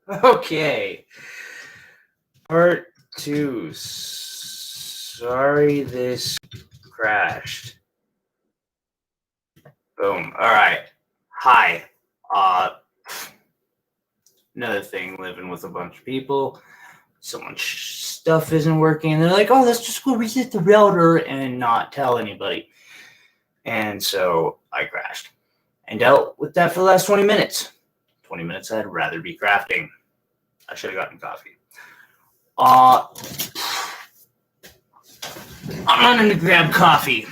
Okay. Part 2. Sorry this crashed. Boom. Alright. Hi. Uh, Another thing, living with a bunch of people. Someone's stuff isn't working, and they're like, oh, let's just go reset the router and not tell anybody. And so I crashed and dealt with that for the last 20 minutes. 20 minutes I'd rather be crafting. I should have gotten coffee. I'm running to grab coffee.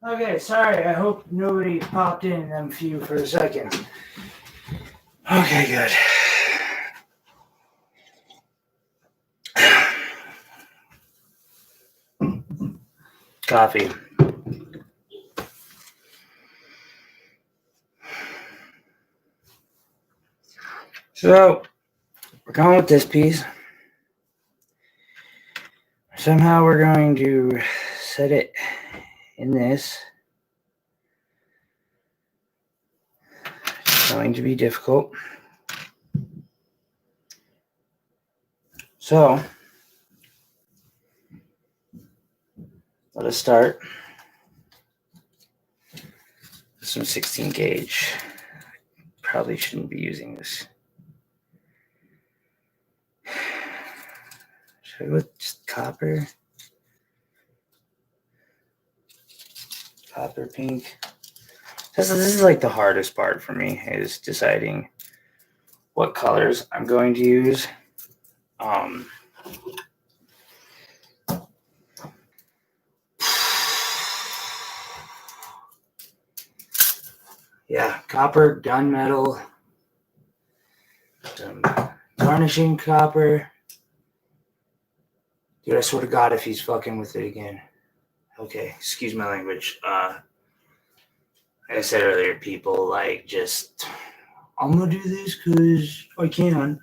Okay, sorry. I hope nobody popped in them few for a second. Okay, good. Coffee. So, we're going with this piece. Somehow we're going to set it in this. It's going to be difficult. So, let us start. Some 16 gauge. Probably shouldn't be using this. Should I go with just copper? Copper pink. This is like the hardest part for me, is deciding what colors I'm going to use. Yeah, copper, gunmetal, some garnishing copper. Dude, I swear to God, if he's fucking with it again. Okay, excuse my language. Like I said earlier, people like just, I'm gonna do this because I can.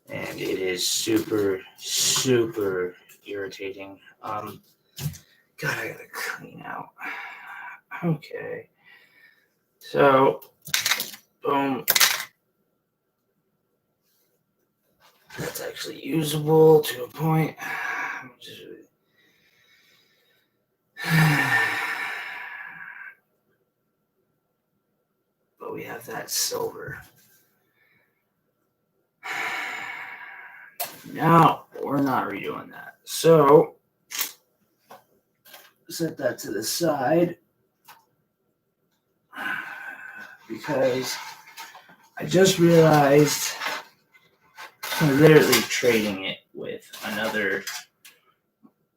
And it is super, super irritating. God, I gotta clean out. Okay. So, boom. That's actually usable to a point. But we have that silver. Now, we're not redoing that. So, set that to the side. Because I just realized I'm literally trading it with another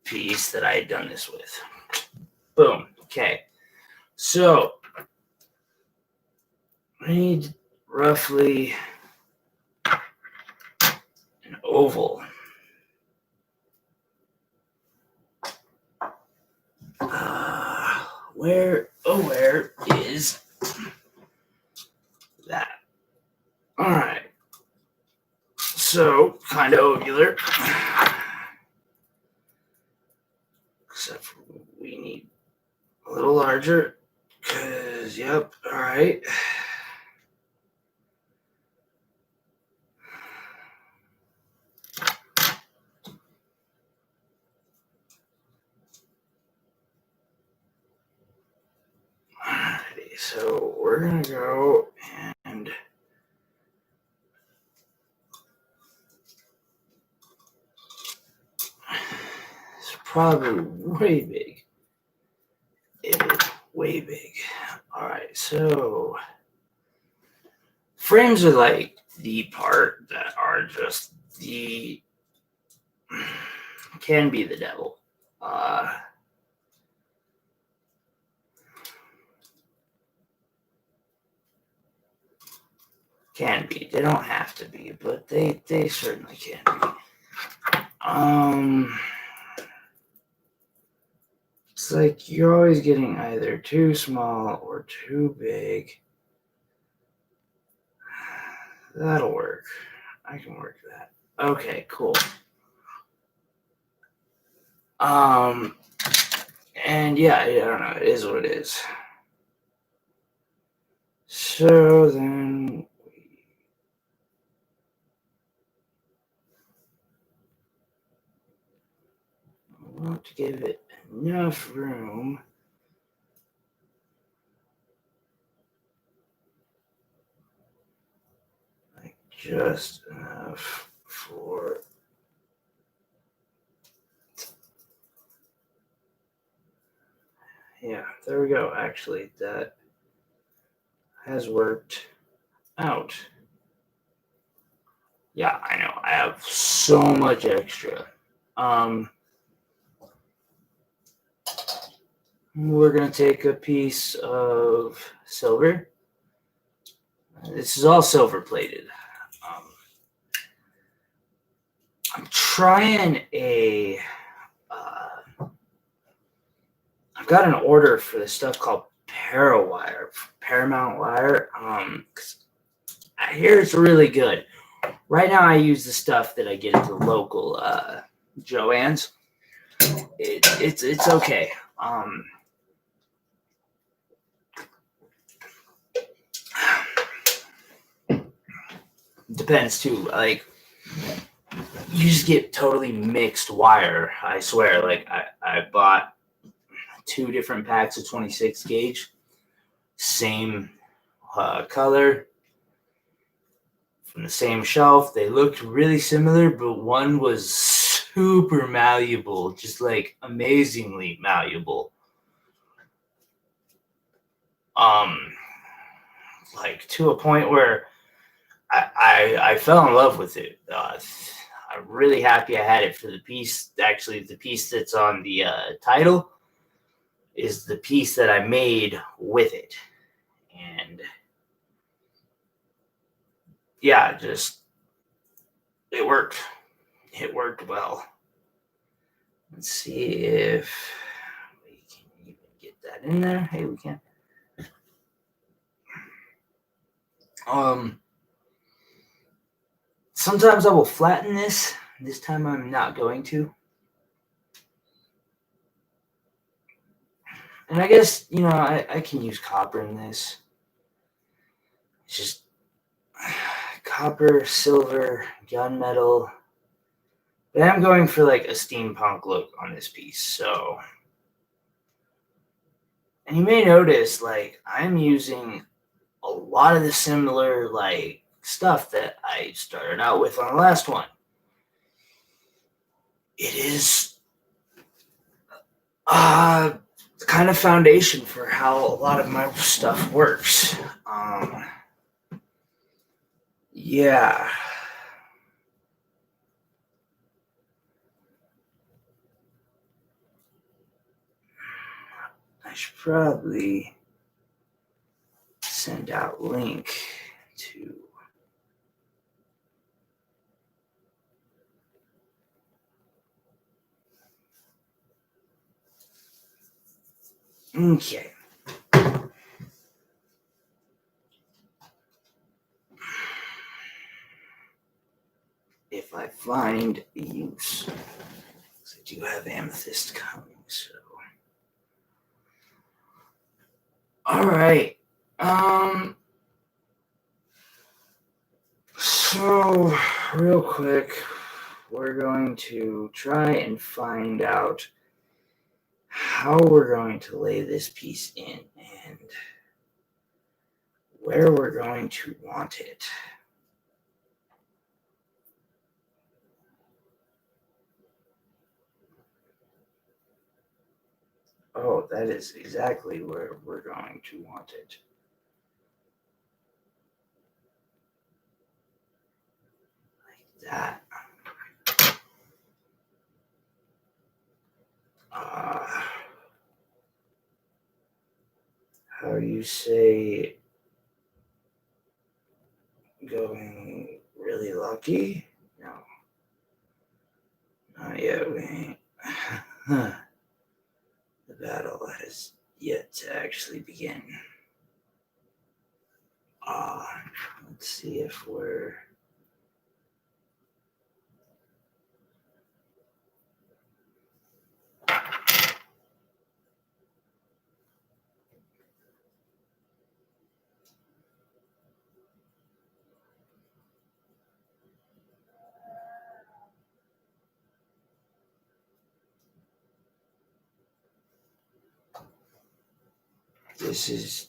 piece that I had done this with. Boom. Okay. So, I need roughly an oval. where is that? All right. So, kind of ovular. Except for we need a little larger. Because, yep, all right. Alrighty, so we're going to go and it's probably way big. It is way big. All right, so frames are like the part that are just the can be the devil. Can be. They don't have to be, but they certainly can be. It's like you're always getting either too small or too big. That'll work. I can work that. Okay, cool. And yeah, I don't know. It is what it is. So then we want to give it enough room. Like just enough for yeah, there we go. Actually, that has worked out. Yeah, I know. I have so much extra. We're going to take a piece of silver. This is all silver plated. I'm trying a... I've got an order for this stuff called Paramount wire. I hear it's really good. Right now, I use the stuff that I get at the local Joann's. It's okay. Depends too. Like you just get totally mixed wire. I swear. Like I bought 2 different packs of 26 gauge, same color from the same shelf. They looked really similar, but one was super malleable, just like amazingly malleable. Like to a point where I fell in love with it. I'm really happy I had it for the piece. Actually, the piece that's on the title is the piece that I made with it. And yeah, just it worked. It worked well. Let's see if we can even get that in there. Hey, we can. Sometimes I will flatten this. This time I'm not going to. And I guess, you know, I can use copper in this. It's just copper, silver, gunmetal. But I'm going for like a steampunk look on this piece. So, and you may notice like I'm using a lot of the similar like stuff that I started out with on the last one. It is kind of foundation for how a lot of my stuff works. Yeah. I should probably send out link to Okay. If I find a use, I do have amethyst coming, so. All right. So, real quick, we're going to try and find out how we're going to lay this piece in and where we're going to want it. Oh, that is exactly where we're going to want it. Like that. How do you say going really lucky? No. Not yet. We ain't. The battle has yet to actually begin. Let's see if we're. This is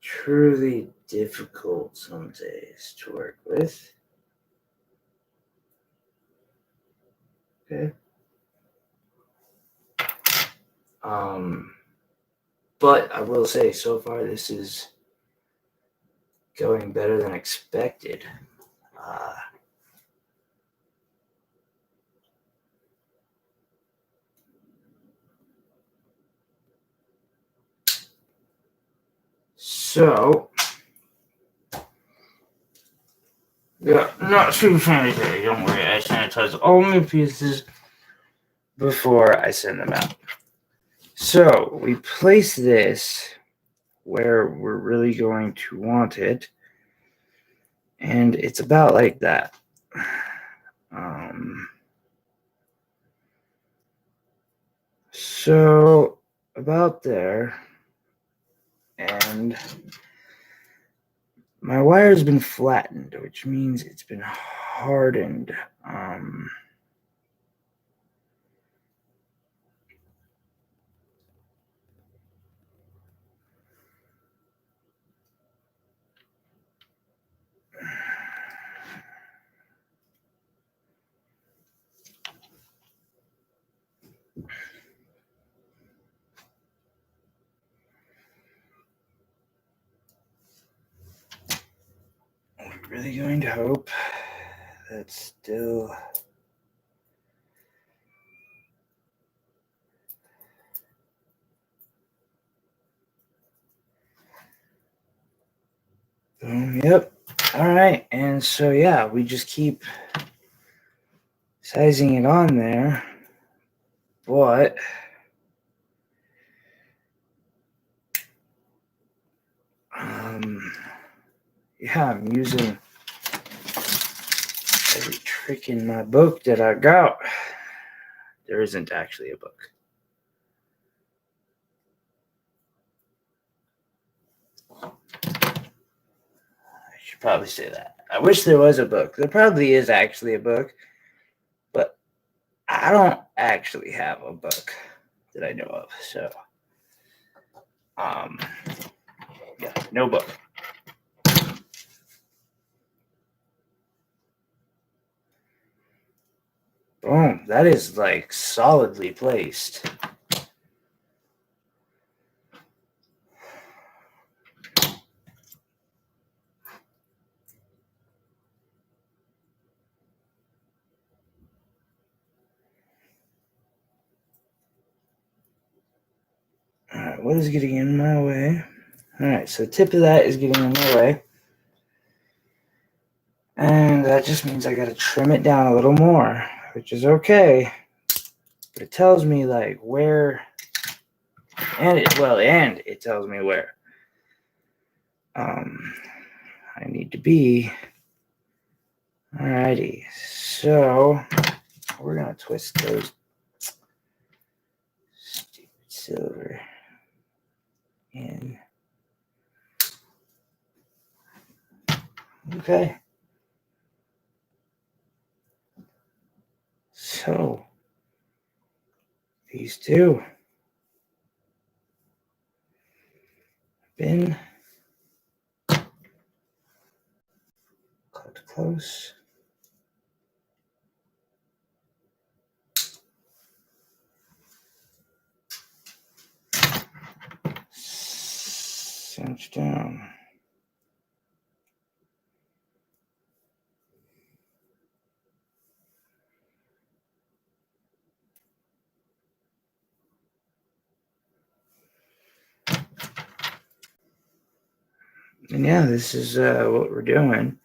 truly difficult some days to work with. Okay. But I will say, so far, this is going better than expected. So, yeah, not super sanitary. Don't worry, I sanitize all my pieces before I send them out. So, we place this where we're really going to want it, and it's about like that. So, about there, and my wire's been flattened, which means it's been hardened. I'm really going to hope that's still. Boom, yep. All right. And so, yeah, we just keep sizing it on there. But yeah, I'm using every trick in my book that I got. There isn't actually a book. I should probably say that. I wish there was a book. There probably is actually a book, but I don't actually have a book that I know of. So, yeah, no book. Boom. That is like solidly placed. All right, what is getting in my way? All right, so the tip of that is getting in my way. And that just means I got to trim it down a little more, which is okay. But it tells me like where And it tells me where I need to be. Alrighty, so we're gonna twist those stupid silver in. Okay. So these two been cut close. Cinch down. And yeah, this is what we're doing.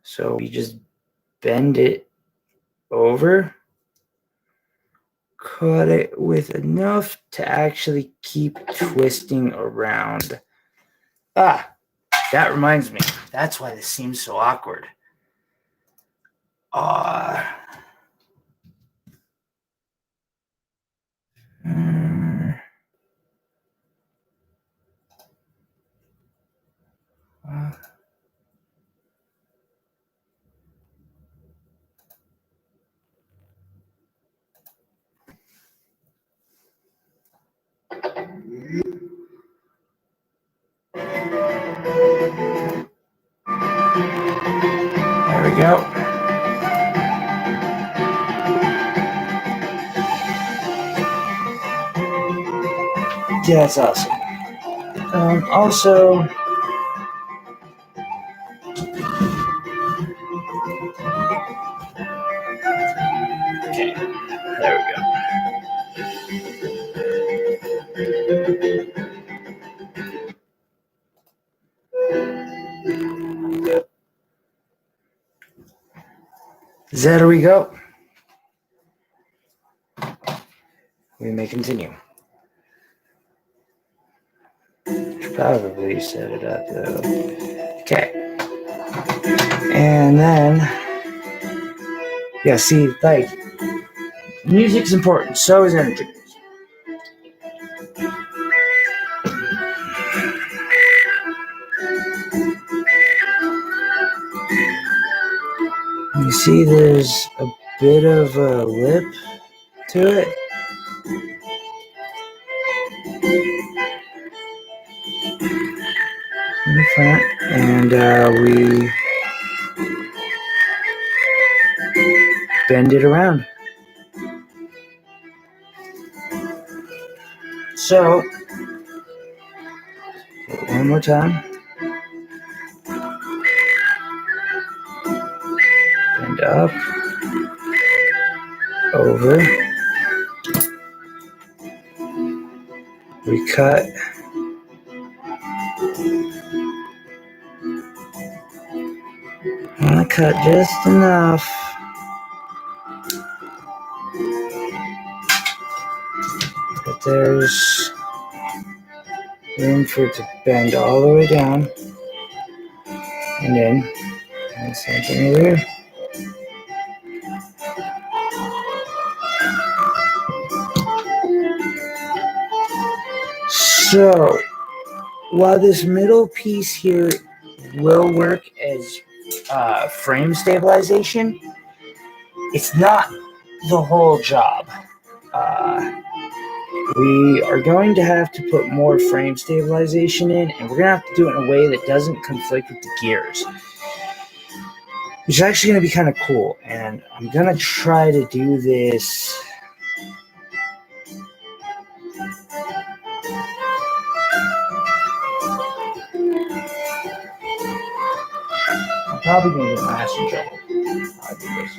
So we just bend it over, cut it with enough to actually keep twisting around. That reminds me. That's why this seems so awkward. There we go. Yeah, that's awesome. Also, okay, there we go. There we go. We may continue. Should probably set it up though. Okay. And then, yeah, see, like, music's important, so is energy. You see there's a bit of a lip to it. In the front, and we bend it around. So, one more time. Bend up, over. We cut. I'm gonna cut just enough. That there's room for it to bend all the way down. And then, and same thing over here. So, while this middle piece here will work as frame stabilization, it's not the whole job. We are going to have to put more frame stabilization in, and we're going to have to do it in a way that doesn't conflict with the gears, which is actually going to be kind of cool. And I'm going to try to do this. I'm probably going to get my ass in trouble. I'll do this.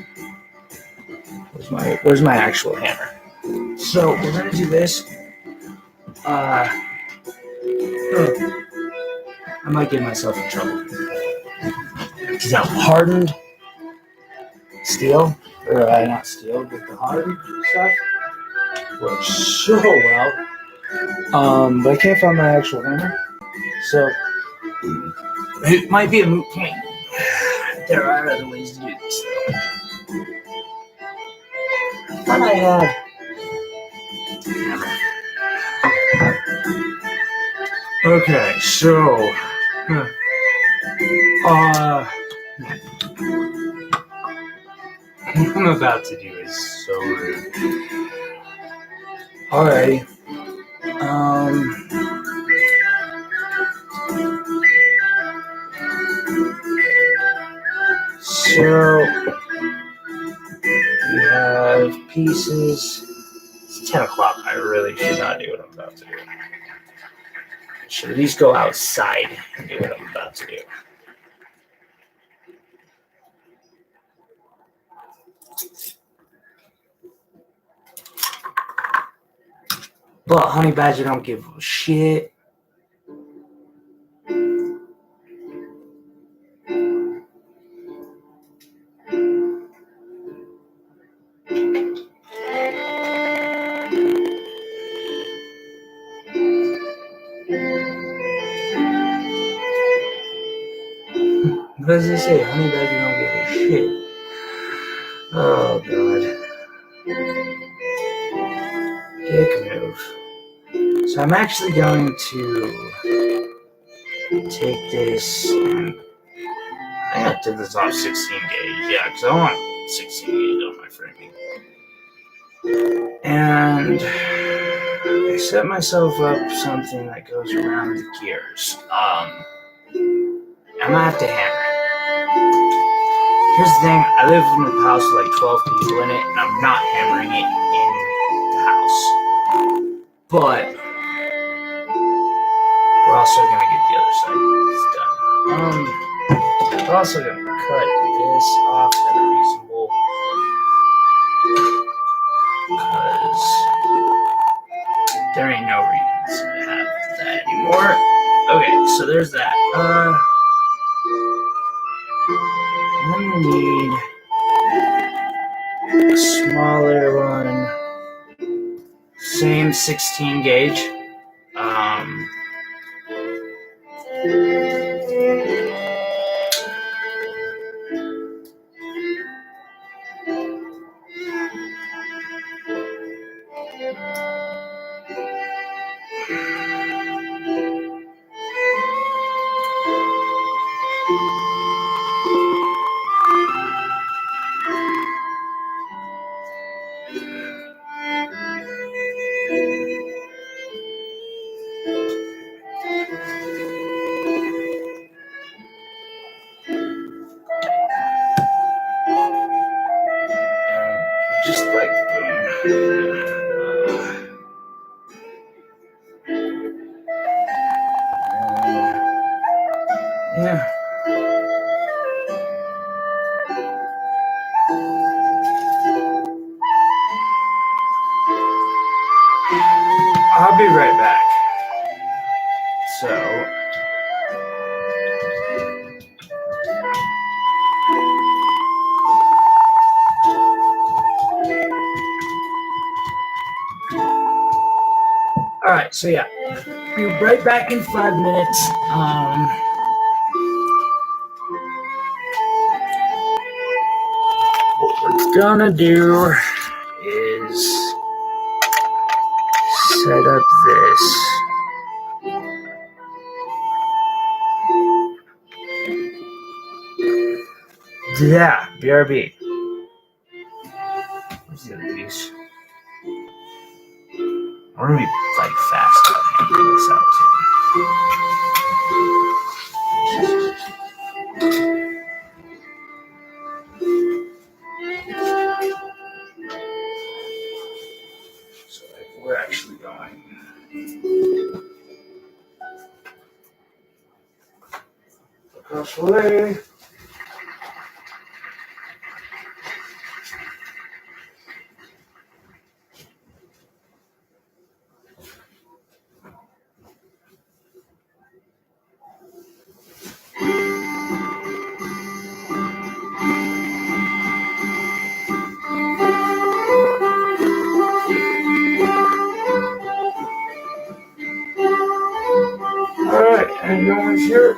Where's my actual hammer? So we're going to do this. I might get myself in trouble. Because that hardened steel, or not steel, but the hardened stuff works so well. But I can't find my actual hammer. So it might be a moot point. There are other ways to do this, though. I thought I had hammer. Okay, so what I'm about to do is so rude. Alrighty. So we have pieces. It's 10 o'clock. I really should not do what I'm about to do. I should at least go outside and do what I'm about to do. But honey badger don't give a shit. What does it say? Honey badger don't give a shit. Oh god. Dick move. So I'm actually going to take this and I think I did this off 16 gauge. Yeah, because I want 16 gauge on my framing. And I set myself up something that goes around the gears. I'm gonna have to hammer it. Here's the thing, I live in a house with like 12 people in it, and I'm not hammering it in the house. But we're also gonna get the other side done. We're also gonna cut this off at a reasonable, because there ain't no reason to have that anymore. Okay, so there's that. I'm gonna need a smaller one. Same 16 gauge. Just like yeah. I'll be right back. So alright, so yeah. Be right back in 5 minutes. What we're gonna do is set up this. Yeah, BRB. Where's the other piece? We're gonna be like fast about handling this out too. So like, we're actually going across the way. No one's here.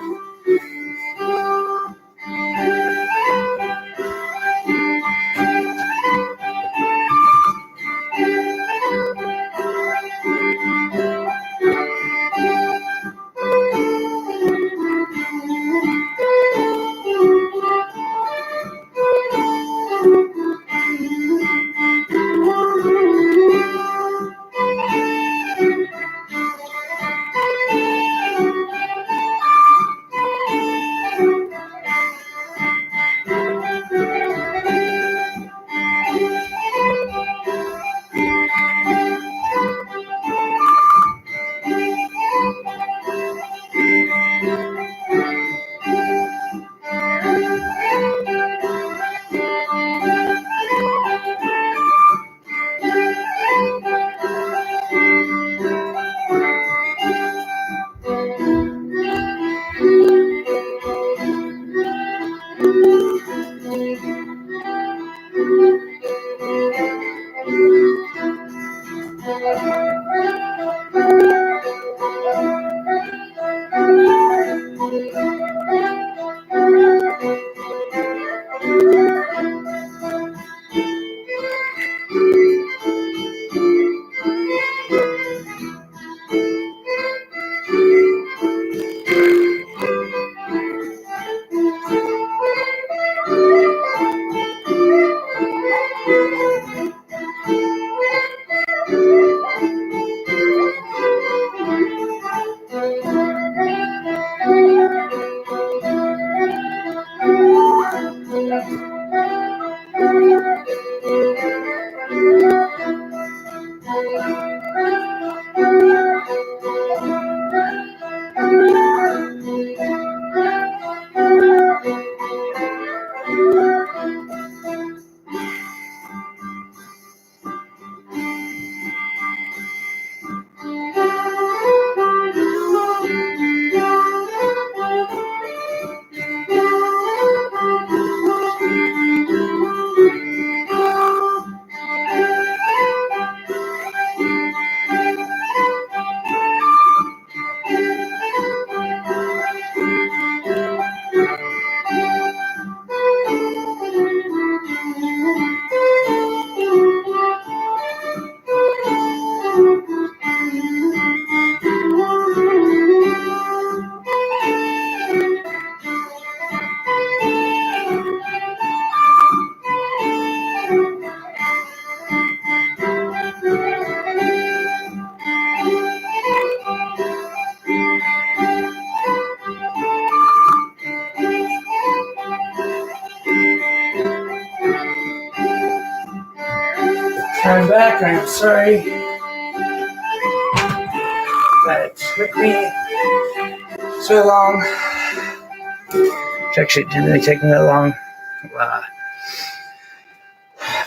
I'm back. I'm sorry that it took me so long. Actually, it didn't really take me that long.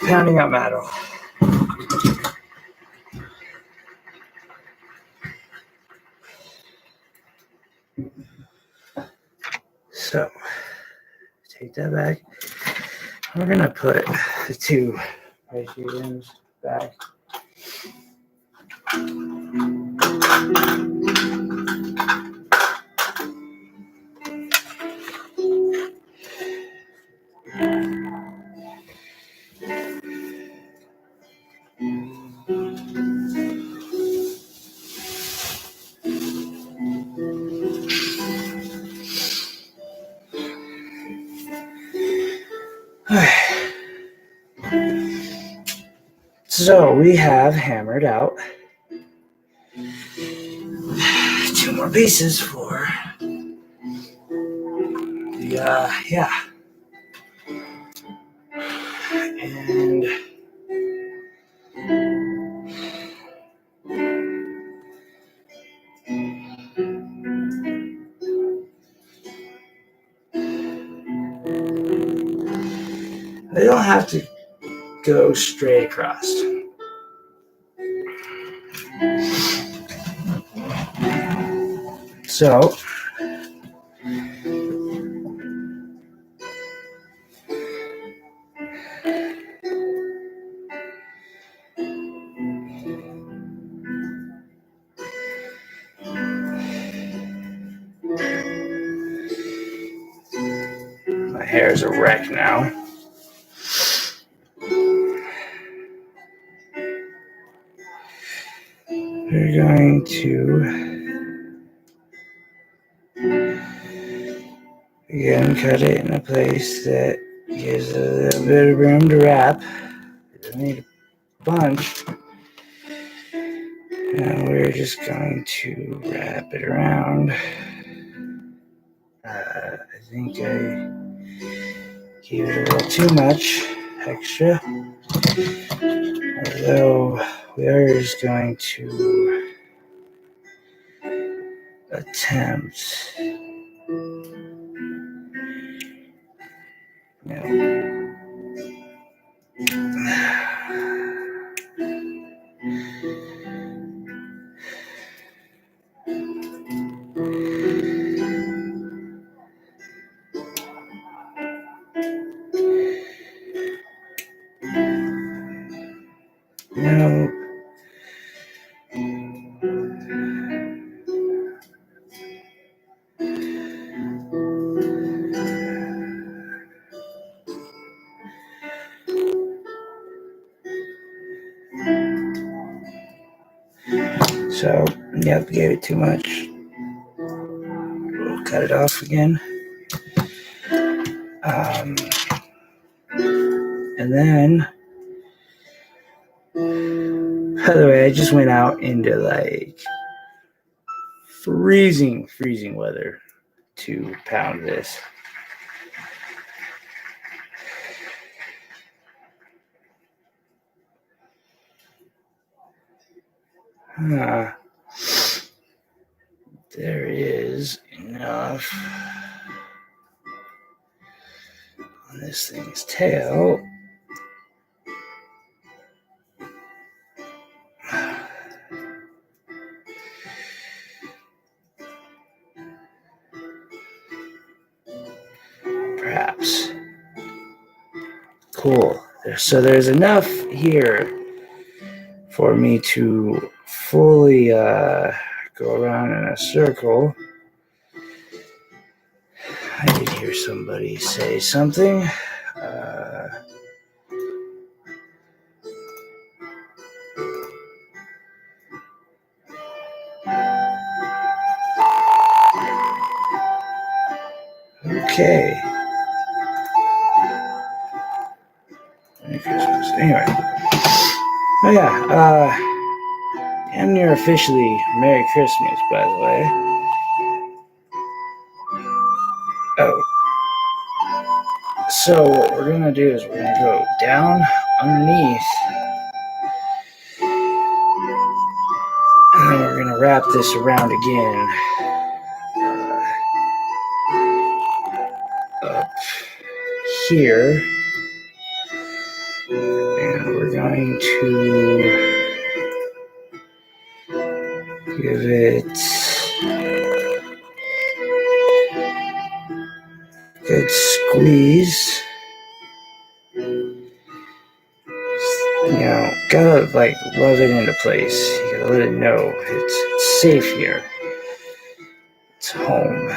Pounding out metal. So, take that back. We're going to put the two right here back. So we have hammered out 2 more pieces for the, and they don't have to go straight across. So hair's a wreck now. We're going to, again, cut it in a place that gives a little bit of room to wrap. It doesn't need a bunch. And we're just going to wrap it around. I think I gave it a little too much extra. Although we are just going to attempt, so, yep, gave it too much. We'll cut it off again. And then, by the way, I just went out into like freezing weather to pound this. There is enough on this thing's tail. Perhaps. Cool. So there's enough here for me to fully go around in a circle. I did hear somebody say something. Okay. Merry Christmas. Anyway. Oh yeah. Damn near officially Merry Christmas, by the way. Oh. So what we're gonna do is we're gonna go down underneath, and then we're gonna wrap this around again. Up here, and we're going to give it a good squeeze. Gotta like love it into place. You gotta let it know it's safe here. It's home.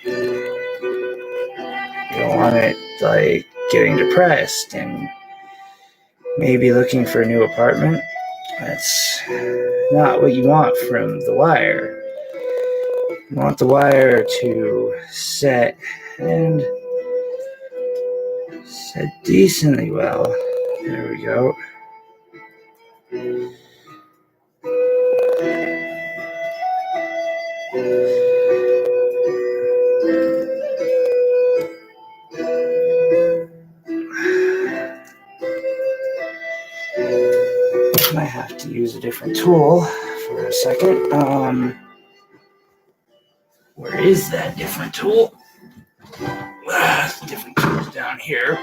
You don't want it like getting depressed and maybe looking for a new apartment. That's not what you want from the wire. You want the wire to set and set decently well. There we go. Might have to use a different tool for a second. Where is that different tool? Different tools down here.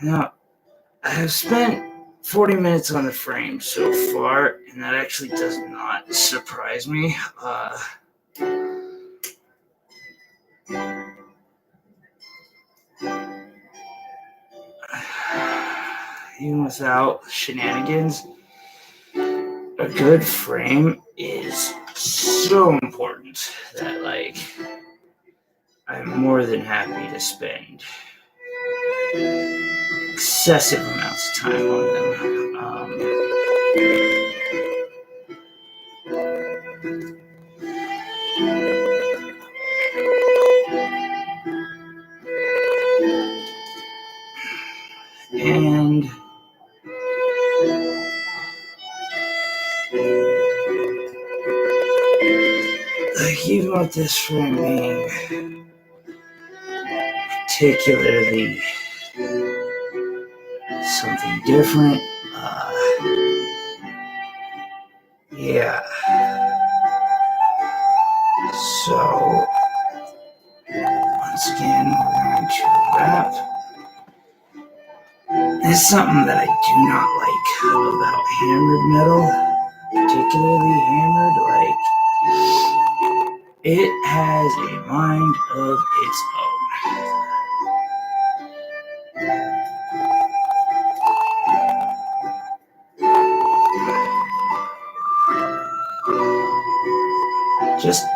Now, I have spent 40 minutes on the frame so far, and that actually does not surprise me. Even without shenanigans, a good frame is so important that like I'm more than happy to spend excessive amounts of time on them. And like even with this frame being particularly something different, yeah. So once again, we're going to wrap. There's something that I do not like about hammered metal, particularly hammered, like it has a mind of its own.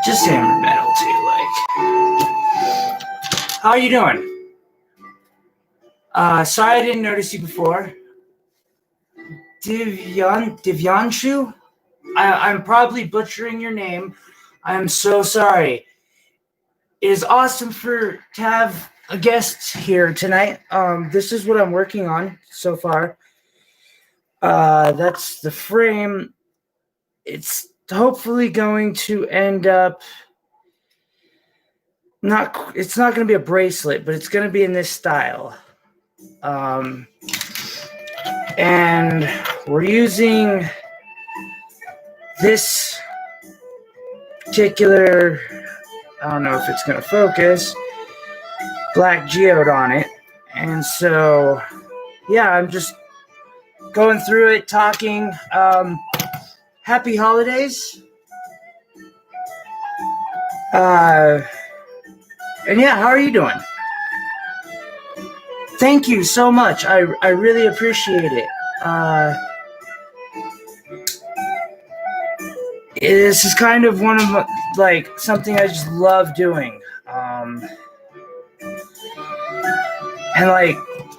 Just hammered metal too, like. How are you doing? Sorry I didn't notice you before. Divyanshu? I'm probably butchering your name. I'm so sorry. It is awesome to have a guest here tonight. This is what I'm working on so far. That's the frame. It's hopefully going to end up it's not going to be a bracelet, but it's going to be in this style. And we're using this particular, I don't know if it's going to focus, black geode on it. And so, yeah, I'm just going through it, talking. Happy holidays. And yeah, how are you doing? Thank you so much. I really appreciate it. This is kind of one of like something I just love doing. And like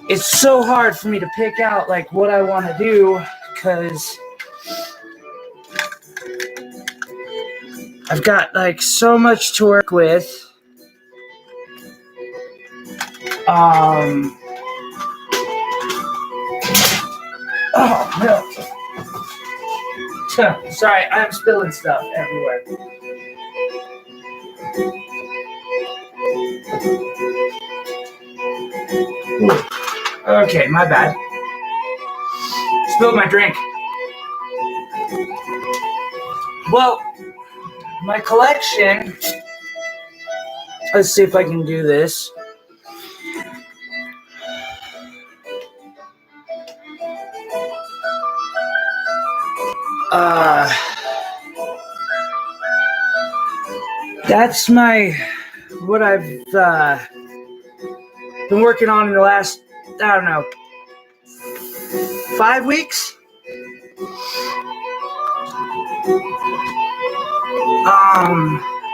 it's so hard for me to pick out like what I want to do because I've got like so much to work with. Oh no. Sorry, I'm spilling stuff everywhere. Ooh. Okay, my bad. Spilled my drink. Well, my collection. Let's see if I can do this. That's what I've been working on in the last, I don't know, 5 weeks.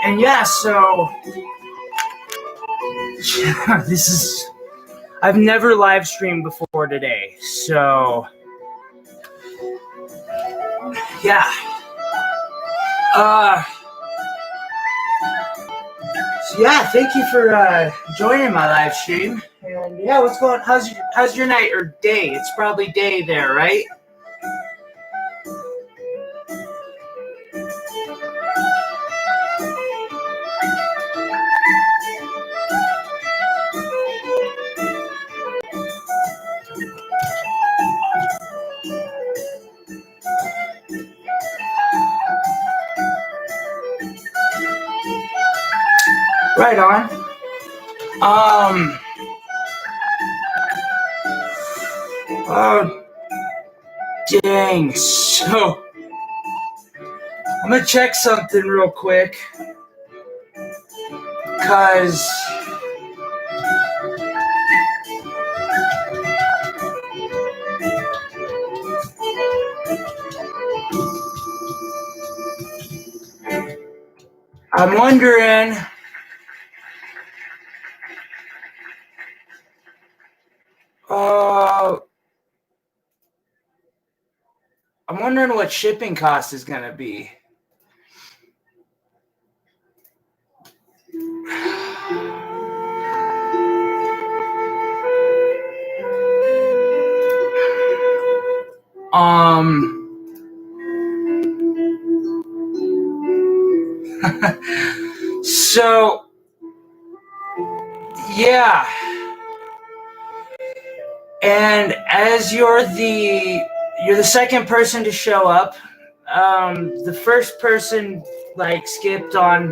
And yeah, so I've never live streamed before today, so yeah. So yeah, thank you for joining my live stream. And yeah, what's going on? How's your night or day? It's probably day there, right? Right on. Oh, dang. So, I'm gonna check something real quick. Cause I'm wondering. I'm wondering what shipping cost is going to be. So, yeah. And as you're the second person to show up, the first person skipped on.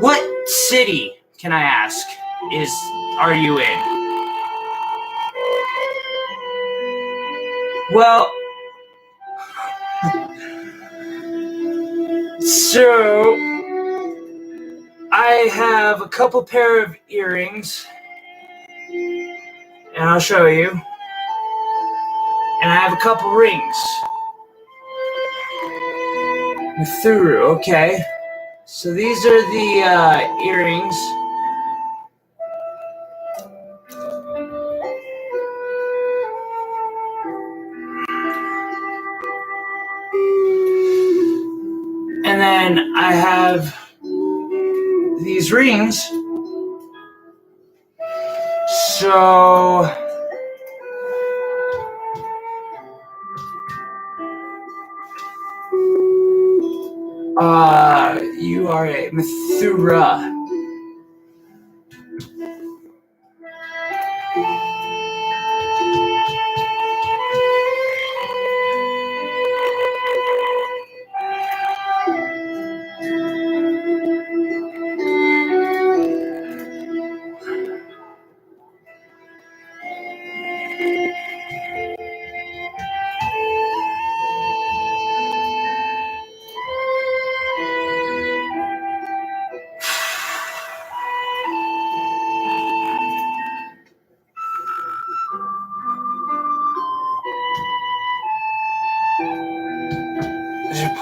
What city, can I ask, are you in? Well, so I have a couple pair of earrings, and I'll show you. And I have a couple rings. Mithuru, okay. So these are the earrings. And then I have these rings. So you are a Mithura.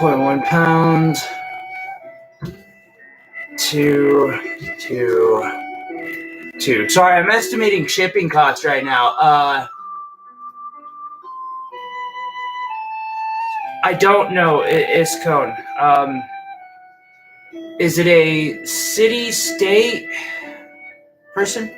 .1 pounds. Two. Sorry, I'm estimating shipping costs right now. I don't know, Iscone. Is it a city, state person?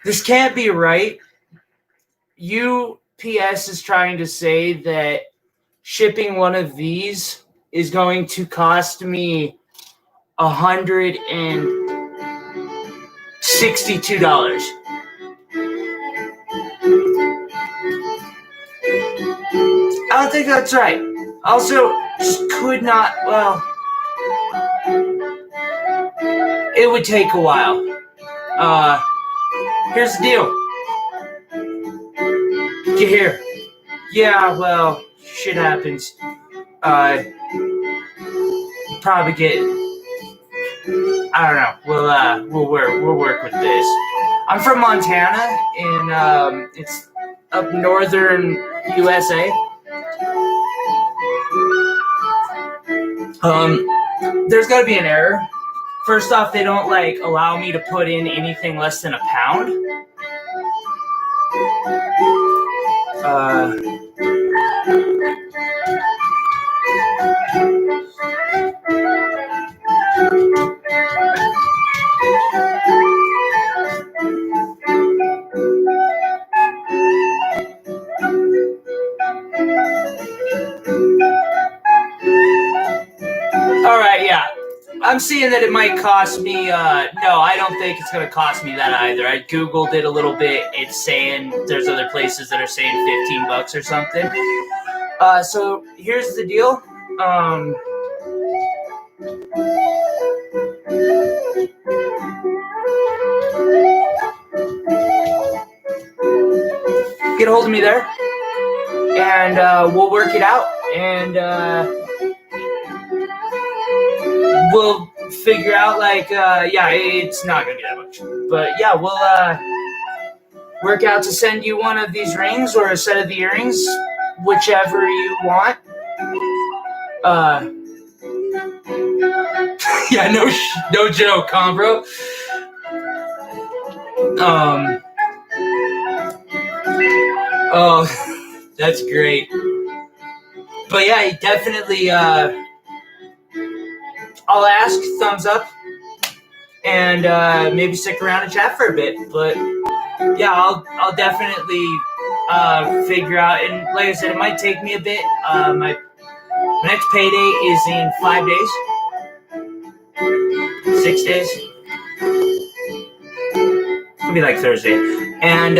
This can't be right. UPS is trying to say that shipping one of these is going to cost me $162. I don't think that's right. Also, just could not. Well, it would take a while. Here's the deal. You hear? Yeah, well, shit happens. Probably get. I don't know. We'll work with this. I'm from Montana, and it's up northern USA. There's got to be an error. First off, they don't allow me to put in anything less than a pound. I'm seeing that it might cost me. No, I don't think it's gonna cost me that either. I googled it a little bit. It's saying there's other places that are saying $15 or something. So here's the deal. Get a hold of me there, and we'll work it out, and we'll figure out, like, yeah, it's not gonna be that much, but yeah, we'll work out to send you one of these rings or a set of the earrings, whichever you want. Yeah, no joke, bro. Oh, that's great. But yeah, definitely, I'll ask, thumbs up, and maybe stick around and chat for a bit. But yeah, I'll definitely figure out, and like I said, it might take me a bit. My next payday is in 5 days, 6 days. It'll be like Thursday, and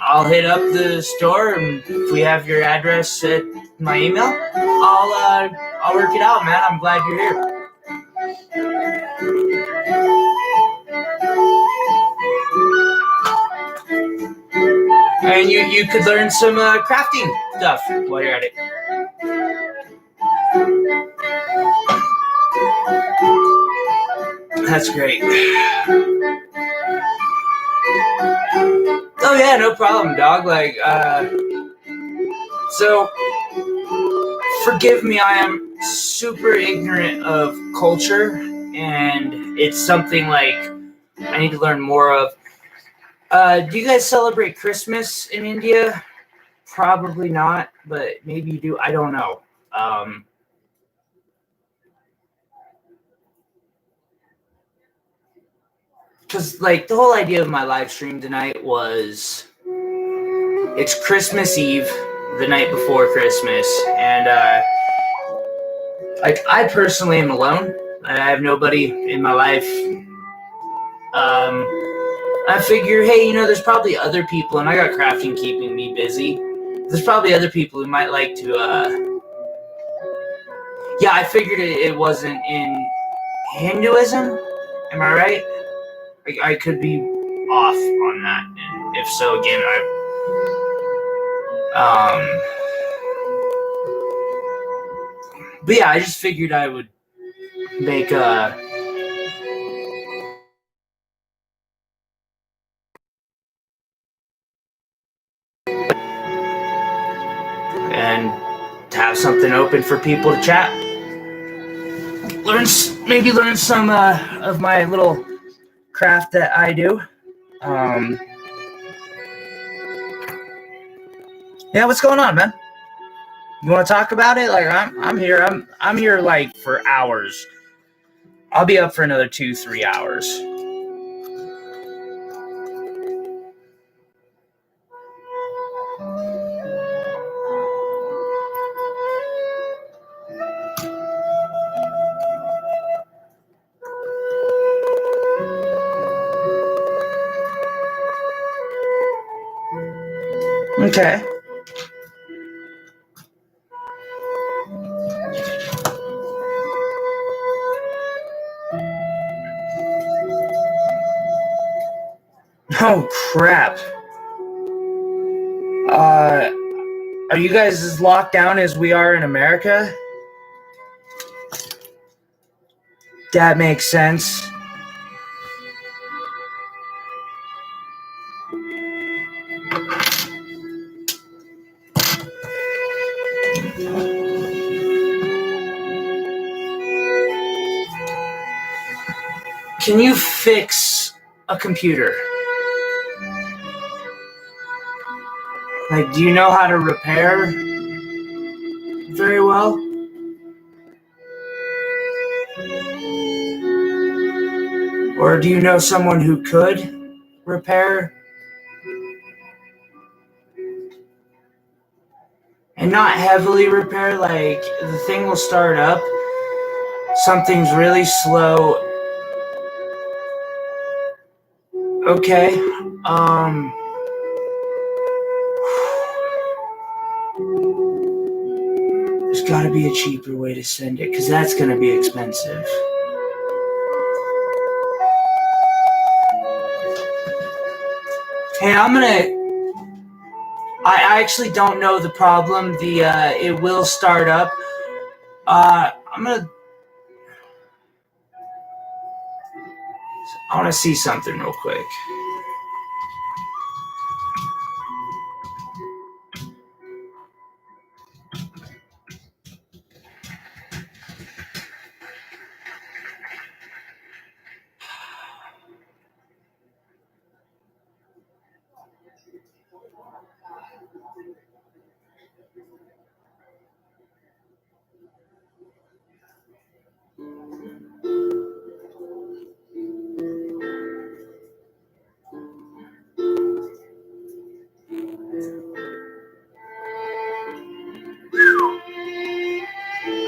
I'll hit up the store, and if we have your address at my email, I'll work it out, man. I'm glad you're here. And you could learn some crafting stuff while you're at it. That's great. Oh yeah, no problem, dog. Like, so forgive me, I am super ignorant of culture, and it's something like I need to learn more of. Do you guys celebrate Christmas in India? Probably not, but maybe you do. I don't know. Because, like, the whole idea of my live stream tonight was it's Christmas Eve, the night before Christmas, and like, I personally am alone. I have nobody in my life. I figure, hey, there's probably other people, and I got crafting keeping me busy. There's probably other people who might like to, yeah, I figured it wasn't in Hinduism. Am I right? I could be off on that, and if so, again, but yeah, I just figured I would make and have something open for people to chat. Maybe learn some of my little craft that I do. Yeah, what's going on, man? You want to talk about it? Like, I'm here. I'm here like for hours. I'll be up for another 2-3 hours. Okay. Oh crap. Are you guys as locked down as we are in America? That makes sense. Can you fix a computer? Like, do you know how to repair very well? Or do you know someone who could repair? And not heavily repair, like, the thing will start up, Something's really slow. Okay. There's got to be a cheaper way to send it, because that's going to be expensive. Hey, I actually don't know the problem. It will start up. I want to see something real quick.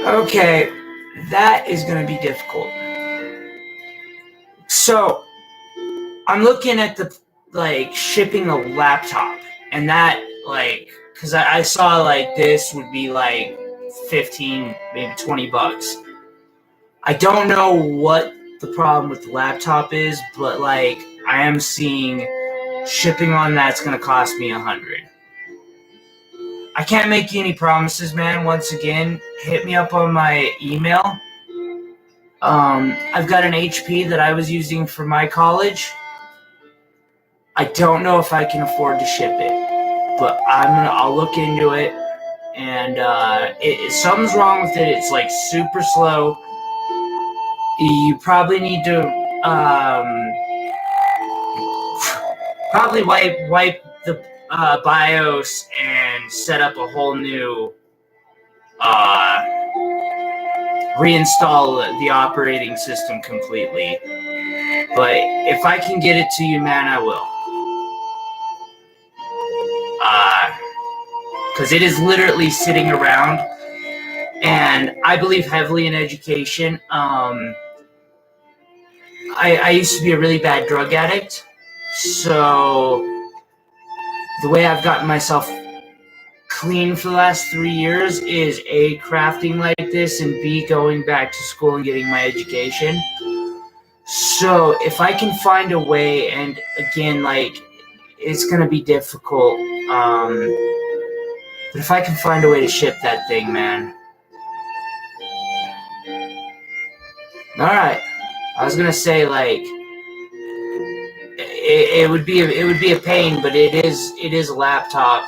Okay, that is going to be difficult. So, I'm looking at the, shipping a laptop, and that, because I saw, this would be, 15, maybe $20. I don't know what the problem with the laptop is, but, I am seeing shipping on that's going to cost me $100. I can't make you any promises, man. Once again, hit me up on my email. I've got an HP that I was using for my college. I don't know if I can afford to ship it, but I'll look into it. And something's wrong with it. It's super slow. You probably need to probably wipe the BIOS and set up a whole new reinstall the operating system completely. But if I can get it to you, man, I will. Because it is literally sitting around, and I believe heavily in education. I used to be a really bad drug addict, so the way I've gotten myself clean for the last 3 years is A, crafting like this, and B, going back to school and getting my education. So if I can find a way, and again, it's going to be difficult, but if I can find a way to ship that thing, man. Alright. I was going to say, it would be a pain, but it is a laptop,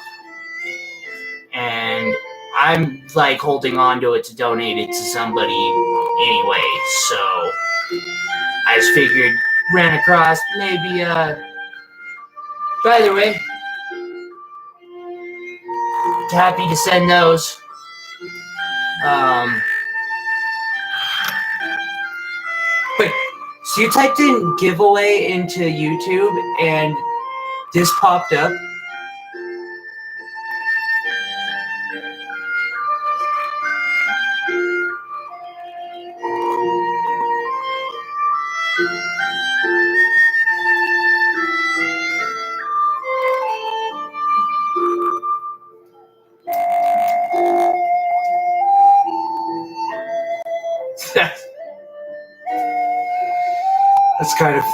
and I'm holding on to it to donate it to somebody anyway, so I just figured, ran across, maybe, by the way, happy to send those. Wait, so you typed in giveaway into YouTube and this popped up?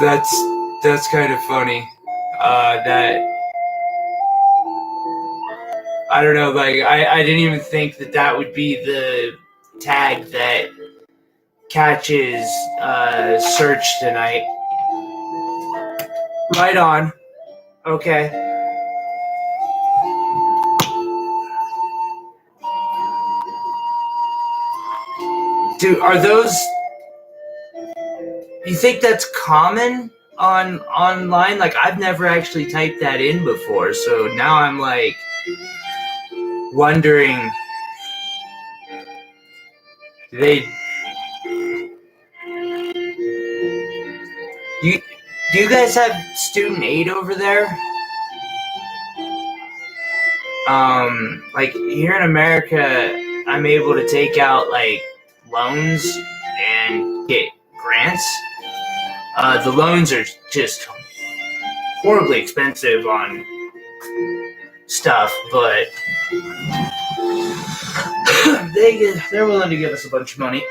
That's kind of funny. That I don't know, I didn't even think that would be the tag that catches search tonight. Right on. Okay. Dude, are those? You think that's common online? I've never actually typed that in before, so now I'm wondering. Do you guys have student aid over there? Here in America, I'm able to take out loans and get grants. The loans are just horribly expensive on stuff, but they're willing to give us a bunch of money.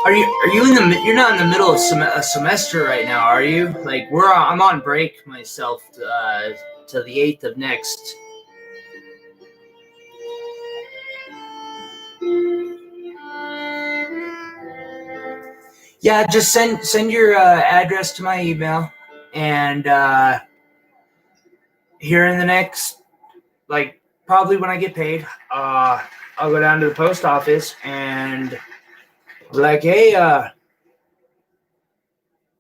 Are you in the? You're not in the middle of a semester right now, are you? Like I'm on break myself till the 8th of next. Yeah, just send your address to my email, and here in the next, like probably when I get paid, I'll go down to the post office and be like, hey,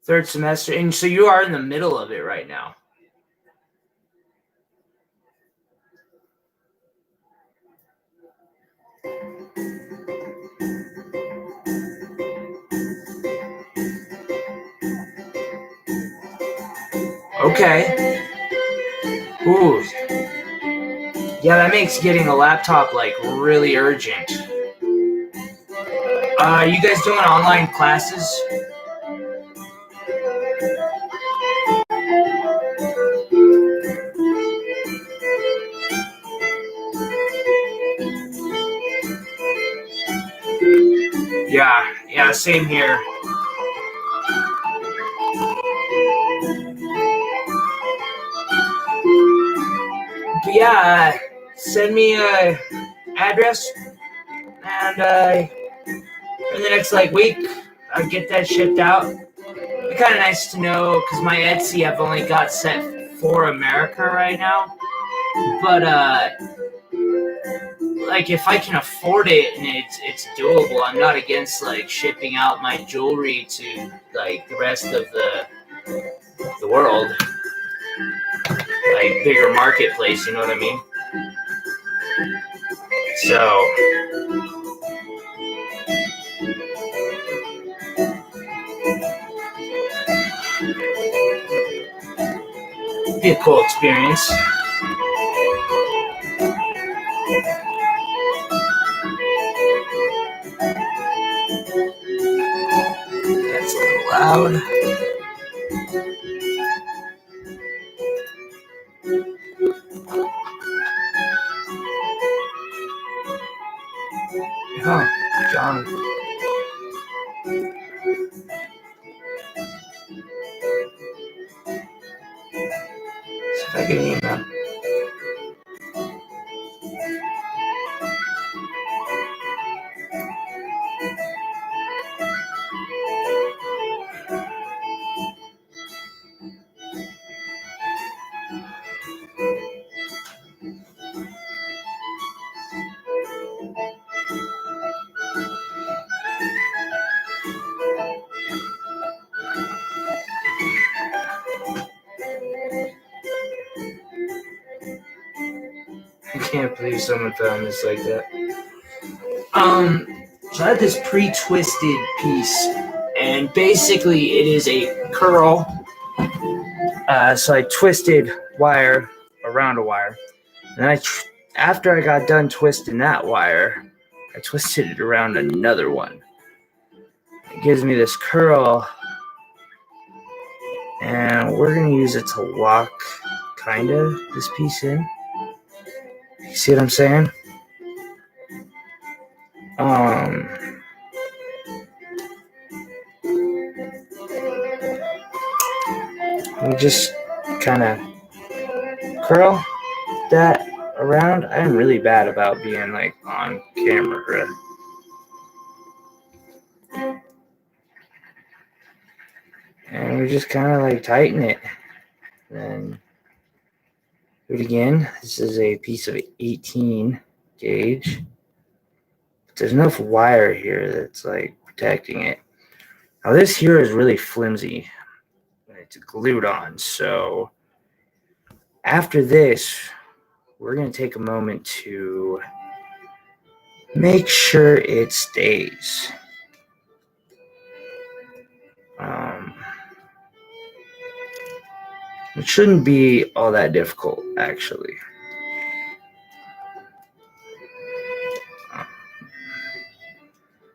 third semester, and so you are in the middle of it right now. Okay. Ooh. Yeah, that makes getting a laptop like really urgent. You guys doing online classes? Yeah, same here. But yeah, send me a address, and in the next like week, I'll get that shipped out. It's kind of nice to know because my Etsy I've only got set for America right now, but like if I can afford it and it's doable, I'm not against like shipping out my jewelry to like the rest of the world, like bigger marketplace. You know what I mean? So. Be a cool experience. That's a little loud. Oh, John. See if I can email. I can't believe someone found this like that. So I had this pre-twisted piece, and basically it is a curl. So I twisted wire around a wire, and after I got done twisting that wire, I twisted it around another one. It gives me this curl, and we're gonna use it to lock kind of this piece in. You see what I'm saying? We just kind of curl that around. I'm really bad about being like on camera. And we just kind of like tighten it. Then Do it again. This is a piece of 18 gauge. But there's enough wire here that's like protecting it. Now this here is really flimsy. It's glued on. So after this, we're going to take a moment to make sure it stays. It shouldn't be all that difficult, actually.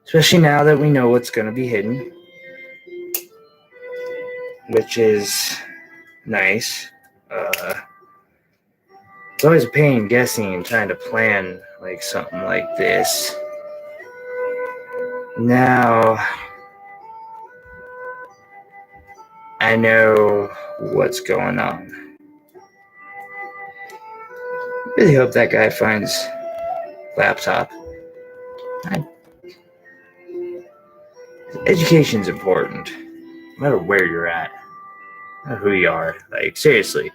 Especially now that we know what's going to be hidden, which is nice. It's always a pain guessing and trying to plan like something like this. Now, I know what's going on. Really hope that guy finds laptop. Education's important, no matter where you're at, no matter who you are. Like, seriously,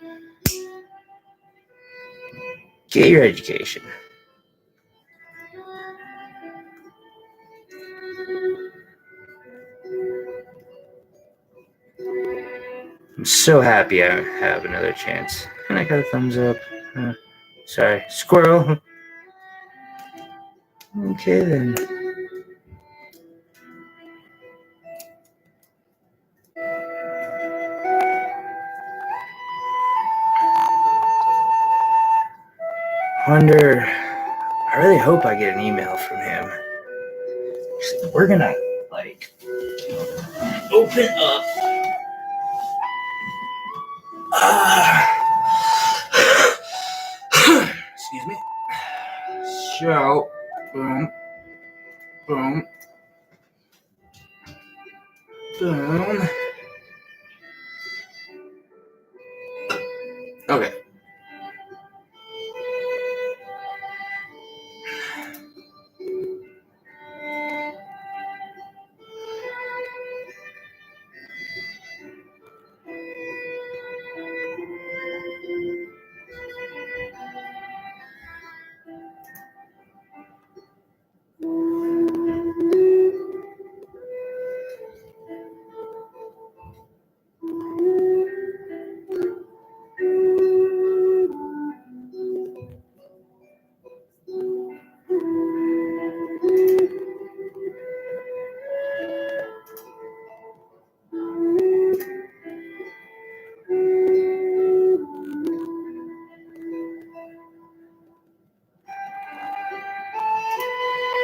get your education. I'm so happy I have another chance. And I got a thumbs up. Sorry, squirrel. Okay then. I really hope I get an email from him. We're gonna, like, open up. Excuse me. So, boom, boom, boom. Okay.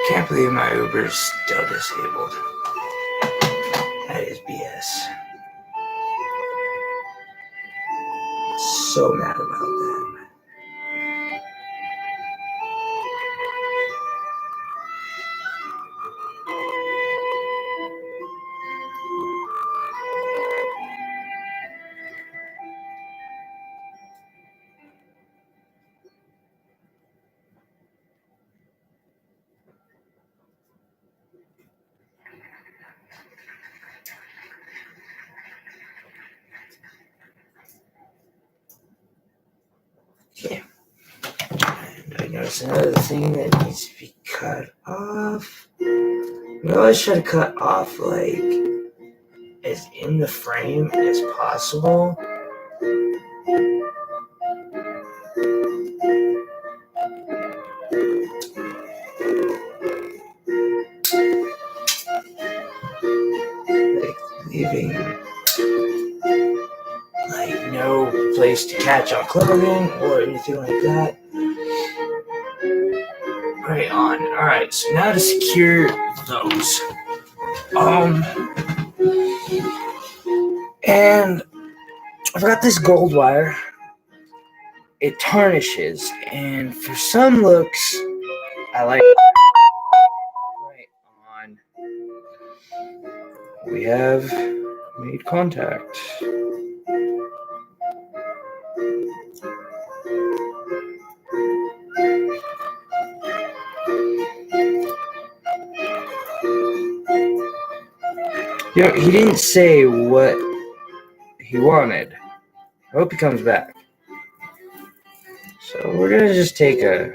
Can't believe my Uber's still disabled. That is BS. So mad about that. Yeah. I noticed another thing that needs to be cut off. We always try to cut off like as in the frame as possible. Like leaving like no place to catch on clothing or anything like that. Right on. Alright, so now to secure those. And I've got this gold wire. It tarnishes, and for some looks, I like it. Right on. We have made contact. You know, he didn't say what he wanted. I hope he comes back. So we're gonna just take a.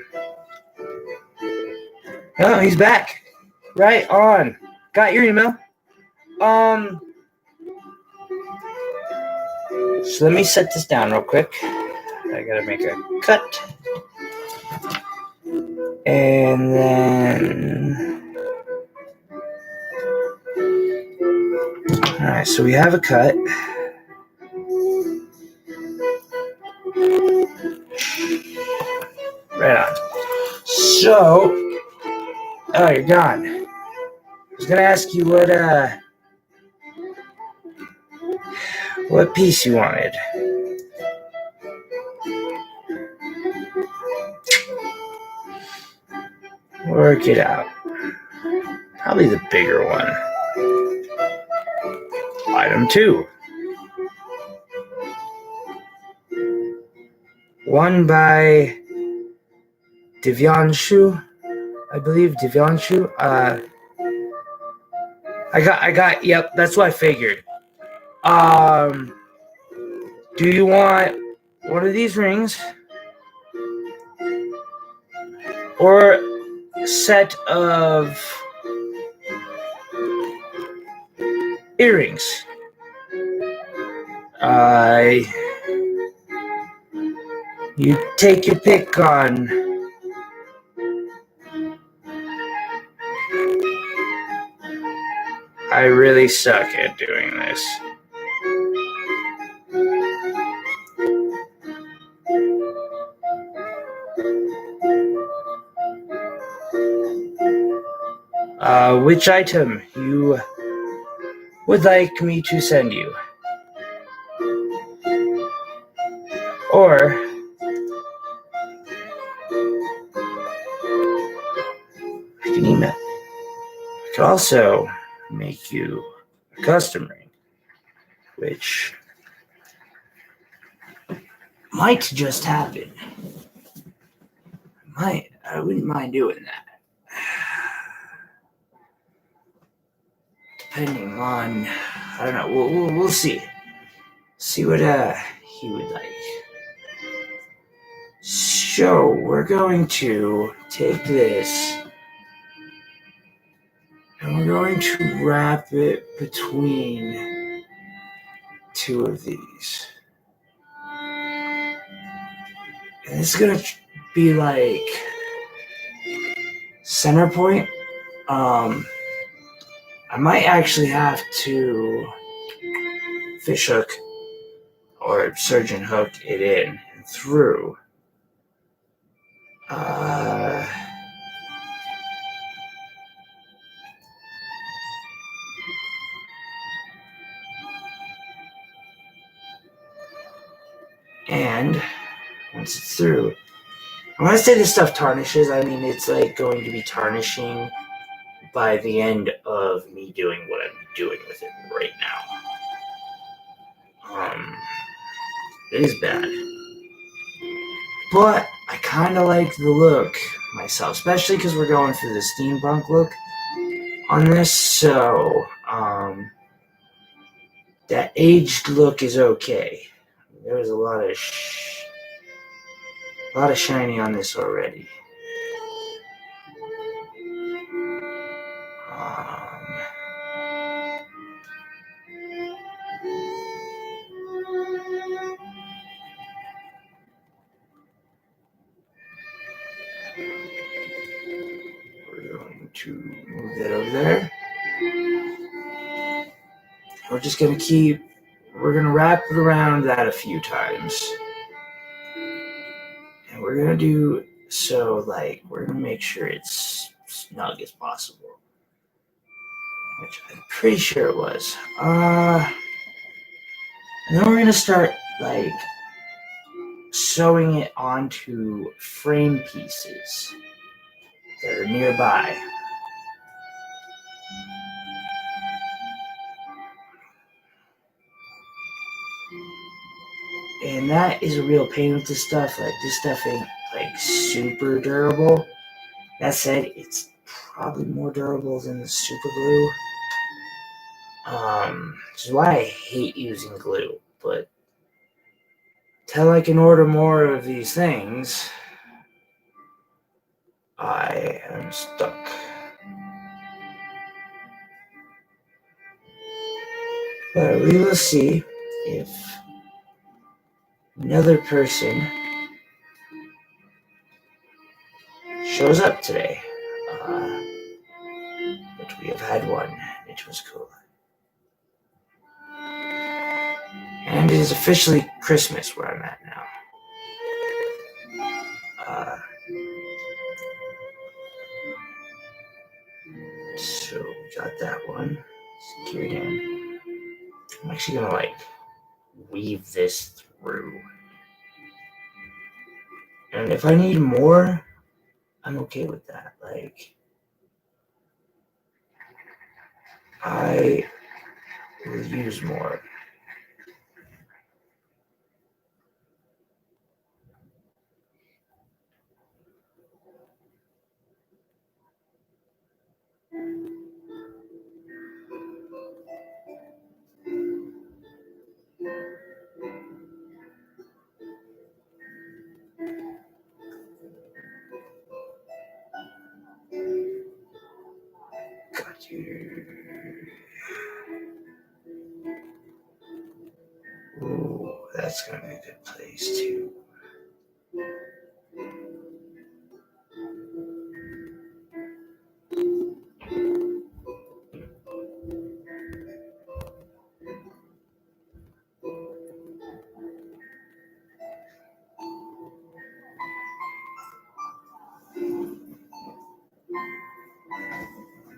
Oh, he's back. Right on. Got your email. So let me set this down real quick. I gotta make a cut. And then. Alright, so we have a cut. Right on. So. Oh, you're gone. I was gonna ask you what piece you wanted. Work it out. Probably the bigger one. Item 2. One by Divyanshu, I believe. Divyanshu. I got. Yep, that's what I figured. Do you want one of these rings or a set of earrings? You take your pick on. I really suck at doing this. Which item you would like me to send you? Or I can email. I could also make you a custom ring, which might just happen. I wouldn't mind doing that. Depending on, I don't know. We'll see. See what he would like. So we're going to take this and we're going to wrap it between 2 of these. And it's gonna be like center point. I might actually have to fish hook or surgeon hook it in and through. And once it's through, when I say this stuff tarnishes, I mean it's like going to be tarnishing by the end of me doing what I'm doing with it right now. It is bad. But I kind of like the look myself, especially because we're going for the steampunk look on this. So, that aged look is okay. There was a lot of shiny on this already. We're going to move that over there. We're just going to we're going to wrap it around that a few times. And we're going to do so, like, we're going to make sure it's snug as possible. Which I'm pretty sure it was. And then we're going to start, like, sewing it onto frame pieces that are nearby. And that is a real pain with this stuff. Like, this stuff ain't, like, super durable. That said, it's probably more durable than the super glue. Which is why I hate using glue. But until I can order more of these things, I am stuck. But we will see if another person shows up today. But we have had one. It was cool. And it is officially Christmas where I'm at now. So we got that one secured in. I'm actually gonna weave this through. And if I need more, I'm okay with that. I will use more. Got you. Ooh, that's gonna be a good place too.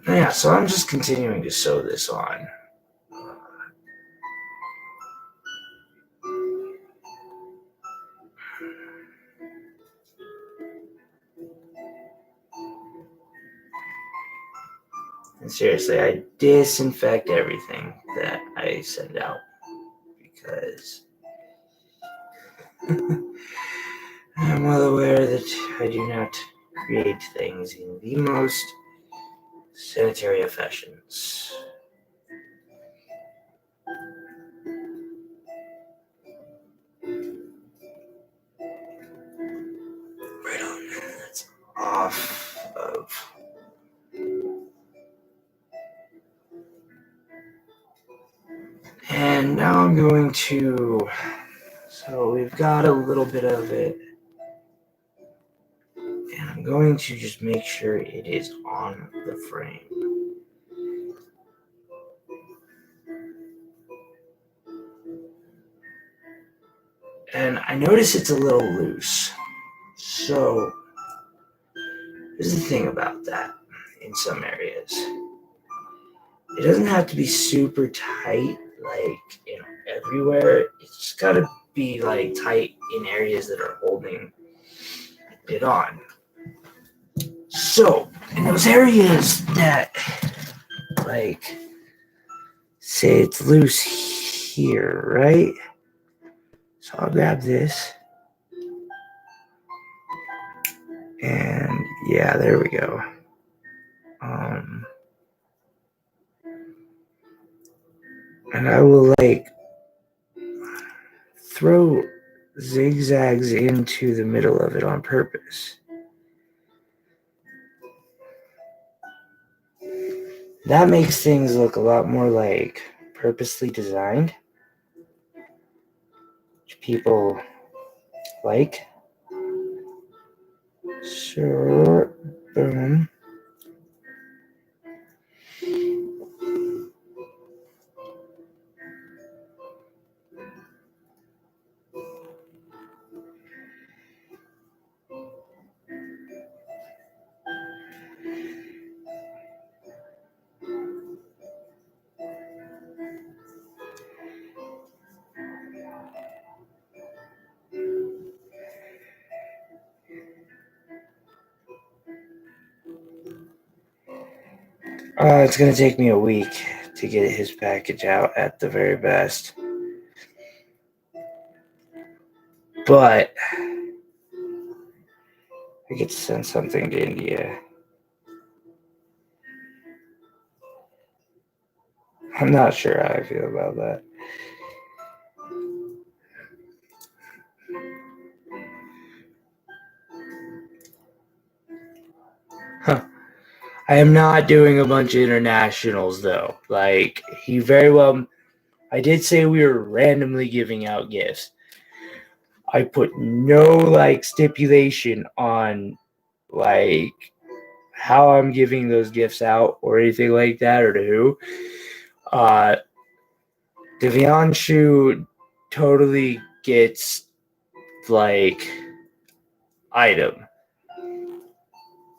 Yeah, so I'm just continuing to sew this on. And seriously, I disinfect everything that I send out because I'm well aware that I do not create things in the most sanitary of fashions. Right on, that's off of. And now I'm going to, so we've got a little bit of it. And I'm going to just make sure it is on the frame. And I notice it's a little loose. So there's the thing about that in some areas. It doesn't have to be super tight, everywhere. It's just got to be tight in areas that are holding it on. So in those areas that say it's loose here, right? So I'll grab this. And yeah, there we go. And I will throw zigzags into the middle of it on purpose. That makes things look a lot more purposely designed, which people like. So, boom. It's going to take me a week to get his package out at the very best. But I get to send something to India. I'm not sure how I feel about that. I am not doing a bunch of internationals though. Like he very well. I did say we were randomly giving out gifts. I put no like stipulation on like how I'm giving those gifts out or anything like that or to who. Devianshu totally gets like item,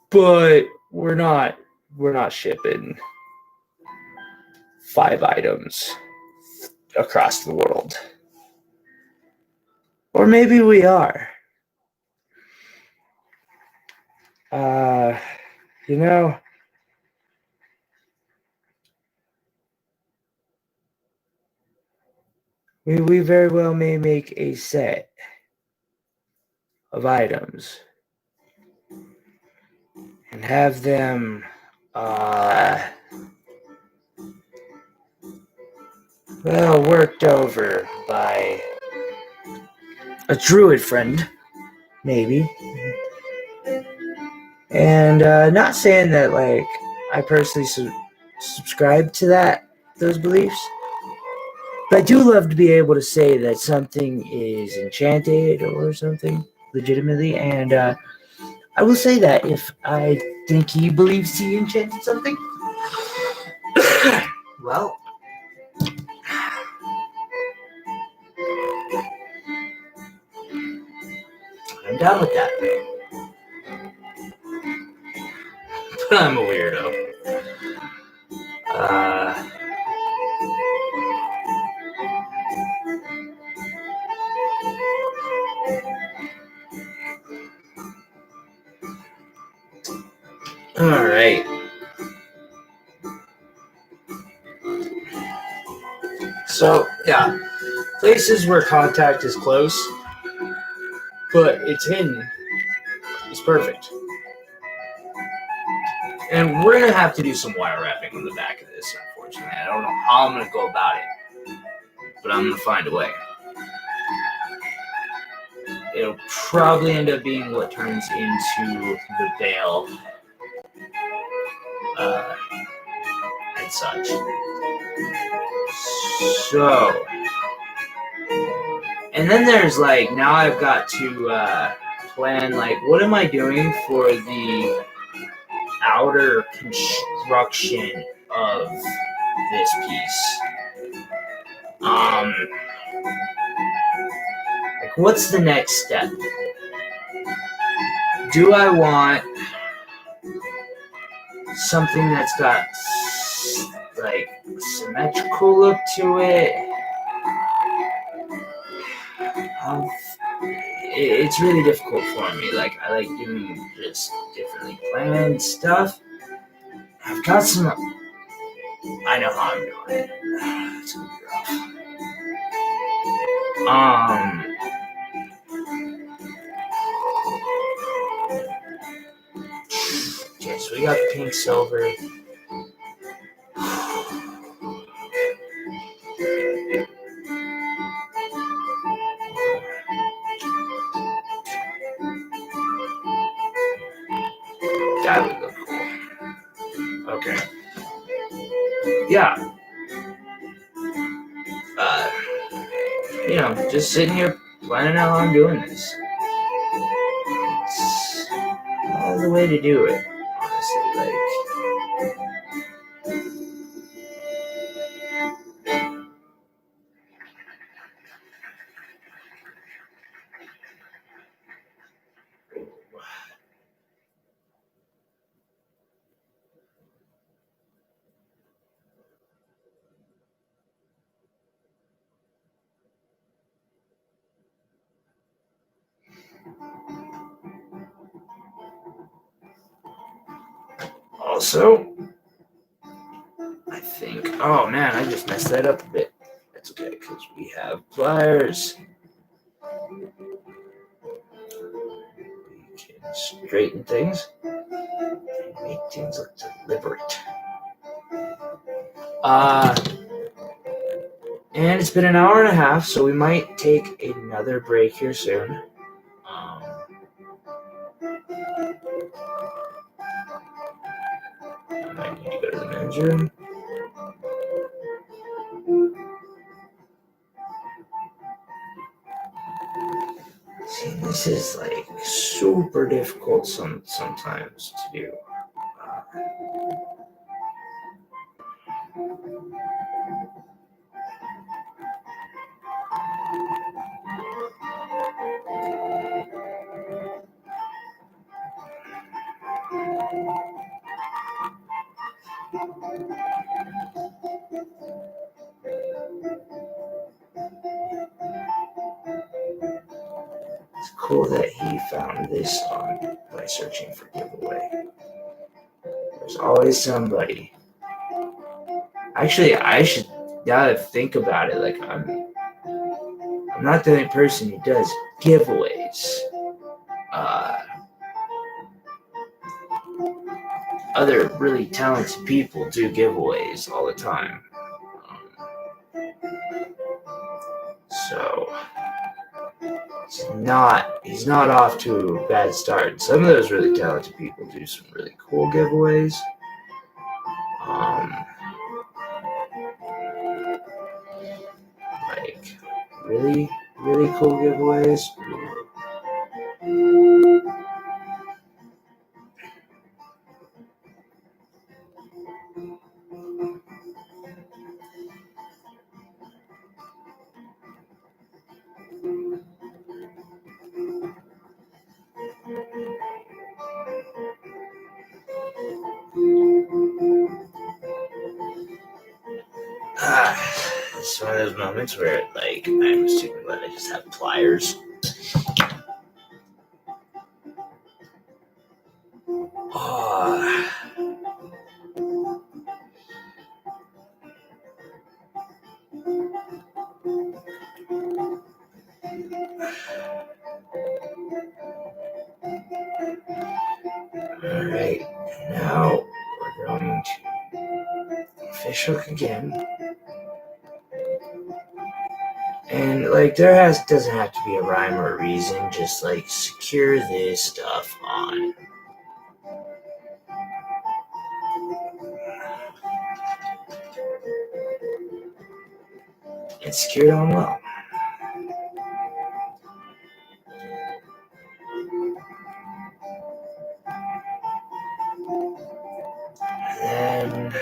but we're not shipping 5 items across the world. Or maybe we are. You know, we very well may make a set of items and have them well worked over by a druid friend, maybe. And not saying that like I personally subscribe to those beliefs, but I do love to be able to say that something is enchanted or something legitimately, and I will say that if I think he believes he enchanted something, well, I'm down with that. But I'm a weirdo. All right. So, yeah, places where contact is close, but it's hidden, is perfect. And we're going to have to do some wire wrapping on the back of this, unfortunately. I don't know how I'm going to go about it, but I'm going to find a way. It'll probably end up being what turns into the veil and such. So, and then there's like, now I've got to plan, like, what am I doing for the outer construction of this piece? Like, what's the next step? Do I want something that's got like symmetrical look to it? It's really difficult for me. Like, I like doing just differently planned stuff. I've got some. I know how I'm doing it. It's gonna be rough. Okay, so we got pink, silver. That would look cool. Okay. Yeah. You know, just sitting here planning out how I'm doing this. It's not the way to do it, honestly. Like, also, I think, oh man, I just messed that up a bit. That's okay, because we have pliers. We can straighten things and make things look deliberate. And it's been an hour and a half, so we might take another break here soon. men's room. See, this is like super difficult sometimes to do. It's cool that he found this on by searching for giveaway. There's always somebody. Actually, I should, now that I think about it, like I'm not the only person who does giveaways. Other really talented people do giveaways all the time. So he's not off to a bad start. Some of those really talented people do some really cool giveaways. Like really, really cool giveaways. It's one of those moments where, like, I'm super glad I just have pliers. Alright, now we're going to fish hook again. And like doesn't have to be a rhyme or a reason, just like secure this stuff on. And secure it on well. And then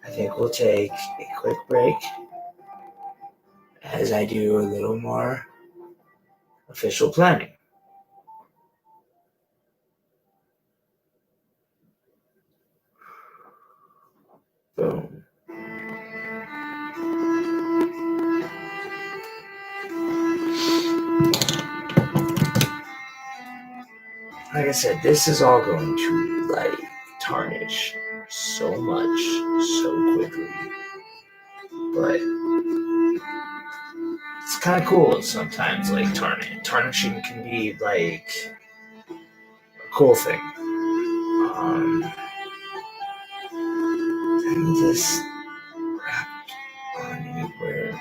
I think we'll take a quick break as I do a little more official planning. Boom. Like I said, this is all going to like tarnish so much so quickly. But it's kind of cool sometimes, like tarnishing can be like a cool thing. And this wrapped on anywhere.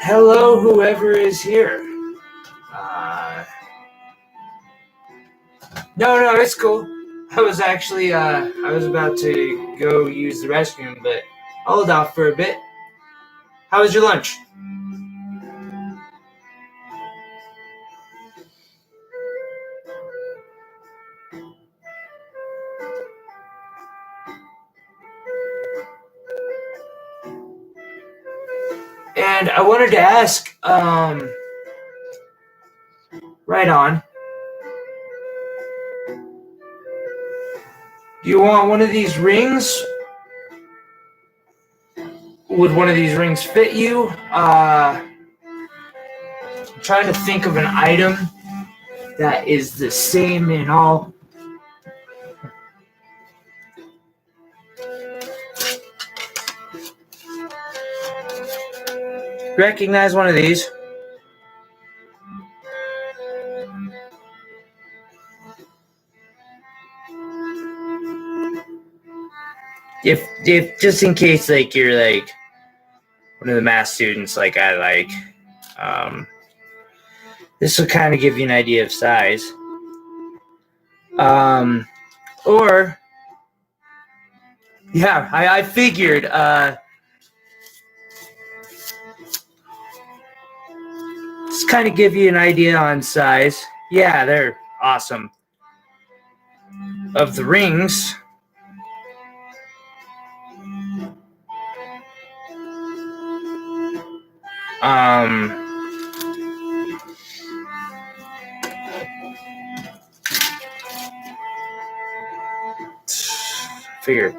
Hello, whoever is here. No, it's cool. I was actually, I was about to go use the restroom, but I'll hold off for a bit. How was your lunch? And I wanted to ask, right on. Do you want one of these rings? would one of these rings fit you? I'm trying to think of an item that is the same in all. Recognize one of these? If just in case, like, you're like one of the math students, like I like, this will kind of give you an idea of size. Or yeah, I figured just kind of give you an idea on size. Yeah, they're awesome. Of the rings, figure.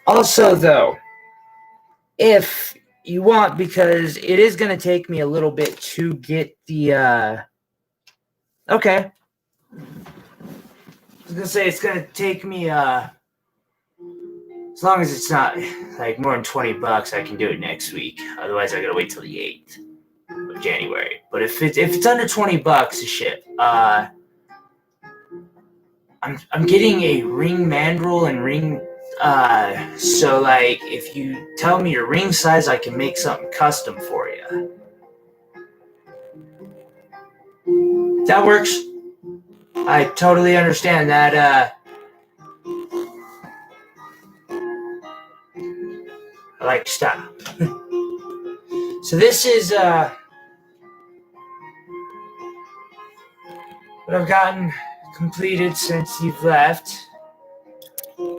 Also, though, if you want, because it is going to take me a little bit to get the okay. I was gonna say it's gonna take me as long as it's not like more than $20, I can do it next week. Otherwise, I gotta wait till the 8th of January. But if it's under $20 to ship, I'm getting a ring mandrel and ring. So like if you tell me your ring size, I can make something custom for you. That works. I totally understand that. I like style. So this is what I've gotten completed since you've left.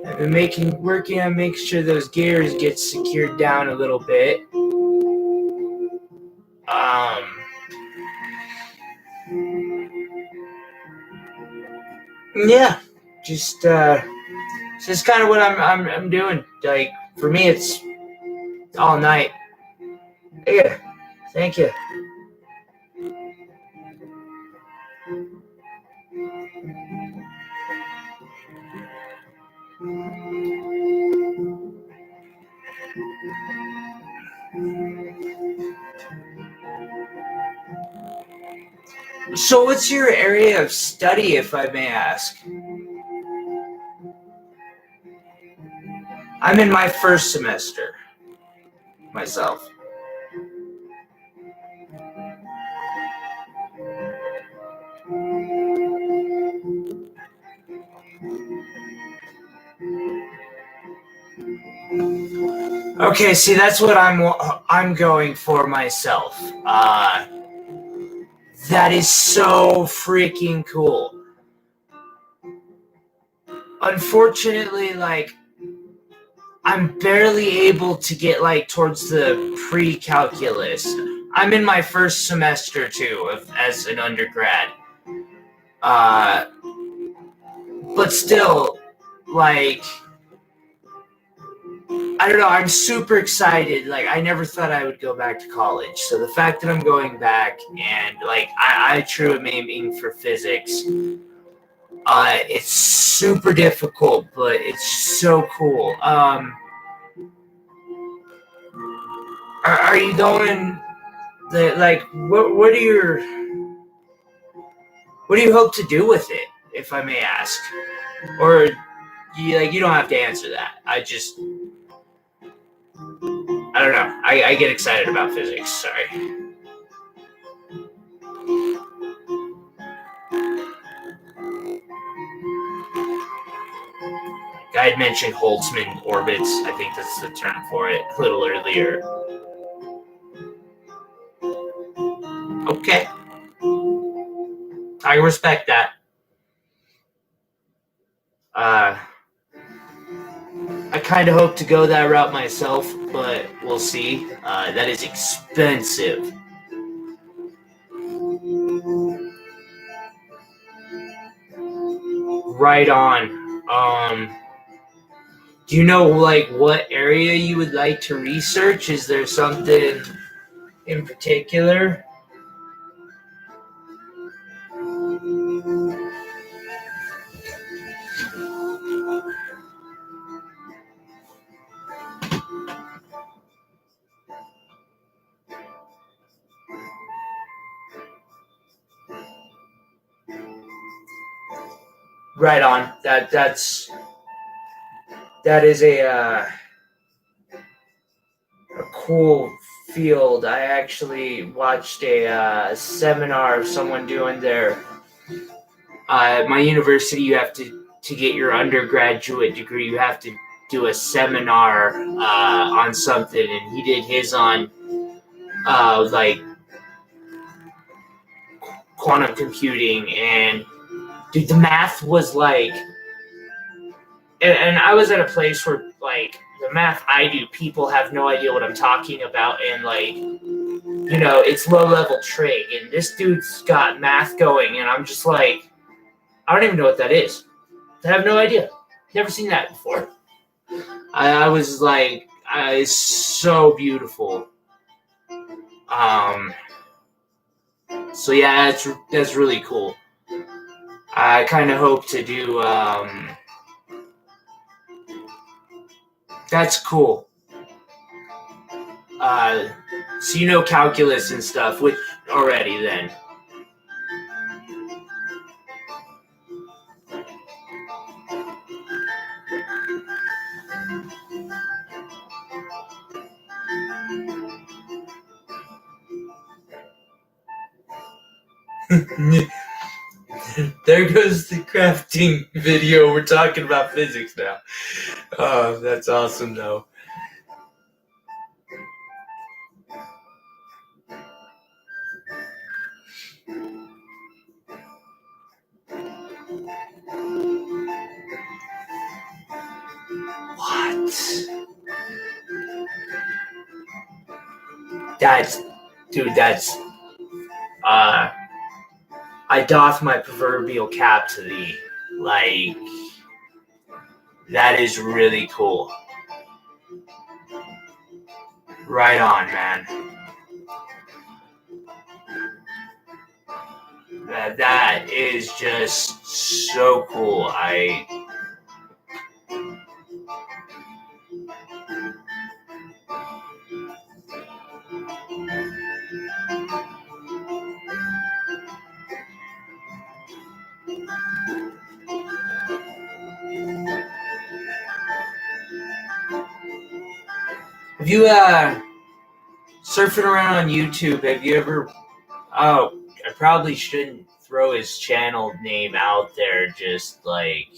I've been working on making sure those gears get secured down a little bit. Yeah, just kind of what I'm doing. Like for me, it's all night. Yeah, thank you. So, what's your area of study, if I may ask? I'm in my first semester myself. Okay, see, that's what I'm going for myself. That is so freaking cool. Unfortunately, like, I'm barely able to get like towards the pre-calculus. I'm in my first semester too, as an undergrad. But still, like, I don't know. I'm super excited. Like, I never thought I would go back to college. So the fact that I'm going back and like I truly am aiming for physics. It's super difficult, but it's so cool. Are you going? Like, what do you hope to do with it, if I may ask? Or you don't have to answer that. I don't know. I get excited about physics. Sorry. I had mentioned Holtzman orbits. I think that's the term for it a little earlier. Okay. I respect that. I kind of hope to go that route myself, but we'll see. That is expensive. Right on. Do you know like what area you would like to research? Is there something in particular? Right on. That is a cool field. I actually watched a seminar of someone doing their. My university, you have to get your undergraduate degree. You have to do a seminar on something, and he did his on like quantum computing, and dude, the math was like, and I was at a place where like the math I do, people have no idea what I'm talking about, and like, you know, it's low level trig, and this dude's got math going, and I'm just like, I don't even know what that is. I have no idea. Never seen that before. I was like, it's so beautiful. So yeah, that's really cool. I kind of hope to do. That's cool. So you know calculus and stuff, which already then. There goes the crafting video. We're talking about physics now. Oh, that's awesome, though. What? That's I doff my proverbial cap to thee. Like, that is really cool. Right on, man. That is just so cool. Have you surfing around on YouTube? Have you ever? Oh, I probably shouldn't throw his channel name out there just like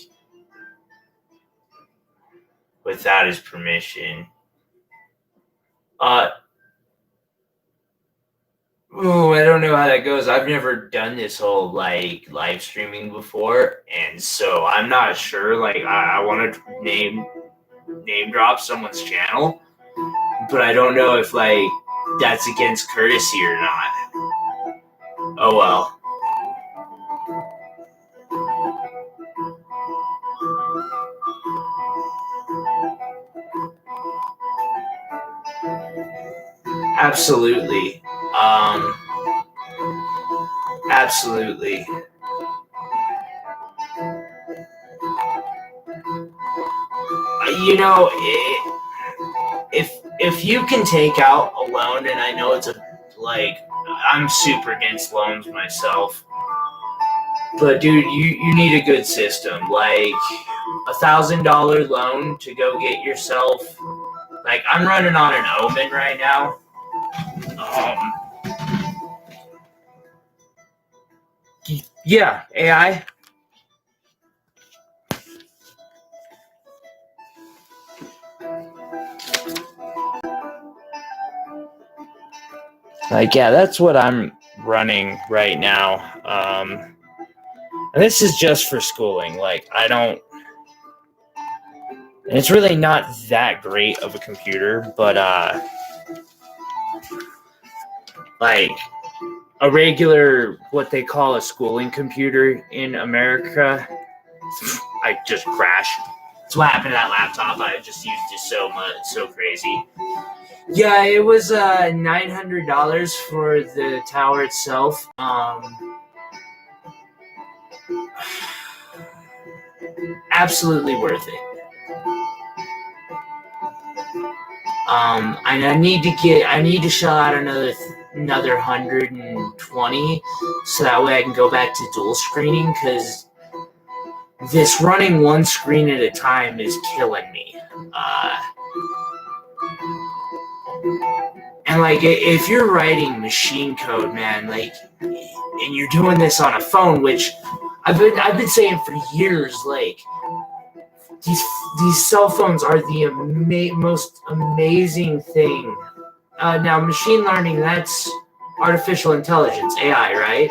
without his permission. Oh, I don't know how that goes. I've never done this whole like live streaming before, and so I'm not sure. Like, I want to name drop someone's channel, but I don't know if like that's against courtesy or not. Oh well. Absolutely. Absolutely. You know, if you can take out a loan, and I know it's a like I'm super against loans myself, but dude, you need a good system. Like $1,000 loan to go get yourself. Like I'm running on an Omen right now. Yeah, AI. Like, yeah, that's what I'm running right now. And this is just for schooling. Like, I don't. And it's really not that great of a computer, but like a regular, what they call a schooling computer in America, I just crash. That's what happened to that laptop. I just used it so much, so crazy. Yeah, it was $900 for the tower itself. Absolutely worth it. I need to shell out another 120, so that way I can go back to dual screening, because this running one screen at a time is killing me. And like, if you're writing machine code, man, like, and you're doing this on a phone, which I've been saying for years, like, these cell phones are the most amazing thing. Now, machine learning, that's artificial intelligence, AI, right?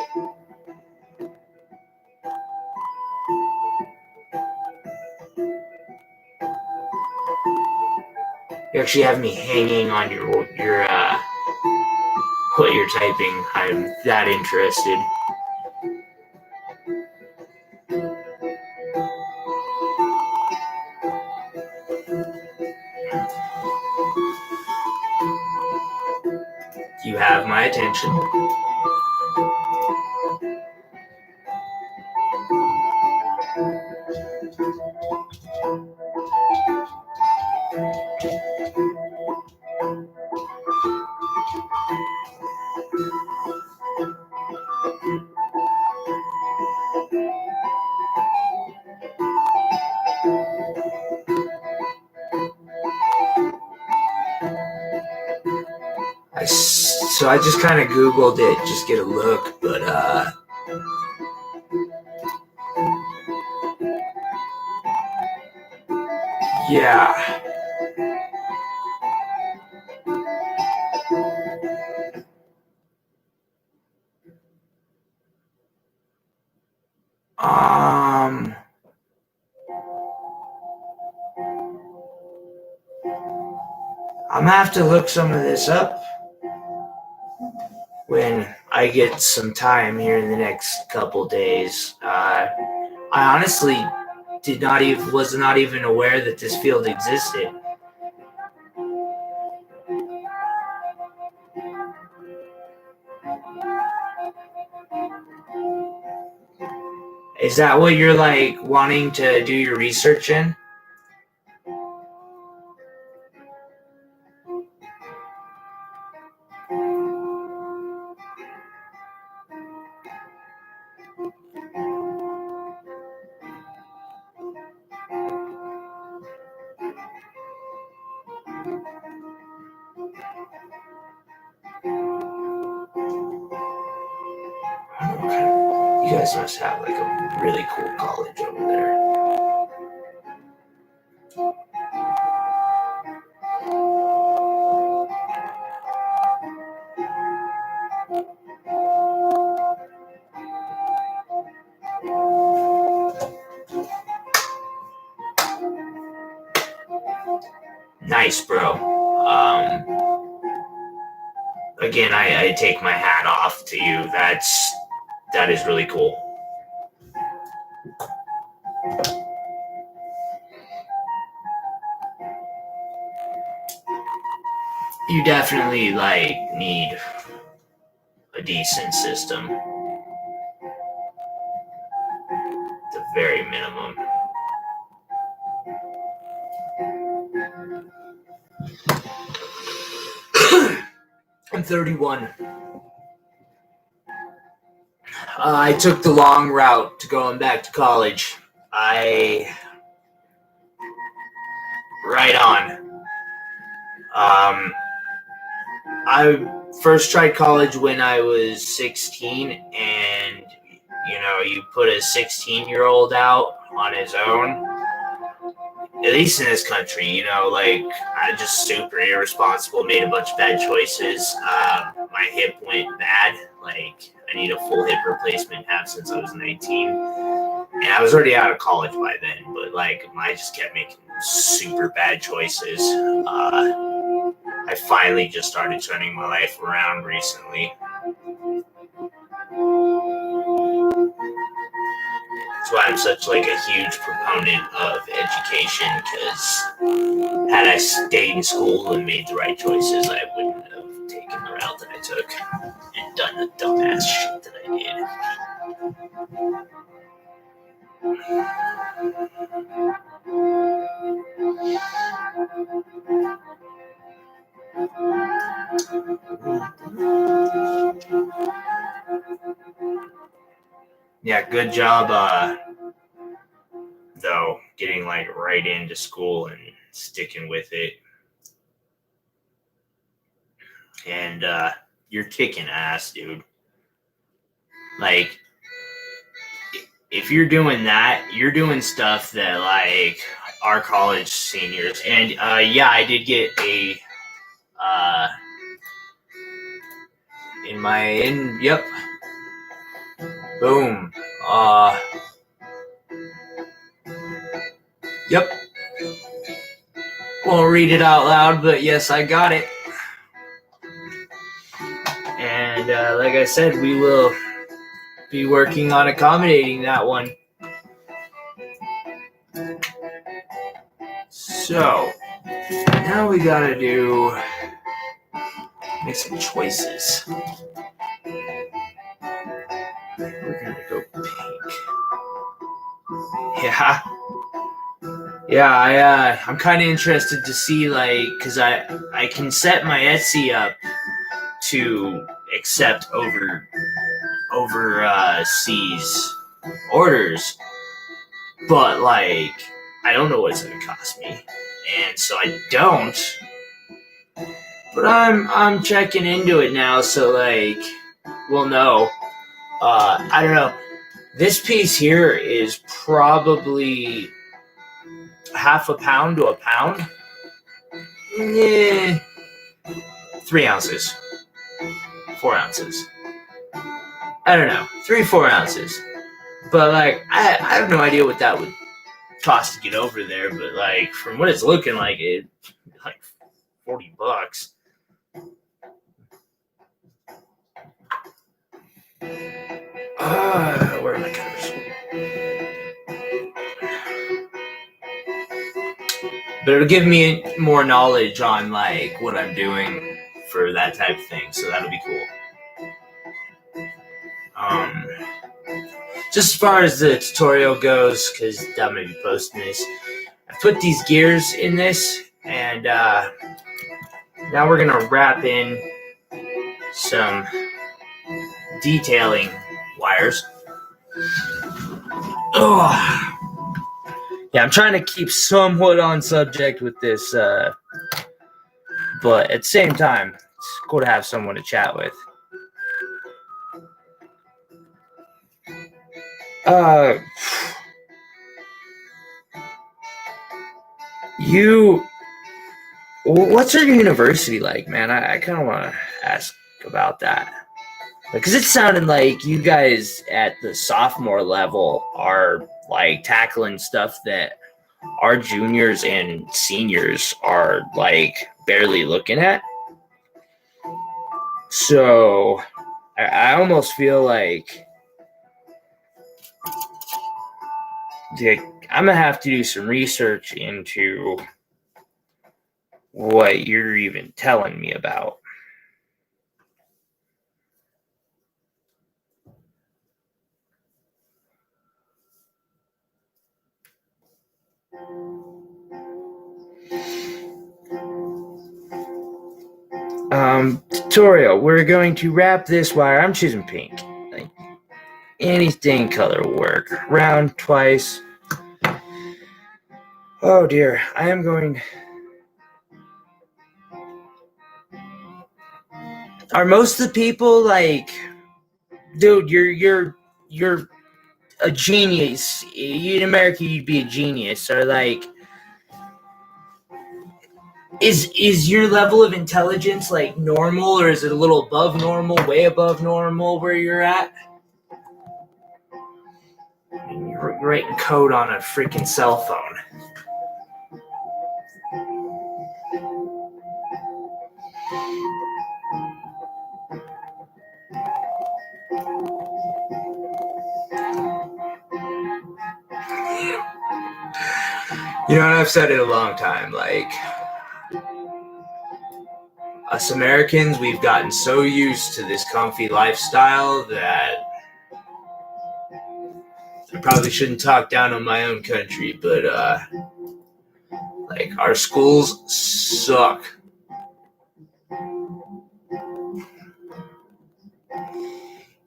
You actually have me hanging on your what you're typing. I'm that interested. You have my attention. So I just kind of Googled it, just get a look, but yeah. I'm gonna have to look some of this up when I get some time here in the next couple days. I honestly was not even aware that this field existed. Is that what you're like wanting to do your research in? You guys must have like a really cool college over there. Nice, bro. Again, I take my hat off to you. That is really cool. You definitely like need a decent system. The very minimum. I'm 31. I took the long route to going back to college. Right on. I first tried college when I was 16, and you put a 16-year-old out on his own. At least in this country, like, I just super irresponsible, made a bunch of bad choices. My hip went bad. Like, I need a full hip replacement, have since I was 19. And I was already out of college by then, but like, I just kept making super bad choices. I finally just started turning my life around recently. That's why I'm such like a huge proponent of education, because had I stayed in school and made the right choices, I wouldn't have taken the route that I took and done the dumbass shit that I did. Yeah, good job, though, getting like right into school and sticking with it. And you're kicking ass, dude. Like, if you're doing that, you're doing stuff that like our college seniors. And yeah, I did get a yep. Boom. Yep. Won't read it out loud, but yes, I got it. And like I said, we will be working on accommodating that one. So now we gotta make some choices. We're gonna go pink. Yeah. I'm kind of interested to see, like, because I can set my Etsy up to accept overseas orders, but like I don't know what it's gonna cost me, and so I don't. But I'm checking into it now, so like we'll know. I don't know. This piece here is probably half a pound to a pound. 3 ounces. 4 ounces. I don't know. 3-4 ounces. But like I have no idea what that would cost to get over there, but like from what it's looking like, it like $40. Where are my cutters? But it'll give me more knowledge on like what I'm doing for that type of thing, so that'll be cool. Just as far as the tutorial goes, because I'm gonna be posting this, I put these gears in this, and now we're gonna wrap in some detailing wires. Oh. Yeah, I'm trying to keep somewhat on subject with this, but at the same time, it's cool to have someone to chat with. What's your university like, man? I kind of want to ask about that. Because it sounded like you guys at the sophomore level are like tackling stuff that our juniors and seniors are like barely looking at. So I almost feel like I'm gonna have to do some research into what you're even telling me about. Tutorial. We're going to wrap this wire. I'm choosing pink. Like, anything color will work. Round twice. Oh dear. I am going. Are most of the people like, dude? You're a genius. In America, you'd be a genius. Or like, is your level of intelligence like normal, or is it a little above normal, way above normal where you're at? You're writing code on a freaking cell phone. You know, and I've said it a long time, like, us Americans, we've gotten so used to this comfy lifestyle that I probably shouldn't talk down on my own country, but, like, our schools suck.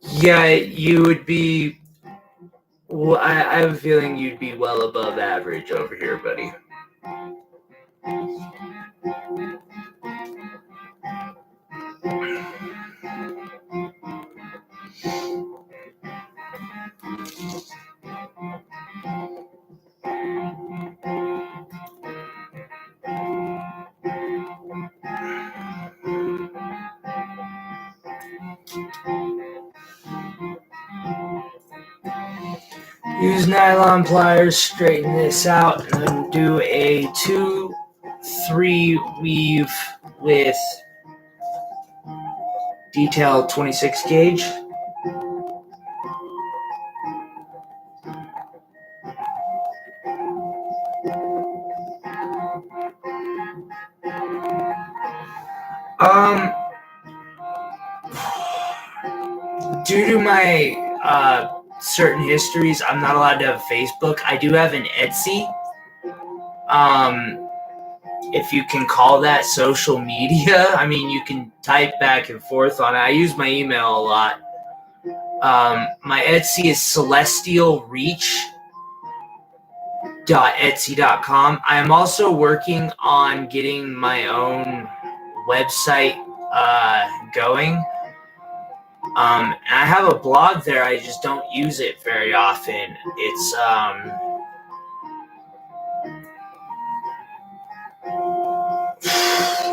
Yeah, you would be. Well, I have a feeling you'd be well above average over here, buddy. Use nylon pliers, straighten this out, and then do a 2-3 weave with detail 26 gauge. Due to my certain histories, I'm not allowed to have Facebook. I do have an Etsy. If you can call that social media. I mean, you can type back and forth on it. I use my email a lot. My Etsy is celestialreach.etsy.com. I am also working on getting my own website going. And I have a blog there. I just don't use it very often. It's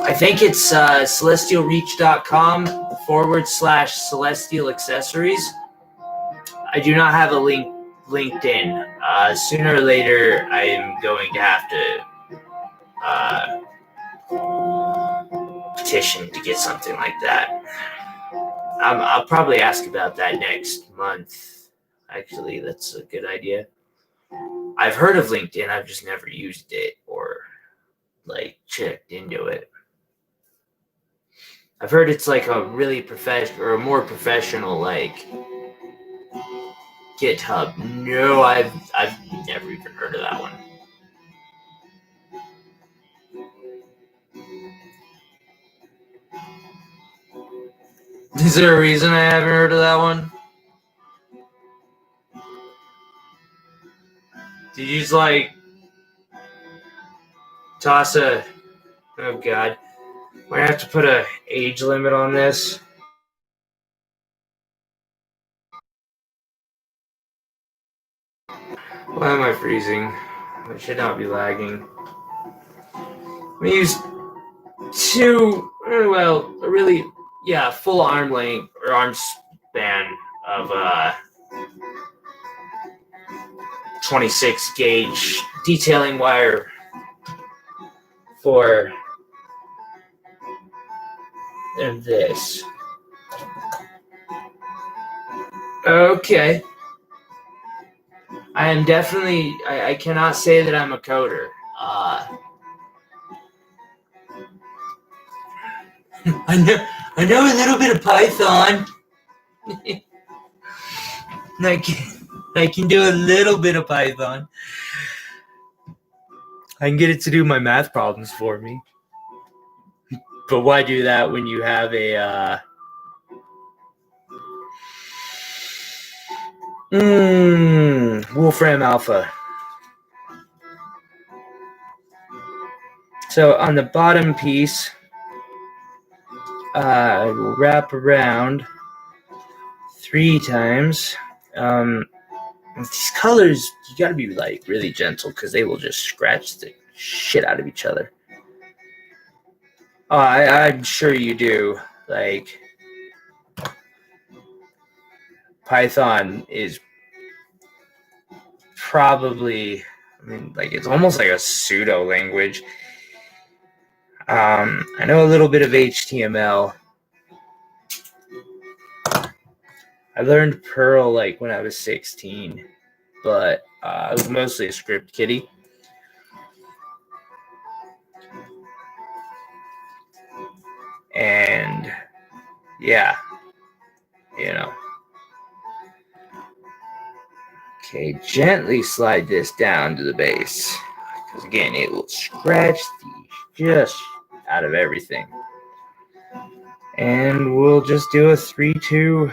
I think it's celestialreach.com/celestial accessories. I do not have a LinkedIn. Sooner or later, I am going to have to petition to get something like that. I'll probably ask about that next month. Actually, that's a good idea. I've heard of LinkedIn. I've just never used it or like checked into it. I've heard it's like a really professional or a more professional like GitHub. No, I've never even heard of that one. Is there a reason I haven't heard of that one? Did you just like toss a? Oh God, we're gonna have to put a age limit on this. Why am I freezing? I should not be lagging. We use full arm length or arm span of 26 gauge detailing wire for this. Okay. I am definitely, I cannot say that I'm a coder. I know a little bit of Python. I can do a little bit of Python. I can get it to do my math problems for me. But why do that when you have a Wolfram Alpha? So on the bottom piece, I will wrap around 3 times. With these colors, you gotta be like really gentle because they will just scratch the shit out of each other. Oh, I'm sure you do. Like, Python is probably, I mean, like it's almost like a pseudo language. I know a little bit of HTML. I learned Perl like when I was 16, but I was mostly a script kiddie. yeah, you know. Okay, gently slide this down to the base. Because again, it will scratch the just out of everything. And we'll just do a 3-2.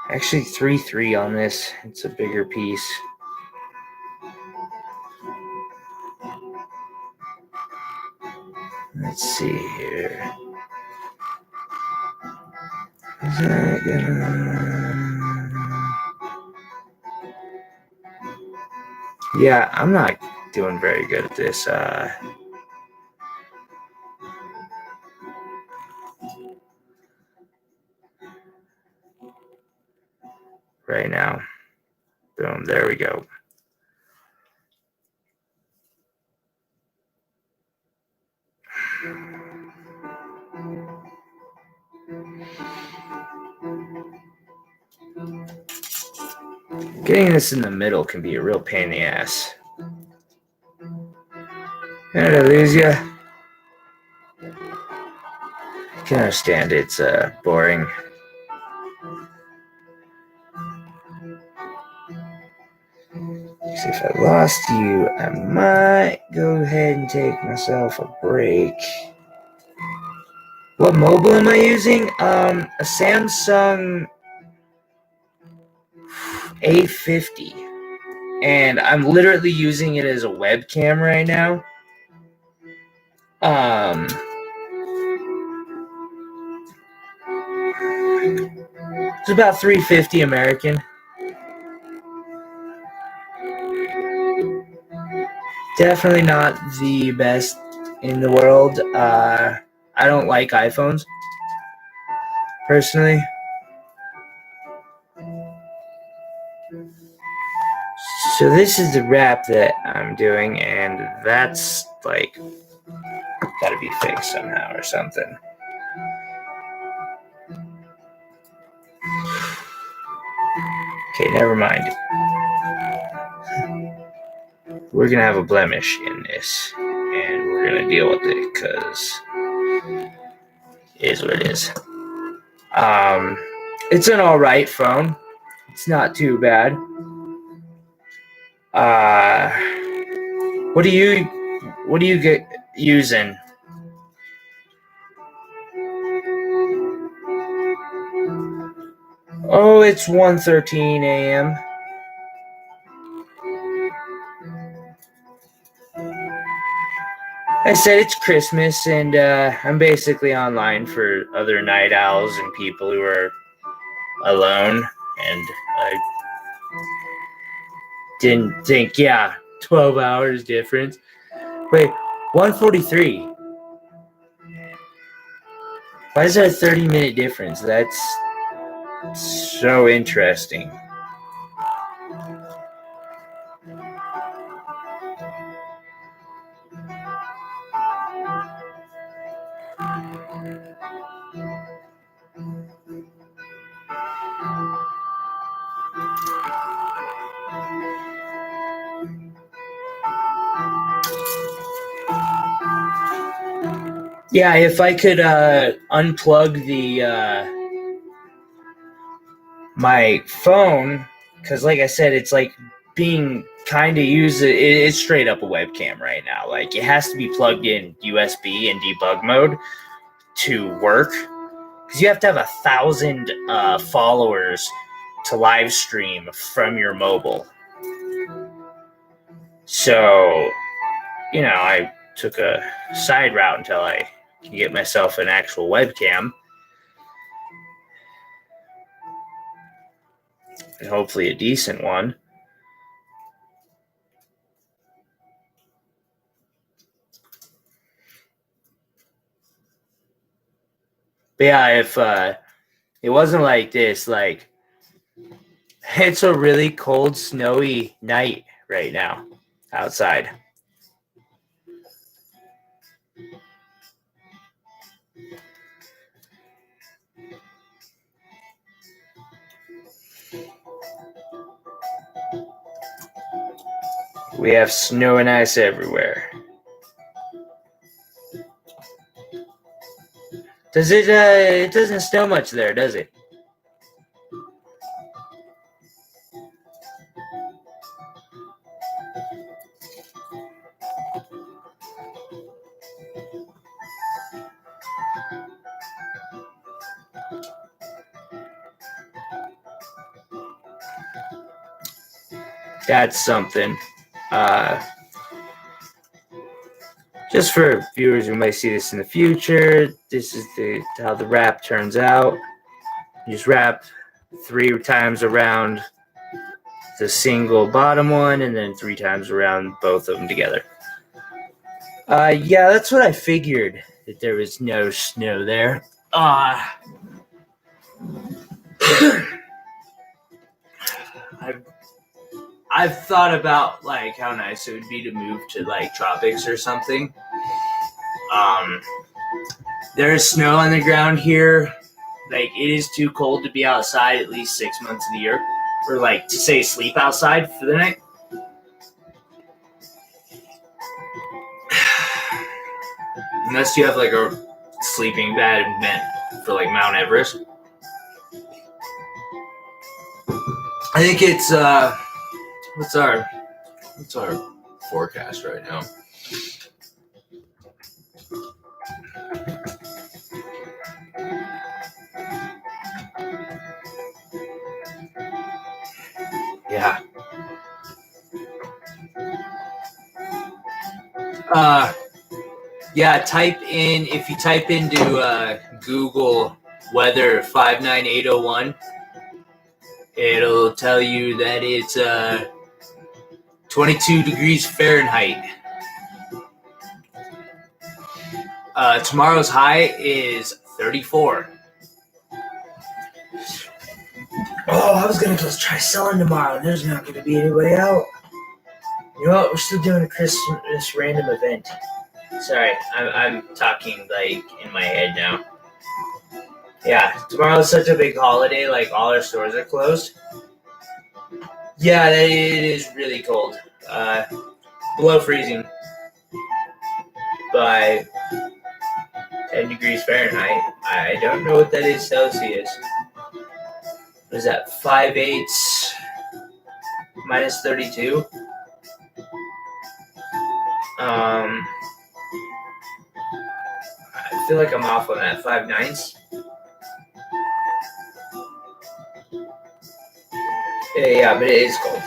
Actually, 3-3 on this. It's a bigger piece. Let's see here. Is that gonna... Yeah, I'm not doing very good at this. Right now. Boom, there we go. Getting this in the middle can be a real pain in the ass. Did I lose you? I can understand it's boring. If I lost you, I might go ahead and take myself a break. What mobile am I using? A Samsung A50. And I'm literally using it as a webcam right now. It's about $350 American. Definitely not the best in the world. I don't like iPhones, personally. So this is the wrap that I'm doing, and that's like gotta be fixed somehow or something. Okay, never mind. We're gonna have a blemish in this, and we're gonna deal with it because it is what it is. It's an alright phone. It's not too bad. What do you get using? Oh, it's 1:13 a.m. I said it's Christmas, and I'm basically online for other night owls and people who are alone, and I didn't think, 12 hours difference. Wait, 1:43. Why is there a 30-minute difference? That's so interesting. Yeah, if I could unplug the my phone, because like I said, it's like being kind of used. It's straight up a webcam right now. Like it has to be plugged in USB and debug mode to work, because you have to have 1,000 followers to live stream from your mobile. So, I took a side route until I can get myself an actual webcam. And hopefully a decent one. But yeah, if it wasn't like this, like it's a really cold, snowy night right now outside. We have snow and ice everywhere. Does it? It doesn't snow much there, does it? That's something. Just for viewers who might see this in the future, this is how the wrap turns out. You just wrap 3 times around the single bottom one, and then 3 times around both of them together. Yeah, that's what I figured, that there was no snow there. I've thought about like how nice it would be to move to like tropics or something. There is snow on the ground here. Like, it is too cold to be outside at least 6 months of the year, or like to say sleep outside for the night. Unless you have like a sleeping bag meant for like Mount Everest. I think it's what's our forecast right now? Yeah. Yeah, if you type into Google weather 59801, it'll tell you that it's 22 degrees Fahrenheit. Tomorrow's high is 34. Oh, I was gonna go try selling tomorrow, and there's not gonna be anybody out. You know what? We're still doing a Christmas random event. Sorry, I'm talking like in my head now. Yeah, tomorrow's such a big holiday, like all our stores are closed. Yeah, it is really cold. Below freezing by 10 degrees Fahrenheit. I don't know what that is Celsius. What is that? 5/8 minus 32? I feel like I'm off on that. 5/9. Yeah, but it is cold.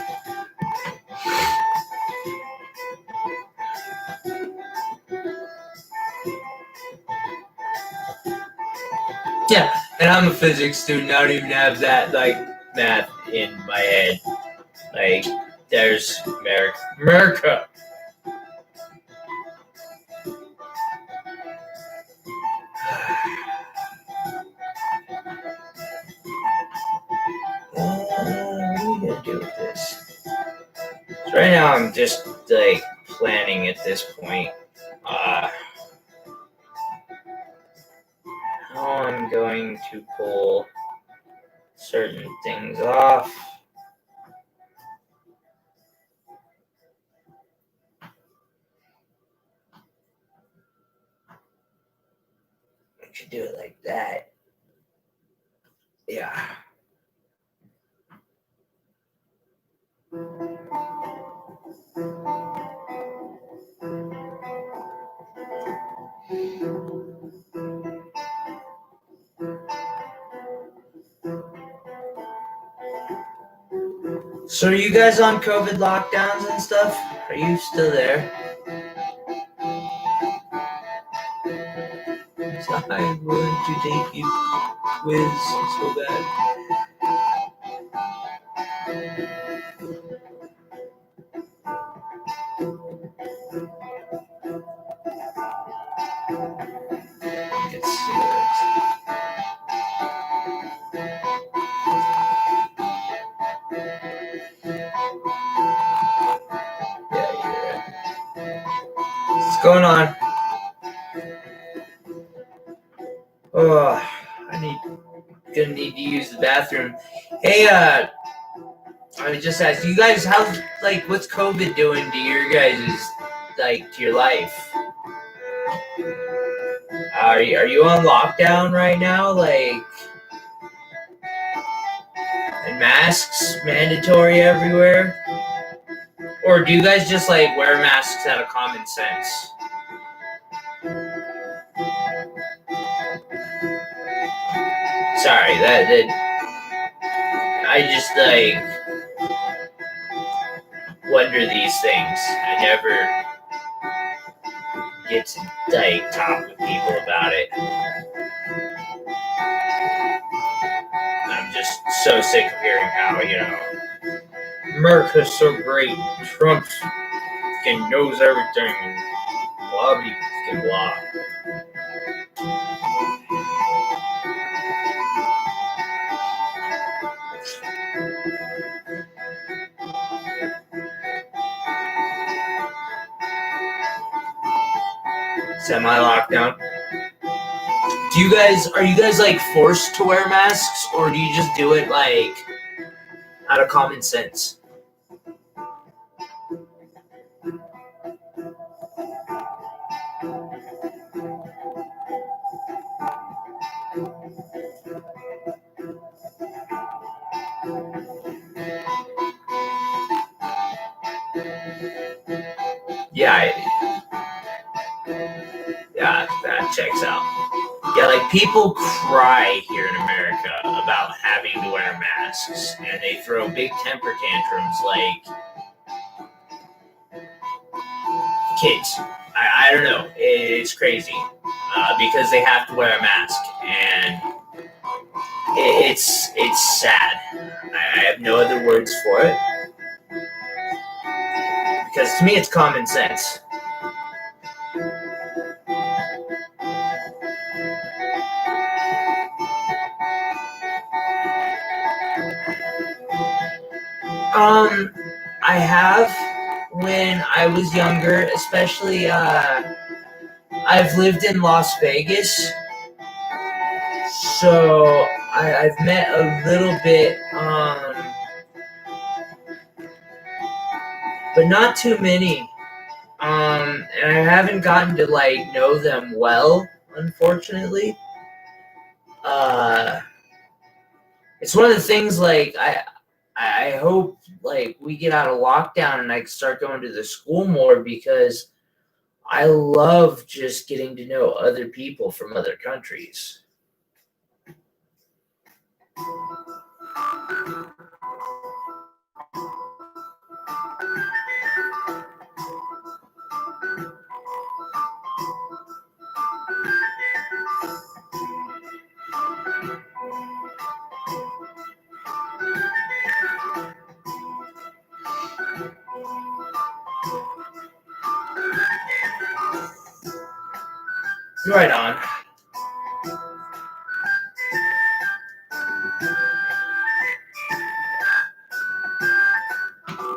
Yeah, and I'm a physics student. I don't even have that like math in my head. Like, there's America. What are you gonna do with this? So right now I'm just like planning at this point how I'm going to pull certain things off. I should do it like that. Yeah. So are you guys on COVID lockdowns and stuff? Are you still there? So I'm willing to take you quiz so bad. Let's see this. Yeah, you're right. What's going on? Oh, gonna need to use the bathroom. Hey, I just asked you guys, what's COVID doing to your guys' to your life? Are you on lockdown right now? Like, and masks mandatory everywhere? Or do you guys just like wear masks out of common sense? Sorry, that I just like wonder these things. I never get to like talk with people about it. I'm just so sick of hearing how, America's so great. Trump fucking knows everything. Blah, blah, blah. Semi-lockdown. Are you guys like forced to wear masks, or do you just do it like out of common sense? Yeah, yeah, that checks out. Yeah, like people cry here in America about having to wear masks, and they throw big temper tantrums like kids. I don't know. It's crazy because they have to wear a mask, and it's sad. I have no other words for it because to me it's common sense. I have when I was younger, especially. I've lived in Las Vegas, so I've met a little bit, but not too many. And I haven't gotten to like know them well, unfortunately. Uh, it's one of the things like I hope like we get out of lockdown and I can start going to the school more because I love just getting to know other people from other countries. Right on.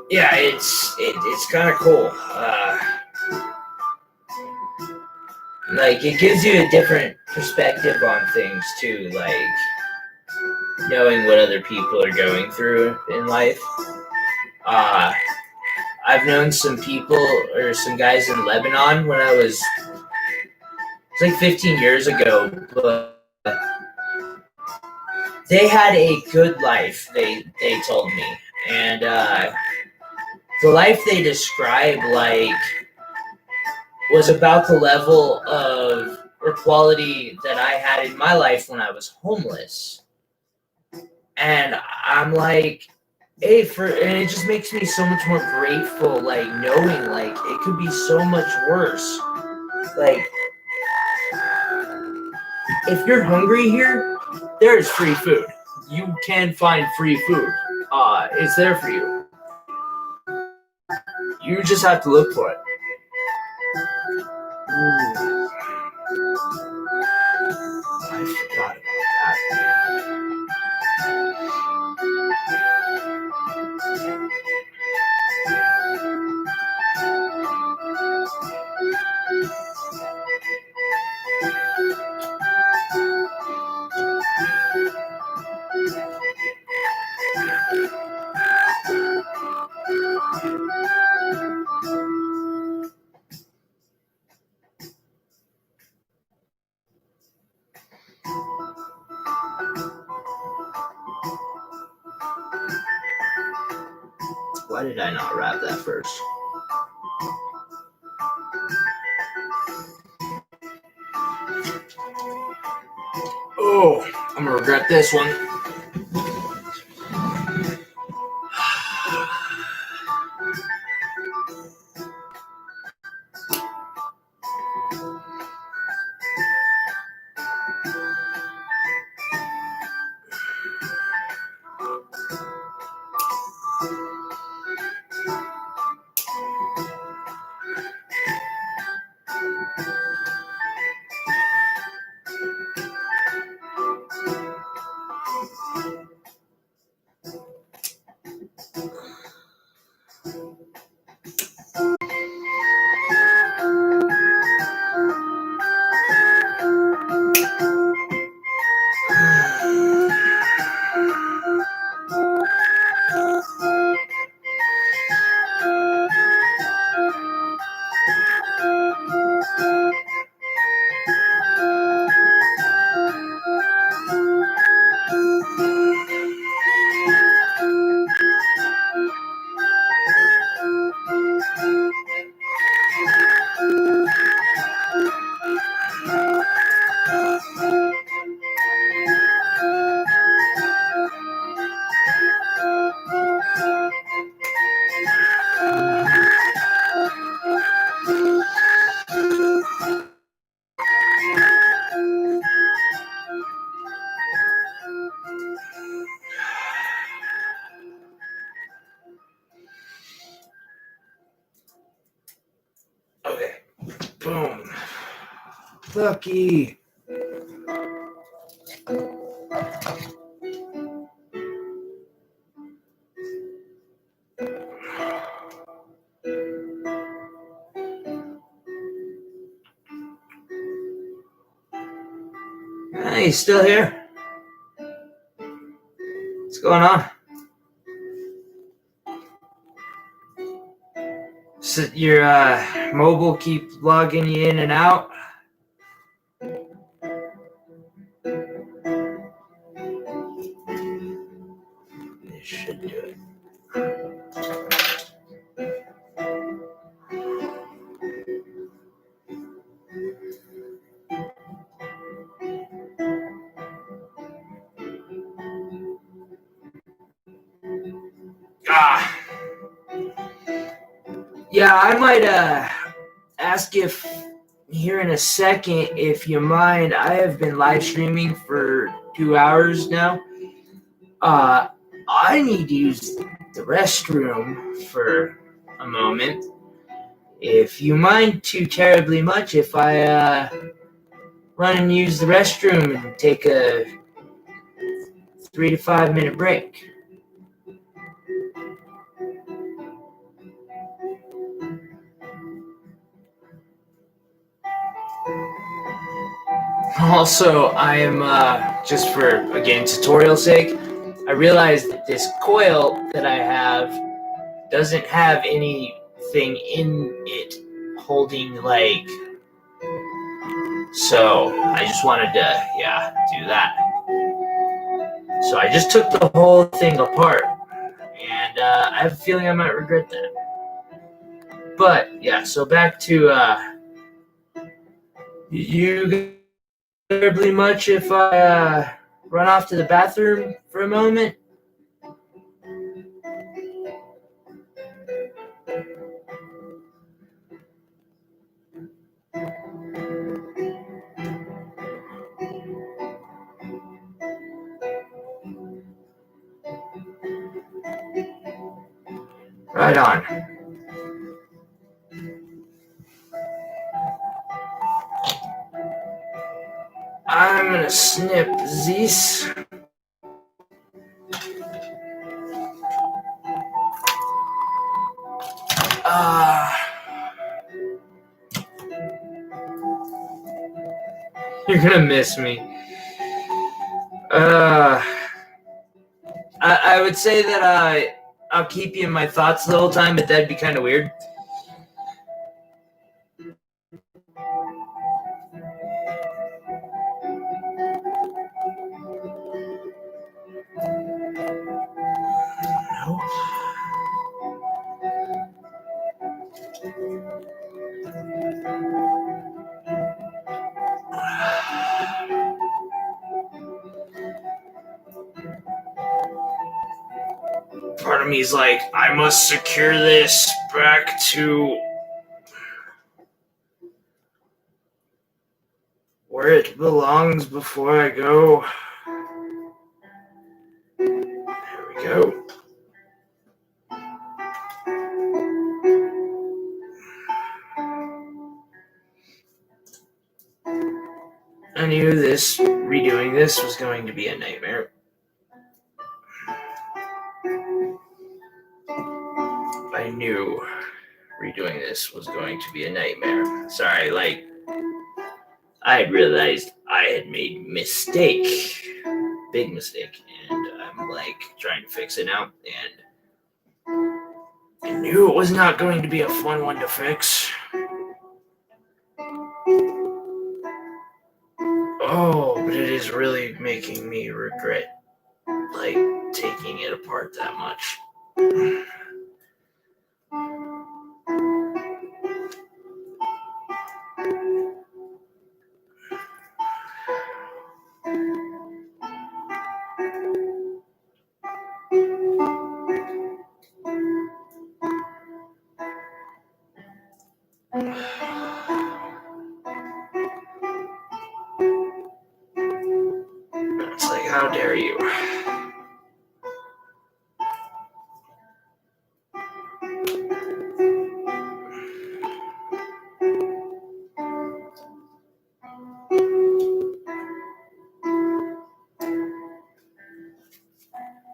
Yeah, it's kind of cool. Like it gives you a different perspective on things too, like knowing what other people are going through in life. Uh, I've known some people or some guys in Lebanon when it's like 15 years ago, but they had a good life. They told me, and the life they described like was about the level of or quality that I had in my life when I was homeless. And I'm like, hey, and it just makes me so much more grateful, like knowing like it could be so much worse. Like, if you're hungry here, there is free food. You can find free food. It's there for you. You just have to look for it. Ooh, I forgot about Why did I not wrap that first? Oh, I'm gonna regret this one. Okay. Boom. Lucky. Hey, you still here? What's going on? So your mobile keep logging you in and out? This should do it. Yeah, I might ask if here in a second if you mind. I have been live streaming for 2 hours now. I need to use the restroom for a moment. If you mind too terribly much if I run and use the restroom and take a 3 to 5 minute break. Also, I am, just for, again, tutorial sake, I realized that this coil that I have doesn't have anything in it holding, like, so I just wanted to, do that. So I just took the whole thing apart, and I have a feeling I might regret that. But, yeah, so back to, you terribly much if I run off to the bathroom for a moment? Right on. I'm gonna snip this. You're gonna miss me. I would say that I'll keep you in my thoughts the whole time, but that'd be kind of weird. Nope. of me is like, I must secure this back to where it belongs before I go. There we go. I knew redoing this was going to be a nightmare. I knew redoing this was going to be a nightmare. Sorry, I had realized I had made a mistake. Big mistake. And I'm trying to fix it now. And I knew it was not going to be a fun one to fix. Oh, but it is really making me regret taking it apart that much. It's like, how dare you?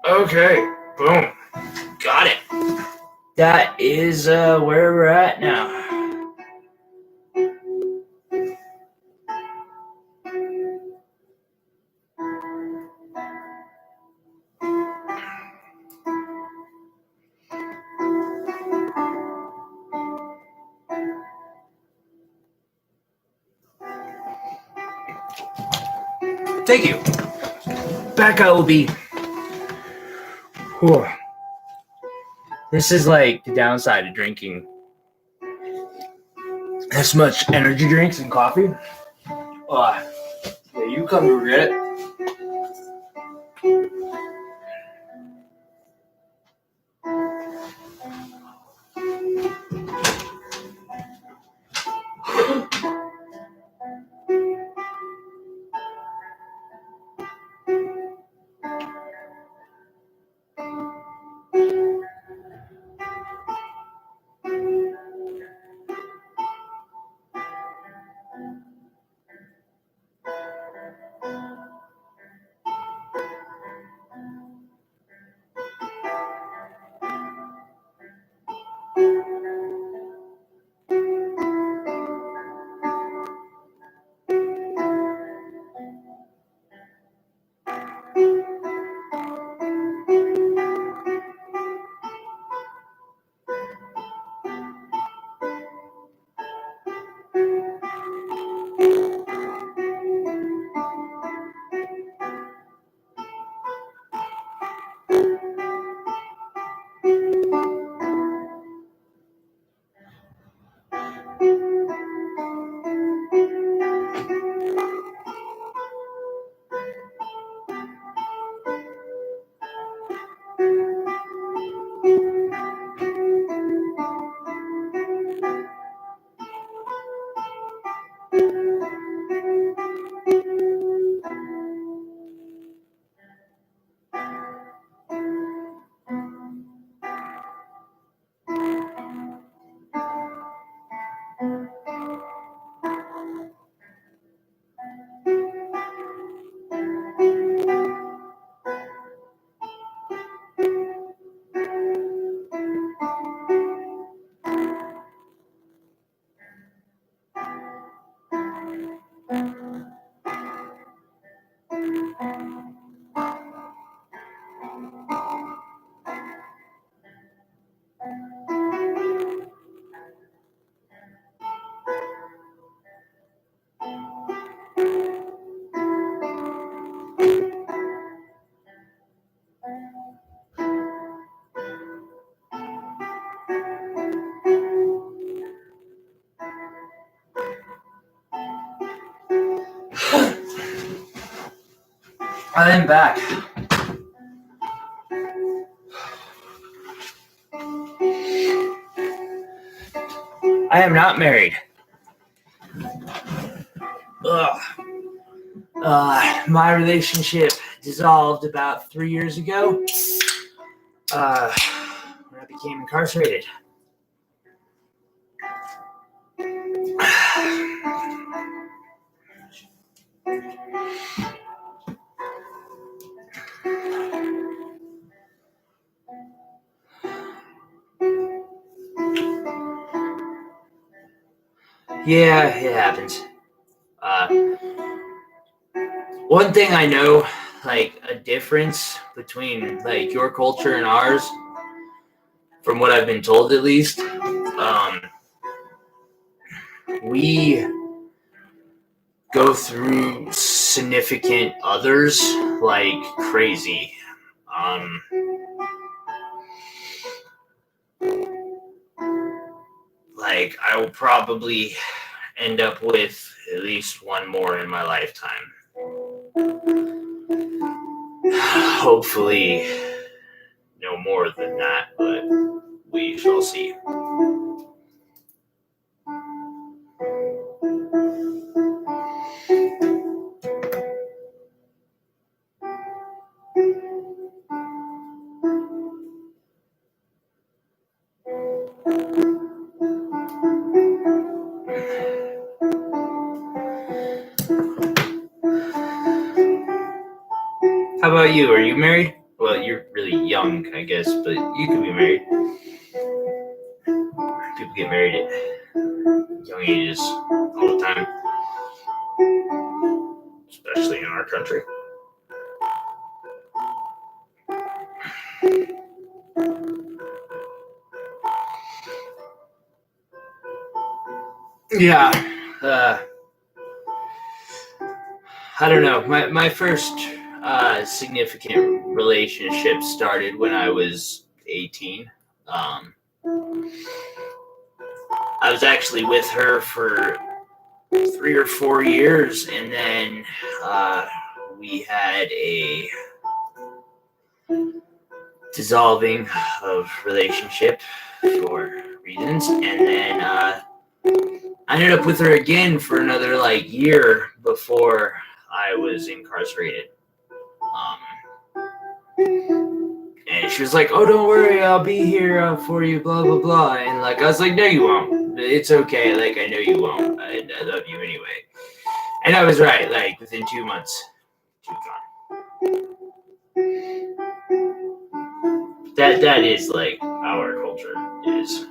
Okay, boom. Got it. That is where we're at now. Thank you. Back I will be. Whew. This is the downside of drinking this much energy drinks and coffee. Yeah, you come to regret it. I am back. I am not married. Ugh. My relationship dissolved about 3 years ago when I became incarcerated. Yeah, it happens. One thing I know, like a difference between like your culture and ours, from what I've been told at least, we go through significant others like crazy. Like I will probably end up with at least one more in my lifetime. Hopefully no more than that, but we shall see. How about you? Are you married? Well, you're really young, I guess, but you could be married. People get married at young ages all the time, especially in our country. Yeah. I don't know. My first significant relationship started when I was 18. I was actually with her for 3 or 4 years, and then we had a dissolving of relationship for reasons, and then I ended up with her again for another like year before I was incarcerated. And she was like, "Oh, don't worry, I'll be here for you, blah blah blah." And like I was like, "No, you won't. It's okay. Like I know you won't. I love you anyway." And I was right. Like within 2 months, she was gone. That is like our culture is.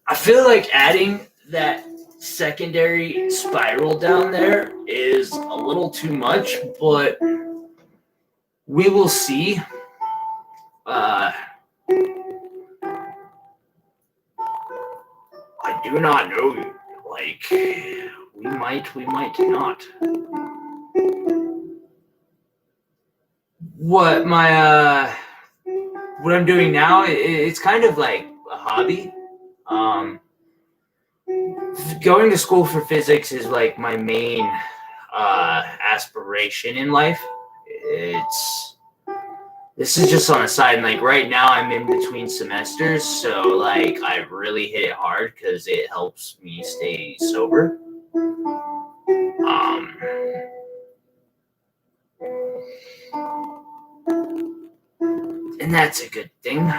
I feel like adding that secondary spiral down there is a little too much, but we will see. I do not know. Like, we might not. What I'm doing now, it's kind of like a hobby. Going to school for physics is like my main aspiration in life. This is just on the side, and like right now I'm in between semesters, so like I really hit it hard because it helps me stay sober. And that's a good thing.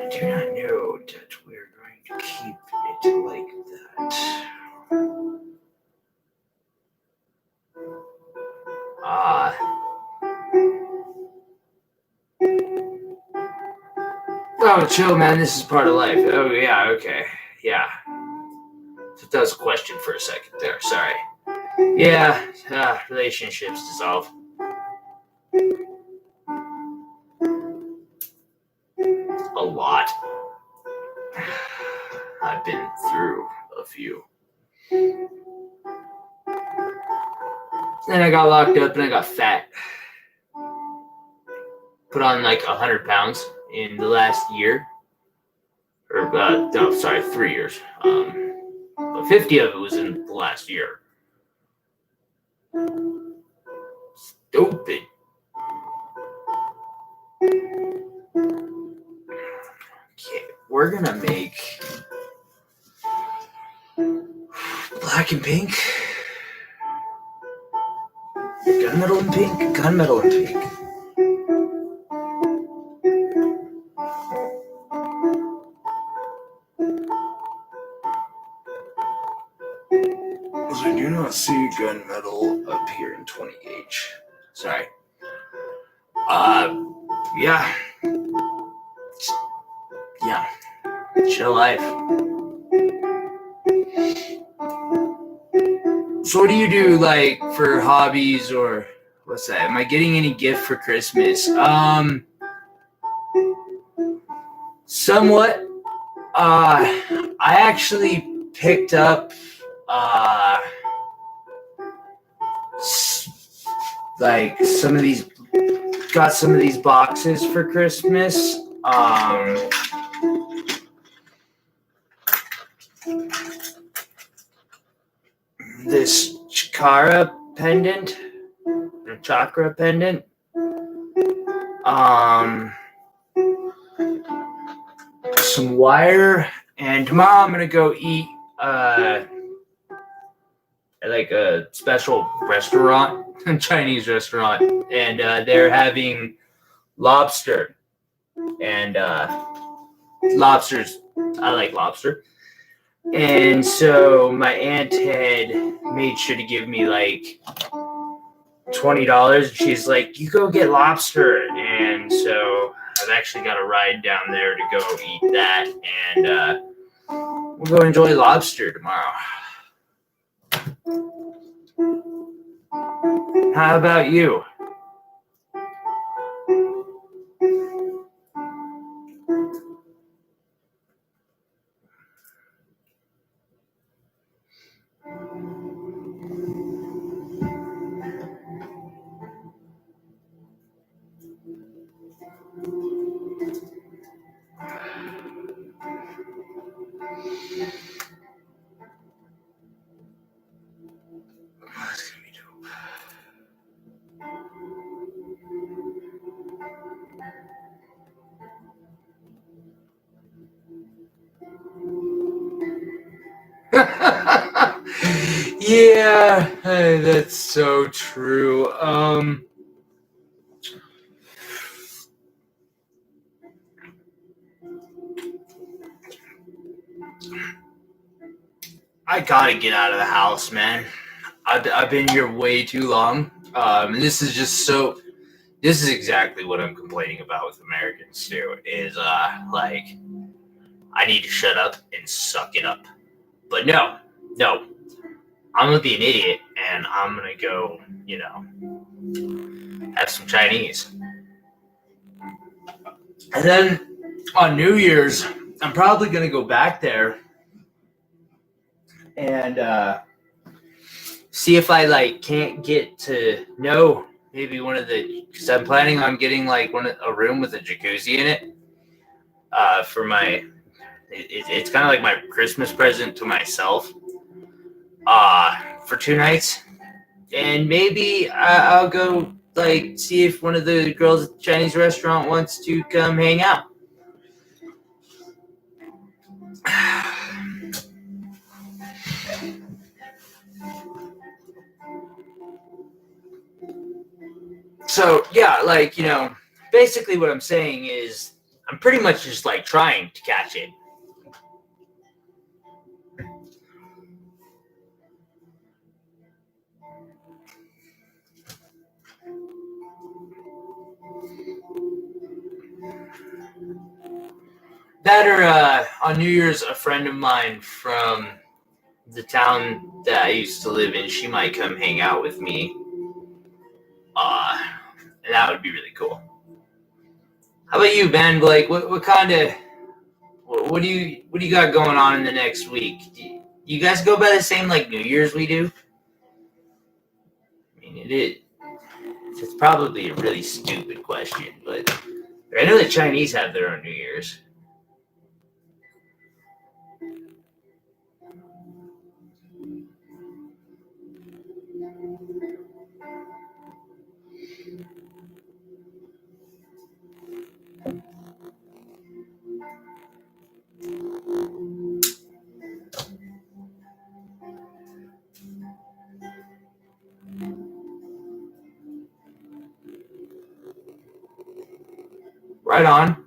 I do not know that we're going to keep it like that. Oh, chill, man. This is part of life. Oh, yeah, okay. Yeah. So that was a question for a second there. Sorry. Yeah, relationships dissolve. A lot. I've been through a few. Then I got locked up and I got fat. Put on like 100 pounds in the last year. Or, no, sorry, 3 years. But 50 of it was in the last year. Stupid. we're gonna make black and pink, gunmetal and pink, gunmetal and pink. I do not see gunmetal up here in 20 gauge. Sorry. Yeah. Yeah. Chill life. So what do you do, like, for hobbies, or what's that? Am I getting any gift for Christmas? Somewhat. I actually picked up like some of these boxes for Christmas. This chakra pendant, some wire, and tomorrow I'm gonna go eat at like a special restaurant, a Chinese restaurant, and they're having lobster, and lobsters. I like lobster. And so my aunt had made sure to give me like $20. She's like, you go get lobster. And so I've actually got a ride down there to go eat that. And we'll go enjoy lobster tomorrow. How about you? That's gonna be dope. Yeah, that's so true. I gotta get out of the house, man. I've been here way too long. And this is exactly what I'm complaining about with Americans too, is like, I need to shut up and suck it up. But no, I'm gonna be an idiot and I'm gonna go, have some Chinese. And then on New Year's, I'm probably gonna go back there and see if I like can't get to know maybe one of the, because I'm planning on getting like a room with a jacuzzi in it for my. It's kind of like my Christmas present to myself for 2 nights, and maybe I'll go like see if one of the girls at the Chinese restaurant wants to come hang out. So yeah, like, basically what I'm saying is I'm pretty much just like trying to catch it. That or on New Year's, a friend of mine from the town that I used to live in, she might come hang out with me. And that would be really cool. How about you, Ben? Like, what kind of, what do you got going on in the next week? Do you guys go by the same like New Year's we do? I mean, it's probably a really stupid question, but I know the Chinese have their own New Year's. Right on.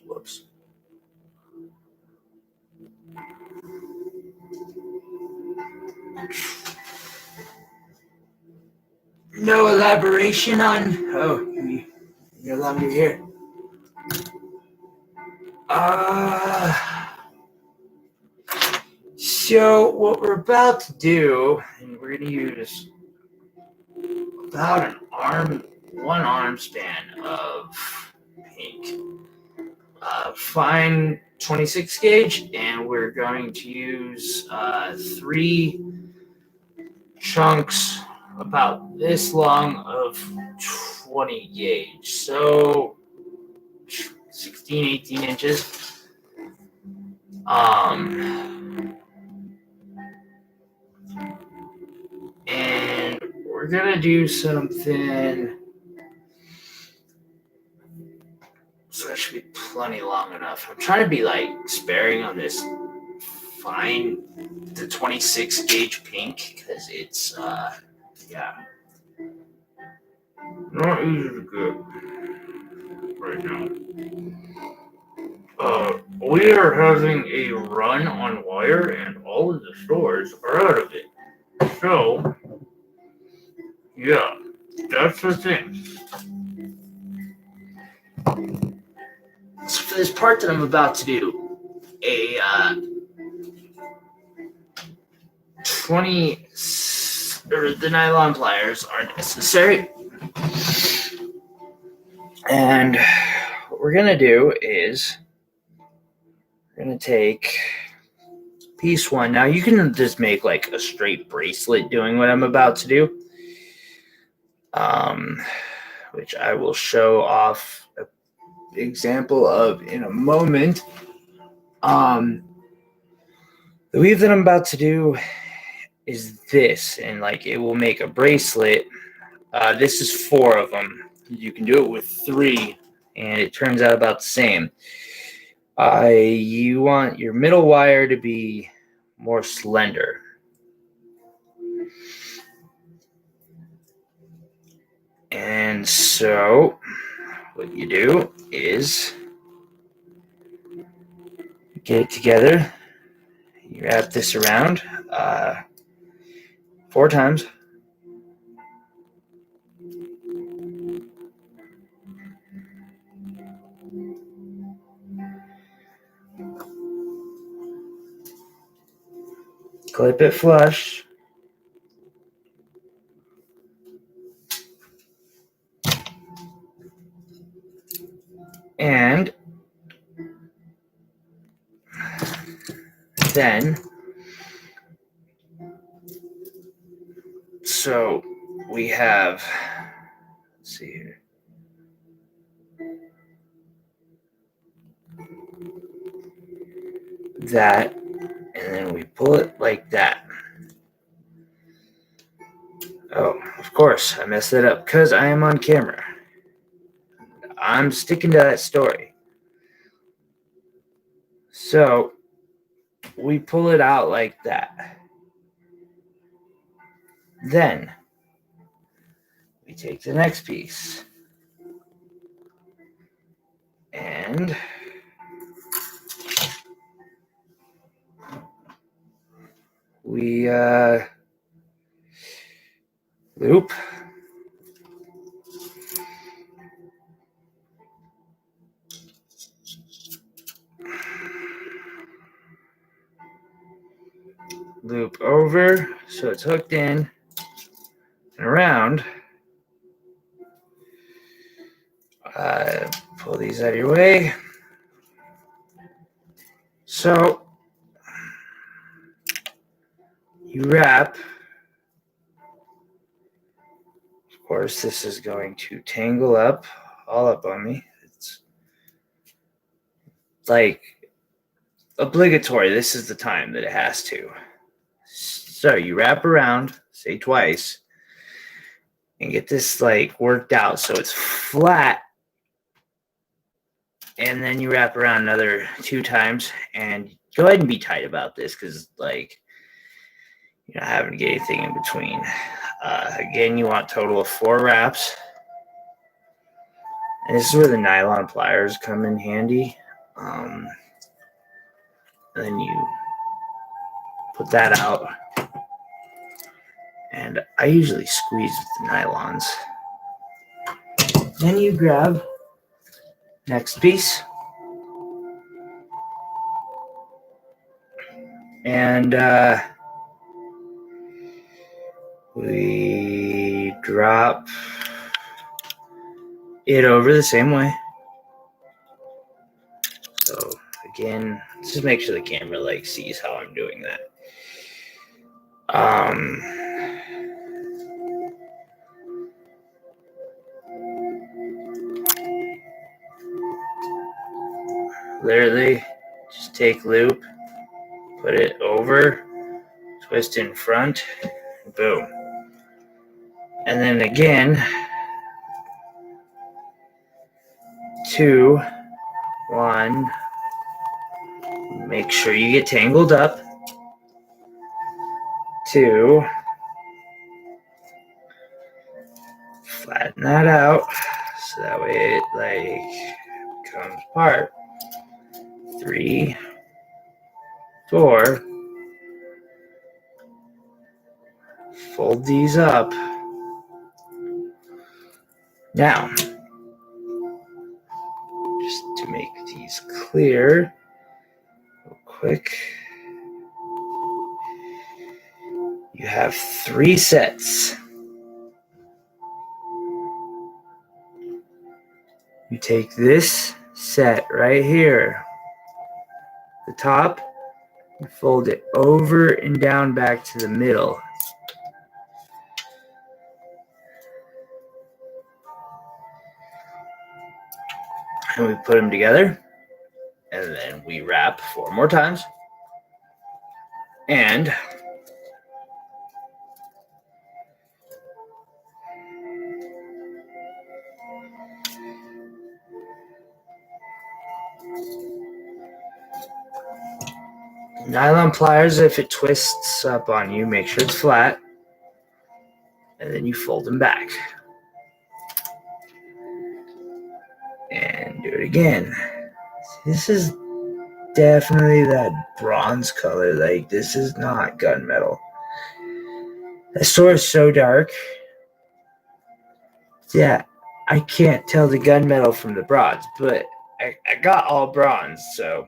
Whoops. No elaboration on. Oh, you're allowed me here. So what we're about to do, and we're gonna use about one arm span of pink, fine 26 gauge, and we're going to use 3 chunks about this long of 20 gauge, so 16, 18 inches. And we're gonna do something, so that should be plenty long enough. I'm trying to be like sparing on this fine, the 26 gauge pink, because it's yeah, not easy to get right now. We are having a run on wire, and all of the stores are out of it. So, yeah, that's the thing. So for this part that I'm about to do, a 20 or the nylon pliers are necessary. And what we're gonna do is we're gonna take piece 1. Now you can just make like a straight bracelet doing what I'm about to do, which I will show off an example of in a moment. The weave that I'm about to do is this, and like it will make a bracelet. This is 4 of them. You can do it with 3, and it turns out about the same. You want your middle wire to be more slender. And so what you do is get it together. You wrap this around 4 times. Clip it flush. And then, so we have, let's see here. That, and then we pull it like that. Oh, of course, I messed that up because I am on camera. I'm sticking to that story. So we pull it out like that. Then we take the next piece and we loop. loop over so it's hooked in and around. Pull these out of your way. So you wrap. Of course, this is going to tangle up all up on me. It's like obligatory. This is the time that it has to. So you wrap around, say twice, and get this like worked out so it's flat. And then you wrap around another 2 times, and go ahead and be tight about this because like you're not having to get anything in between. Again, you want a total of 4 wraps. And this is where the nylon pliers come in handy. And then you put that out. And I usually squeeze with the nylons. Then you grab next piece. And we drop it over the same way. So again, just make sure the camera like sees how I'm doing that. Literally just take loop, put it over, twist in front, boom. And then again, 2, 1, make sure you get tangled up. 2, flatten that out so that way it like comes apart. 3, 4, fold these up. Now, just to make these clear real quick, you have 3 sets. You take this set right here, the top, and fold it over and down back to the middle. And we put them together, and then we wrap 4 more times. And nylon pliers, if it twists up on you, make sure it's flat. And then you fold them back. And do it again. This is definitely that bronze color. Like, this is not gunmetal. The store is so dark. Yeah, I can't tell the gunmetal from the bronze, but I got all bronze, so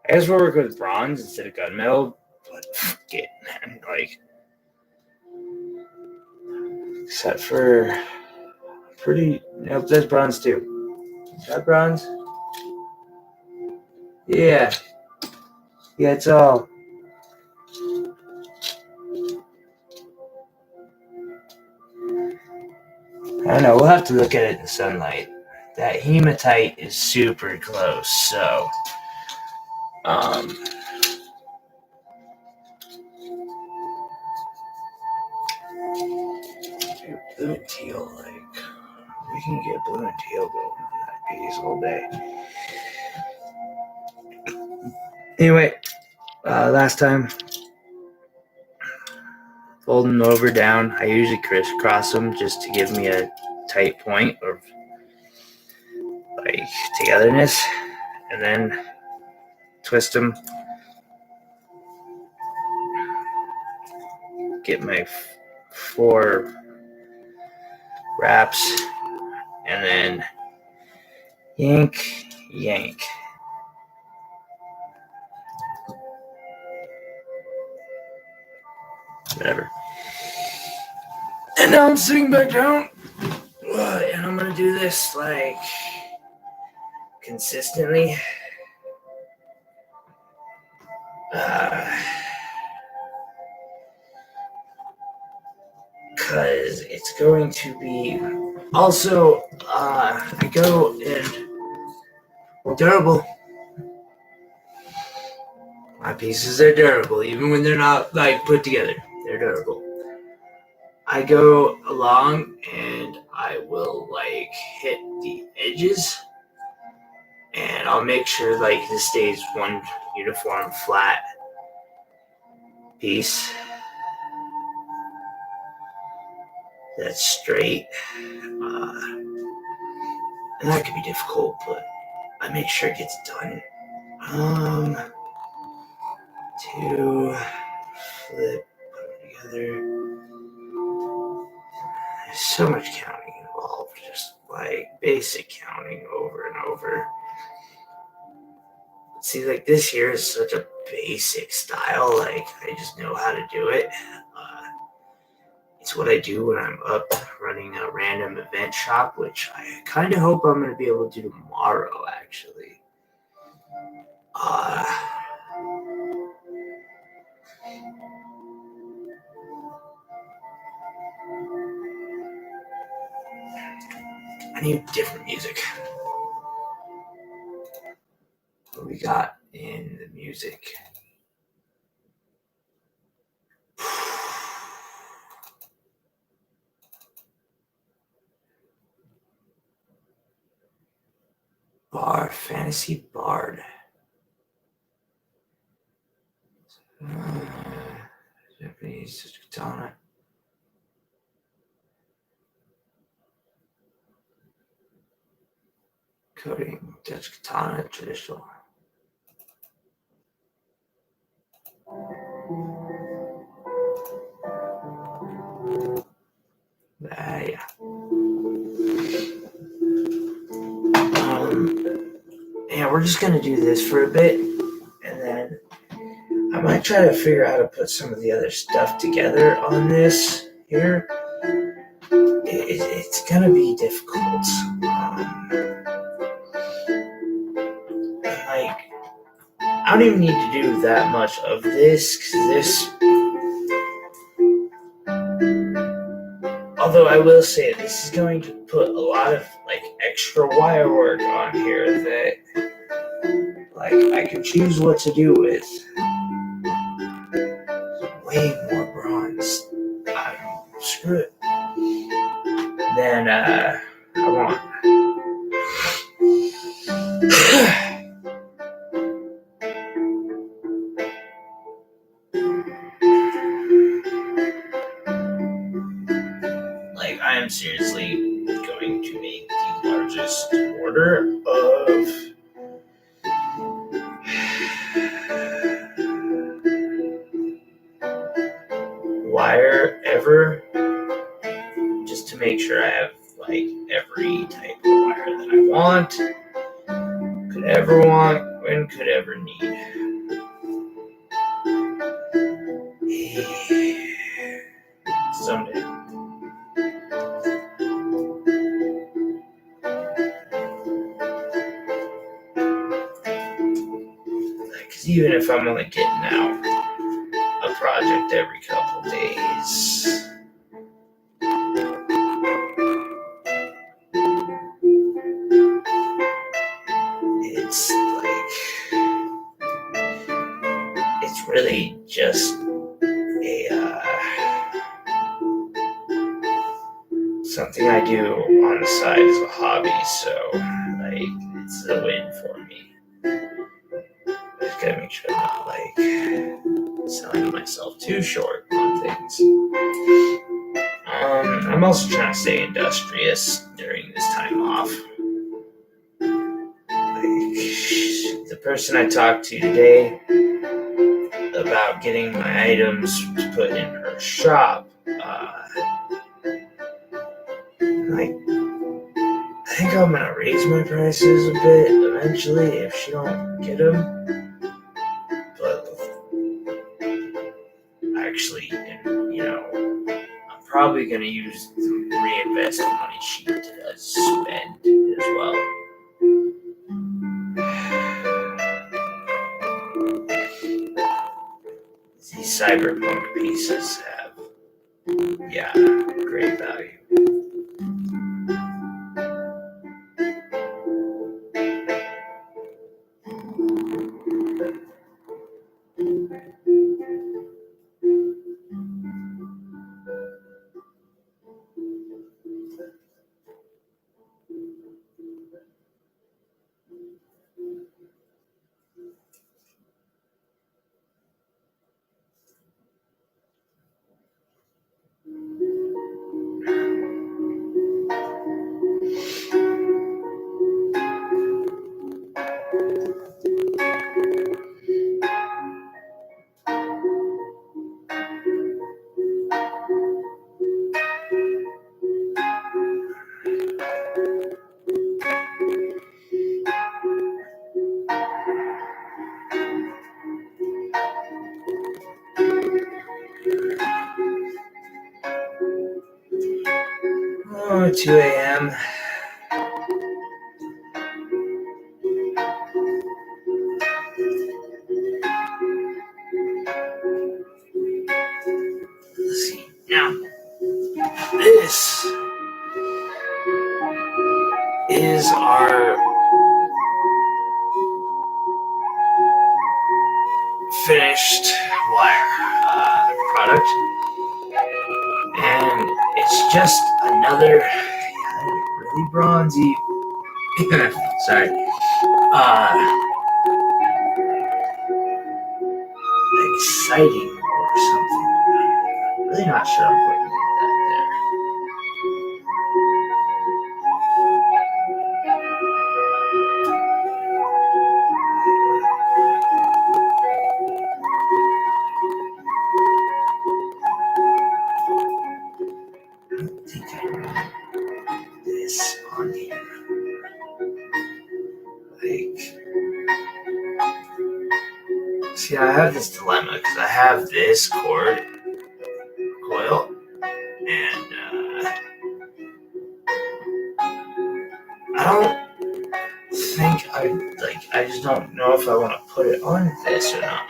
I guess we'll work with bronze instead of gunmetal. But fuck it, man. Like, except for nope, that's bronze too. Is that bronze? Yeah, it's all. I don't know. We'll have to look at it in sunlight. That hematite is super close, so blue and teal, like we can get blue and teal going on that piece all day. Anyway, last time, folding over down. I usually crisscross them just to give me a tight point of like togetherness, and then twist them. Get my 4 wraps, and then yank. Whatever. And now I'm sitting back down, and I'm gonna do this like consistently. Because it's going to be also I go and durable. My pieces are durable, even when they're not like put together. They're durable. I go along and I will like hit the edges, and I'll make sure like this stays one uniform flat piece that's straight. And that can be difficult, but I make sure it gets done. To flip, put them together. There's so much counting involved, just like basic counting over and over. See, like this here is such a basic style, like I just know how to do it. It's what I do when I'm up running a random event shop, which I kind of hope I'm going to be able to do tomorrow, actually. I need different music. What we got in the music? Bard, Fantasy Bard. Japanese katana. Coding, Dutch katana, traditional. Yeah. Yeah, we're just gonna do this for a bit, and then I might try to figure out how to put some of the other stuff together on this here. It's gonna be difficult. Like, I don't even need to do that much of this, because this. Although I will say this is going to put a lot of like extra wire work on here that like I can choose what to do with. Way more bronze. Screw it. Than I want. Like, I am seriously going to make the largest order of wire ever, just to make sure I have like every type of wire that I want, could ever want, and could ever need. Someday. Because even if I'm only getting out a project every couple days, it's like, it's really just something I do on the side as a hobby, so like it's a win for me. I just gotta make sure I'm not like selling myself too short on things. I'm also trying to stay industrious during this time off. Like, the person I talked to today about getting my items put in her shop, like, I think I'm gonna raise my prices a bit eventually if she don't get them. But actually and I'm probably gonna use the reinvest money sheet to spend as well. These cyberpunk pieces have, great value. Oh, 2 a.m. Let's see. Now, this is our finished wire product, and it's just another really bronzy sorry exciting or something. I'm really not sure I'm putting that there. I don't think I want this on here. See, I have this dilemma because I have this cord coil, and I don't think I just don't know if I want to put it on this or not.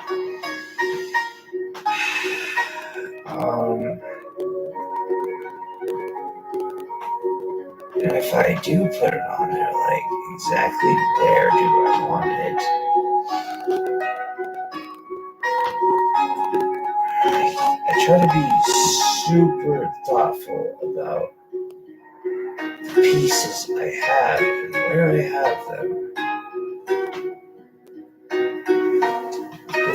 And if I do put it on there, exactly where do I want it? I try to be super thoughtful about the pieces I have and where I have them.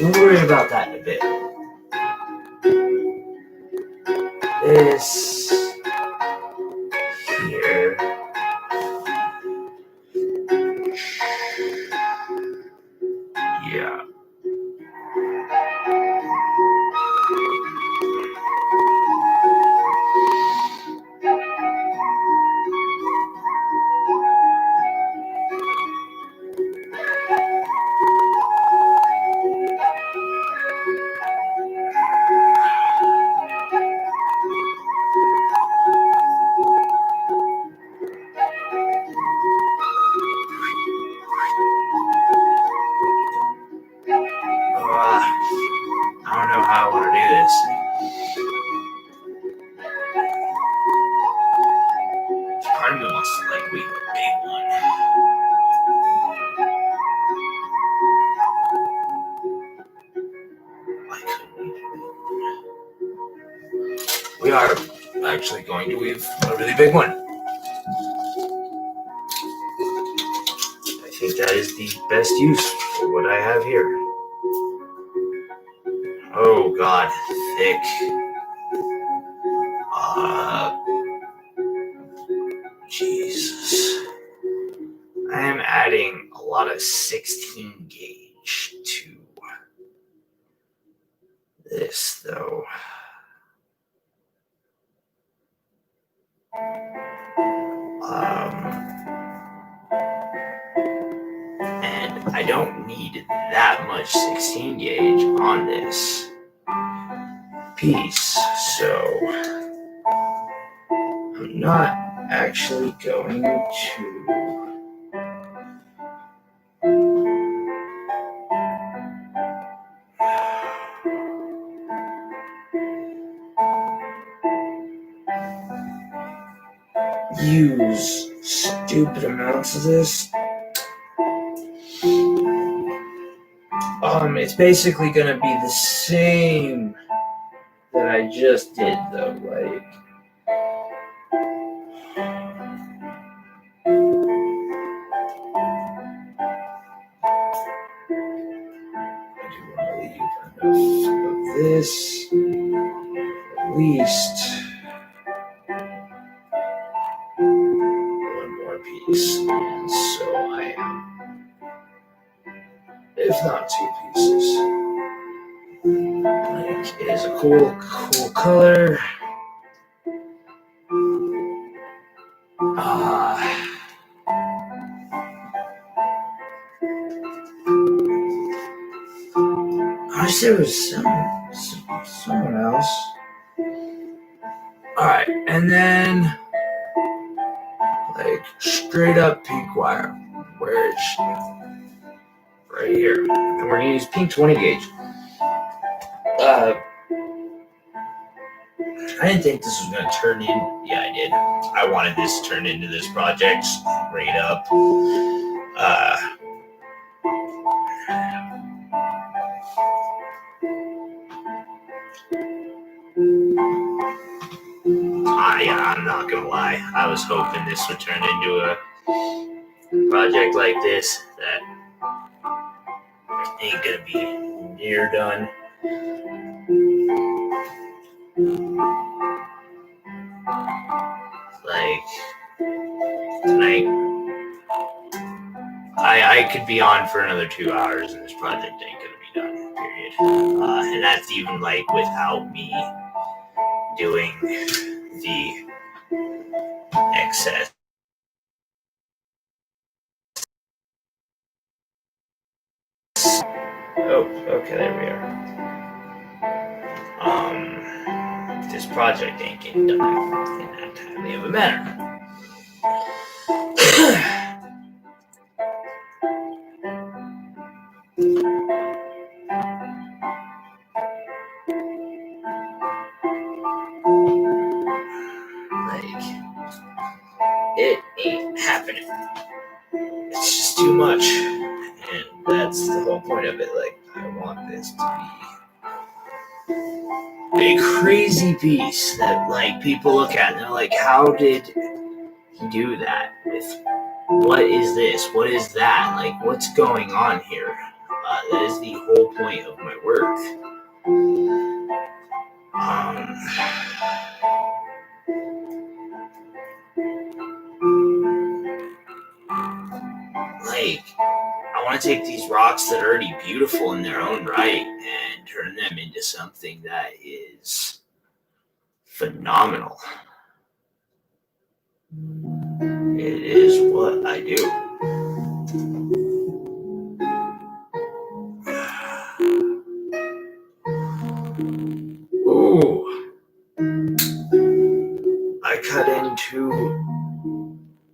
We'll worry about that in a bit. This here. Yeah. I don't know how I want to do this. Part of me wants to weave a big one. Why couldn't we do it? We are actually going to weave a really big one. I think that is the best use for what I have here. Oh God, thick. Jesus. I am adding a lot of 16 gauge to this though. And I don't need that much 16 gauge on this piece. So I'm not actually going to use stupid amounts of this. It's basically gonna be the same that I just did though, like I do want to leave enough of this, at least one more piece, and so I am, if not two pieces. Like, it is a cool color. I wish there was someone else. Alright, and then like straight up pink wire, where it's right here. And we're gonna use pink 20 gauge. I didn't think this was gonna turn in. Yeah, I did. I wanted this to turn into this project straight up. I'm not gonna lie. I was hoping this would turn into a project like this that ain't gonna be near done. Like tonight, I could be on for another 2 hours and this project ain't gonna be done, period. And that's even like without me doing the excess. Oh, okay, there we are. This project ain't getting done in that timely of a manner. Like, it ain't happening. It's just too much. And that's the whole point of it. Like, I want this to be a crazy piece that, like, people look at and they're like, how did he do that? With what is this? What is that? Like, what's going on here? That is the whole point of my work. Like, I want to take these rocks that are already beautiful in their own right and turn them into something that is phenomenal. It is what I do. Ooh. I cut into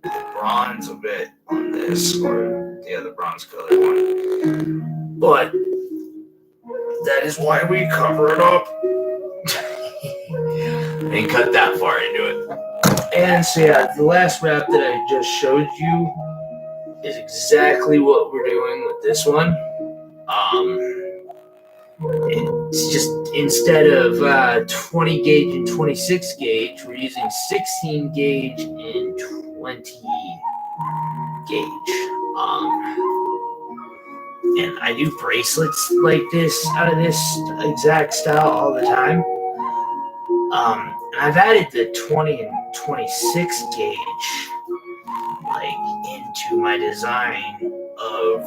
the bronze a bit on this, or the other bronze colored one. But that is why we cover it up. And cut that far into it. And so yeah, the last wrap that I just showed you is exactly what we're doing with this one. It's just instead of 20 gauge and 26 gauge, we're using 16 gauge and 20 gauge. And I do bracelets like this out of this exact style all the time. And I've added the 20 and 26 gauge like into my design of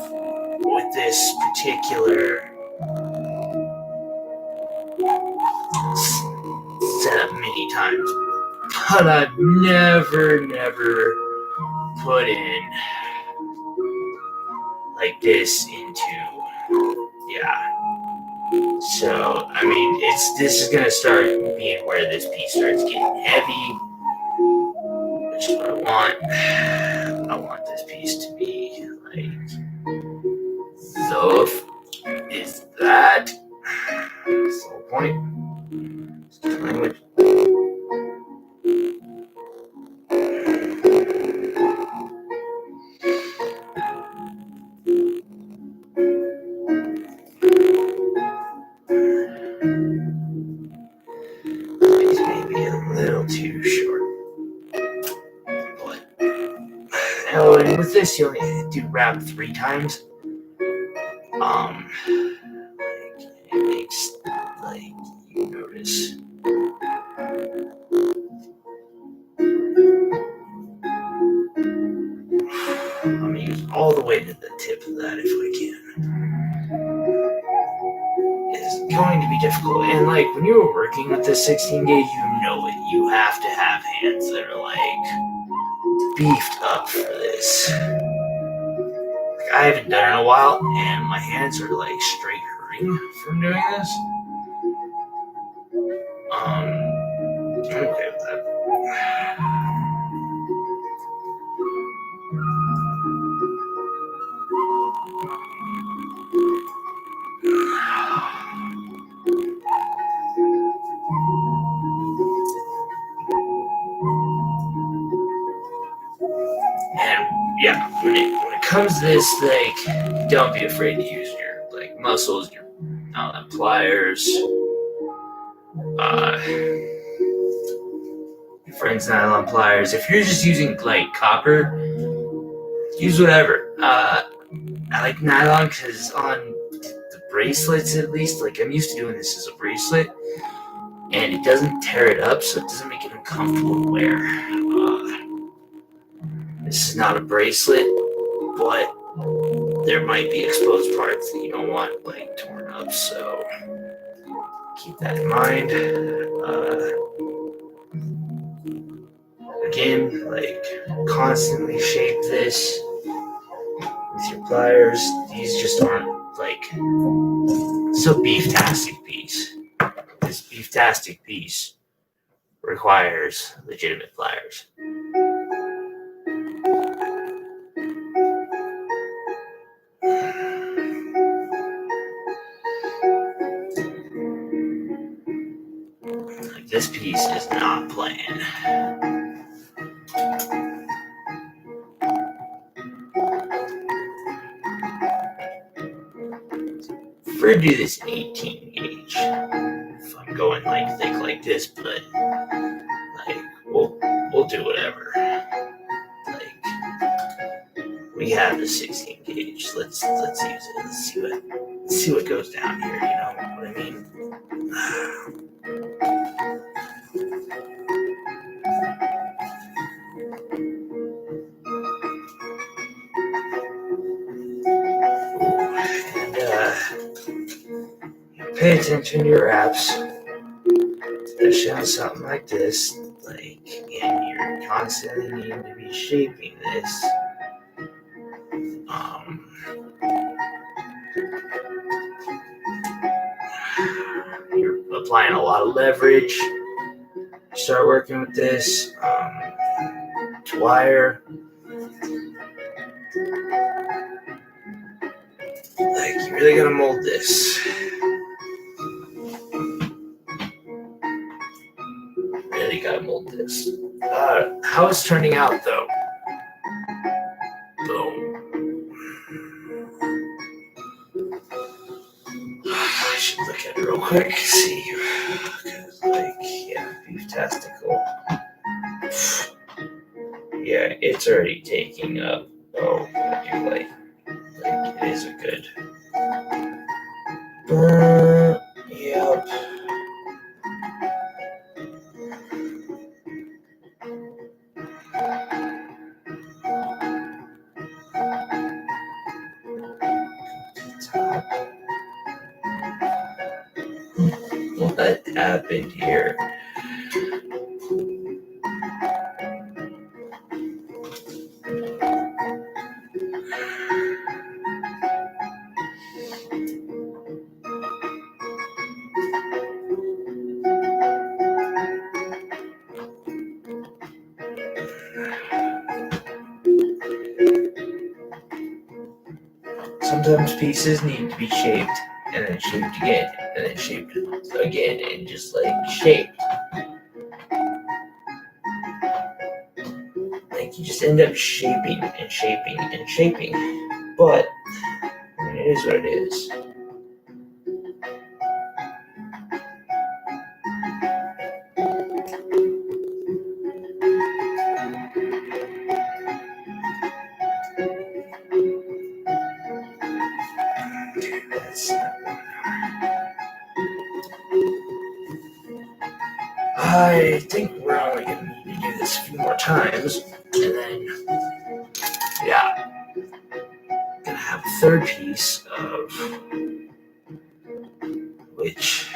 with this particular setup many times, but I've never put in like this into, yeah. So, I mean, this is gonna start being where this piece starts getting heavy, which is what I want. I want this piece to be like, so is that? That's the whole point. Language. These may be a little too short. But, oh, and with this, you only do wrap 3 times. It makes, like, you notice. I'm gonna use all the way to the tip of that if I can. It's going to be difficult, and like when you were working with this 16 gauge, you know it. You have to have hands that are like beefed up for this. Like, I haven't done it in a while, and my hands are like straight hurting from doing this. I'm okay with that. And yeah, when it comes to this, like, don't be afraid to use your like muscles, your pliers, your friend's nylon pliers. If you're just using like copper, use whatever. I like nylon because on the bracelets, at least, like I'm used to doing this as a bracelet, and it doesn't tear it up, so it doesn't make it uncomfortable to wear. This is not a bracelet, but there might be exposed parts that you don't want like torn up, so keep that in mind. Again, like constantly shape this with your pliers. These just aren't like so beef-tastic piece. This beef-tastic piece requires legitimate pliers. Like this piece is not playing. Prefer to do this in 18 gauge if I'm going like thick like this, but like we'll do whatever. Like we have the 16 gauge. Let's use it. Let's see what goes down here. You know what I mean? And pay attention to your wraps, especially on something like this. Like, and you're constantly needing to be shaping this. You're applying a lot of leverage. Start working with this wire. Like, you really gotta mold this. Really gotta mold this. How it's turning out, though. Boom. I should look at it real quick. See. Because, like, yeah, beef-tastical. Yeah, it's already taking up. Oh, like it is a good. Yep. Top. What happened here? sometimes pieces need to be shaped, and then shaped again, and then shaped again, and just like shaped. Like you just end up shaping and shaping and shaping. But I mean, it is what it is. I think we're only going to need to do this a few more times, and then, yeah, gonna have a third piece of which,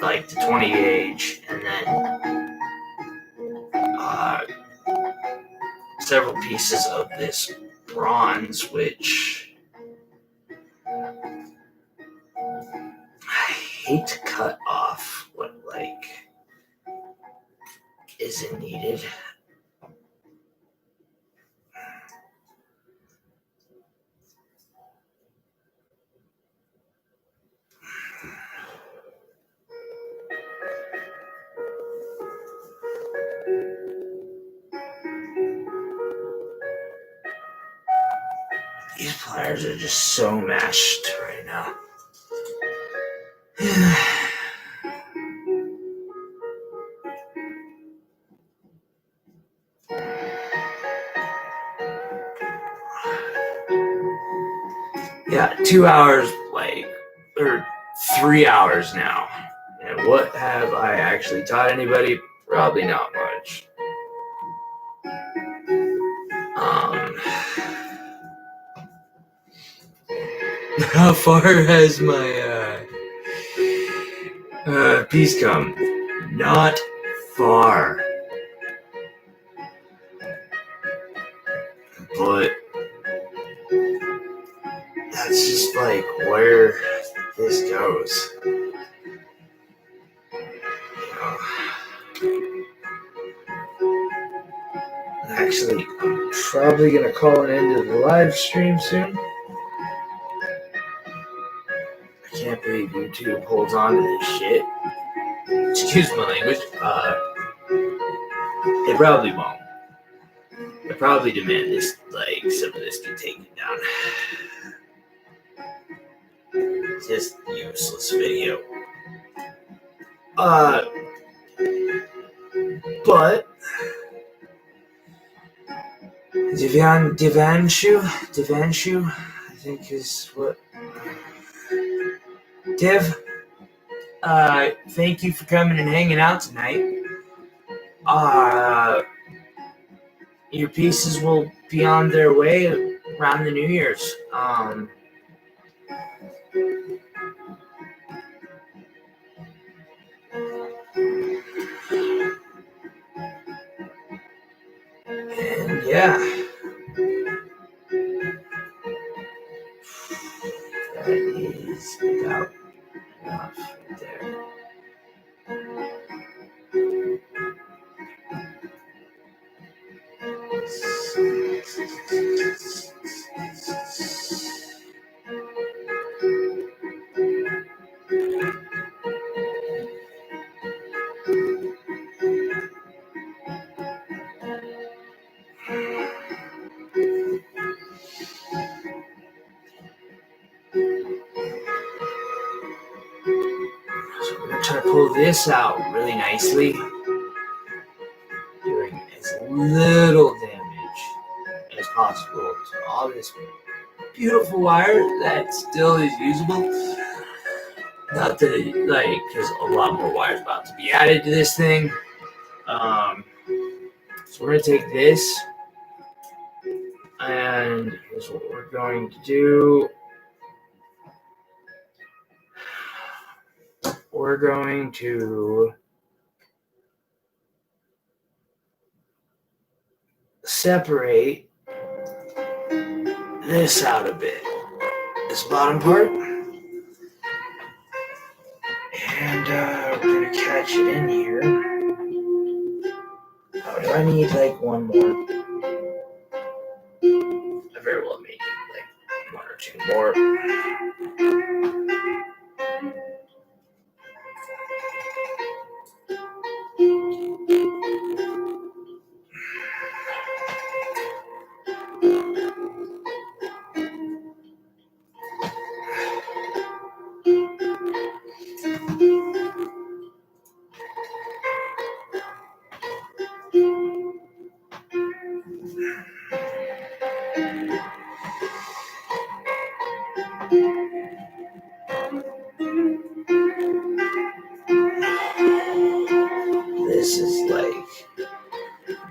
like the 20 gauge, and then several pieces of this bronze, which I hate to cut off what like isn't needed. These pliers are just so meshed right now. Yeah, 2 hours, or 3 hours now. And what have I actually taught anybody? Probably not much. How far has my piece come? Not far. But that's just like where this goes. Actually, I'm probably going to call an end to the live stream soon. I can't believe YouTube holds on to this shit. Excuse my language. They probably won't. They probably demand this, like, some of this get taken down. Just useless video. But Devanshu, I think is what. Dev, thank you for coming and hanging out tonight. Your pieces will be on their way around the New Year's. And yeah, that is about enough right there. So we're going to try to pull this out really nicely, doing as little damage as possible to all this beautiful wire that still is usable. Not that, like, because a lot more wire is about to be added to this thing. So we're going to take this, and here's what we're going to do. We're going to separate this out a bit, this bottom part, and we're going to catch it in here. Oh, do I need like one more? I very well may need like one or two this is like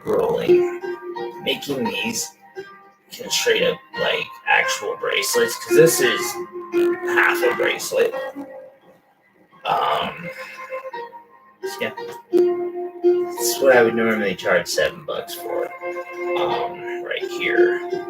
rolling. Making these straight up like actual bracelets, because this is half a bracelet. Yeah, this is what I would normally charge $7 for. Right here.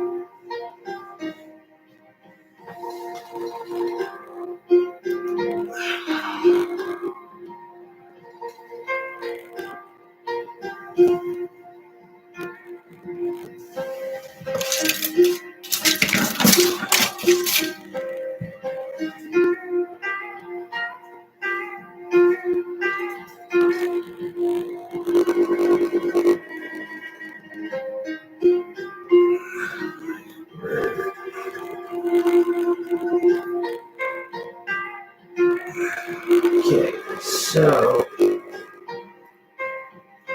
Okay, so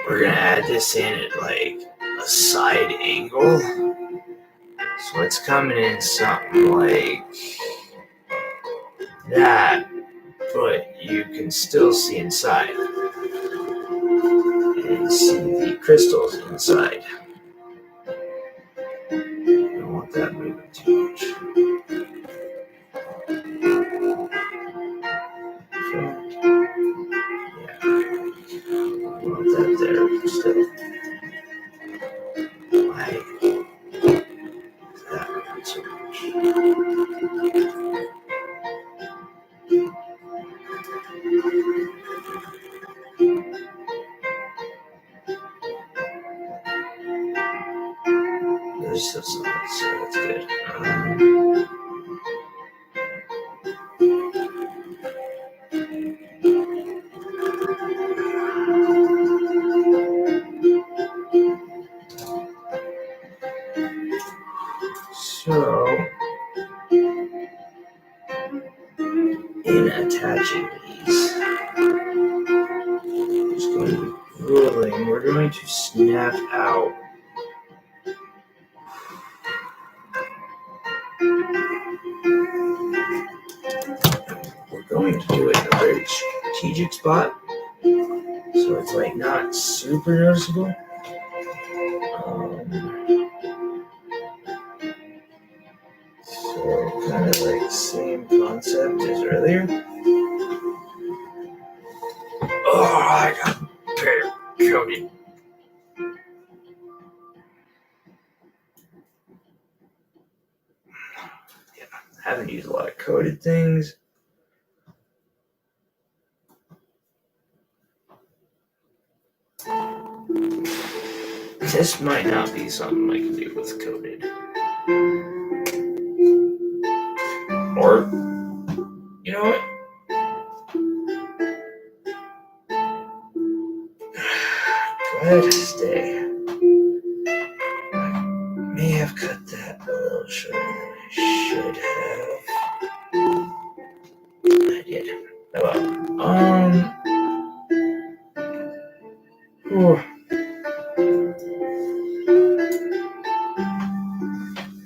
we're gonna add this in at like a side angle. So it's coming in something like that, but you can still see inside and see the crystals inside. I don't want that moving too much. That there still. Why that moving so much? There's still some, so that's good. So, in attaching these, just going to be rolling, we're going to snap out going to do it in a very strategic spot, so it's like not super noticeable. So kind of like same concept as earlier. Oh, I got coated. Yeah, I haven't used a lot of coated things. This might not be something I can do with coated. Or, you know what? Go ahead and stay. I may have cut that a little shorter than I should have. I did. Oh well. Oh.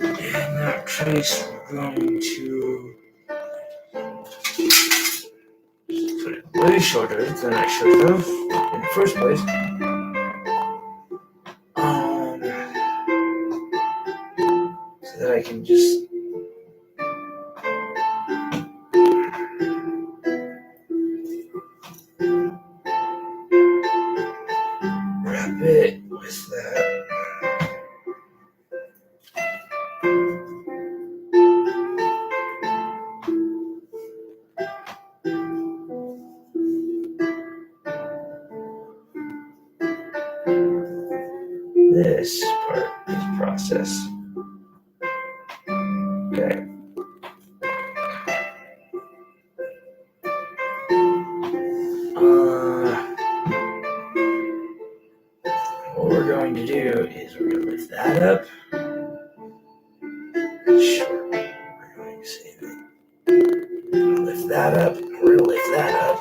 In that case, we're going to put it way shorter than I should have in the first place. So that I can just wrap it with that. This part is process. Okay. What we're going to do is we're going to lift that up. Sure. We're going to save it. Lift that up. We're going to lift that up.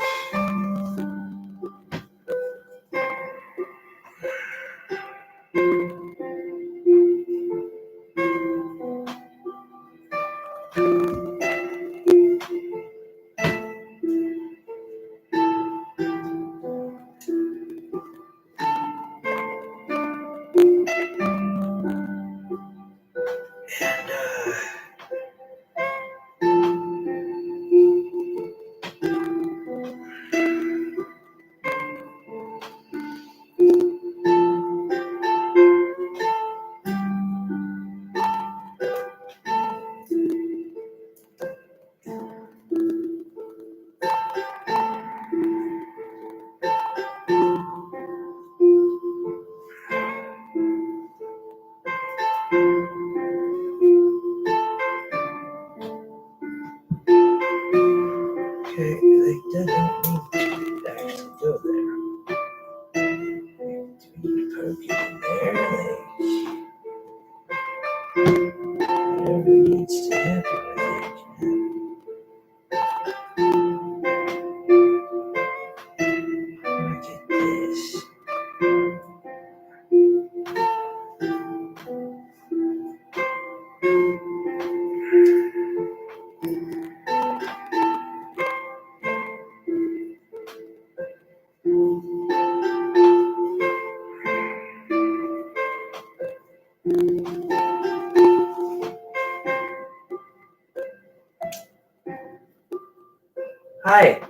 Hi.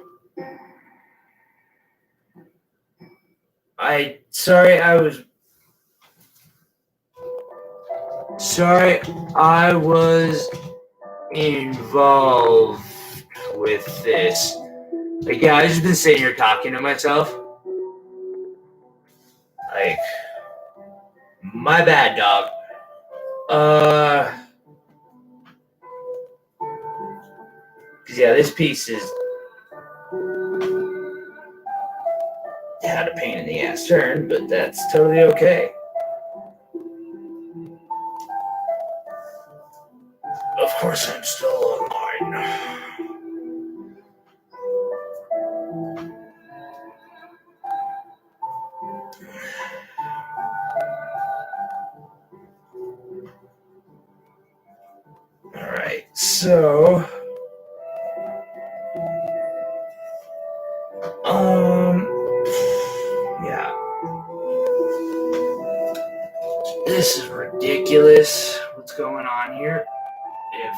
Sorry, I was involved with this. Like, yeah, I've just been sitting here talking to myself. Like, my bad, dog. Cause yeah, this piece is had a pain in the ass turn, but that's totally okay. Of course, I'm still online. All right, so yeah, this is ridiculous. What's going on here? If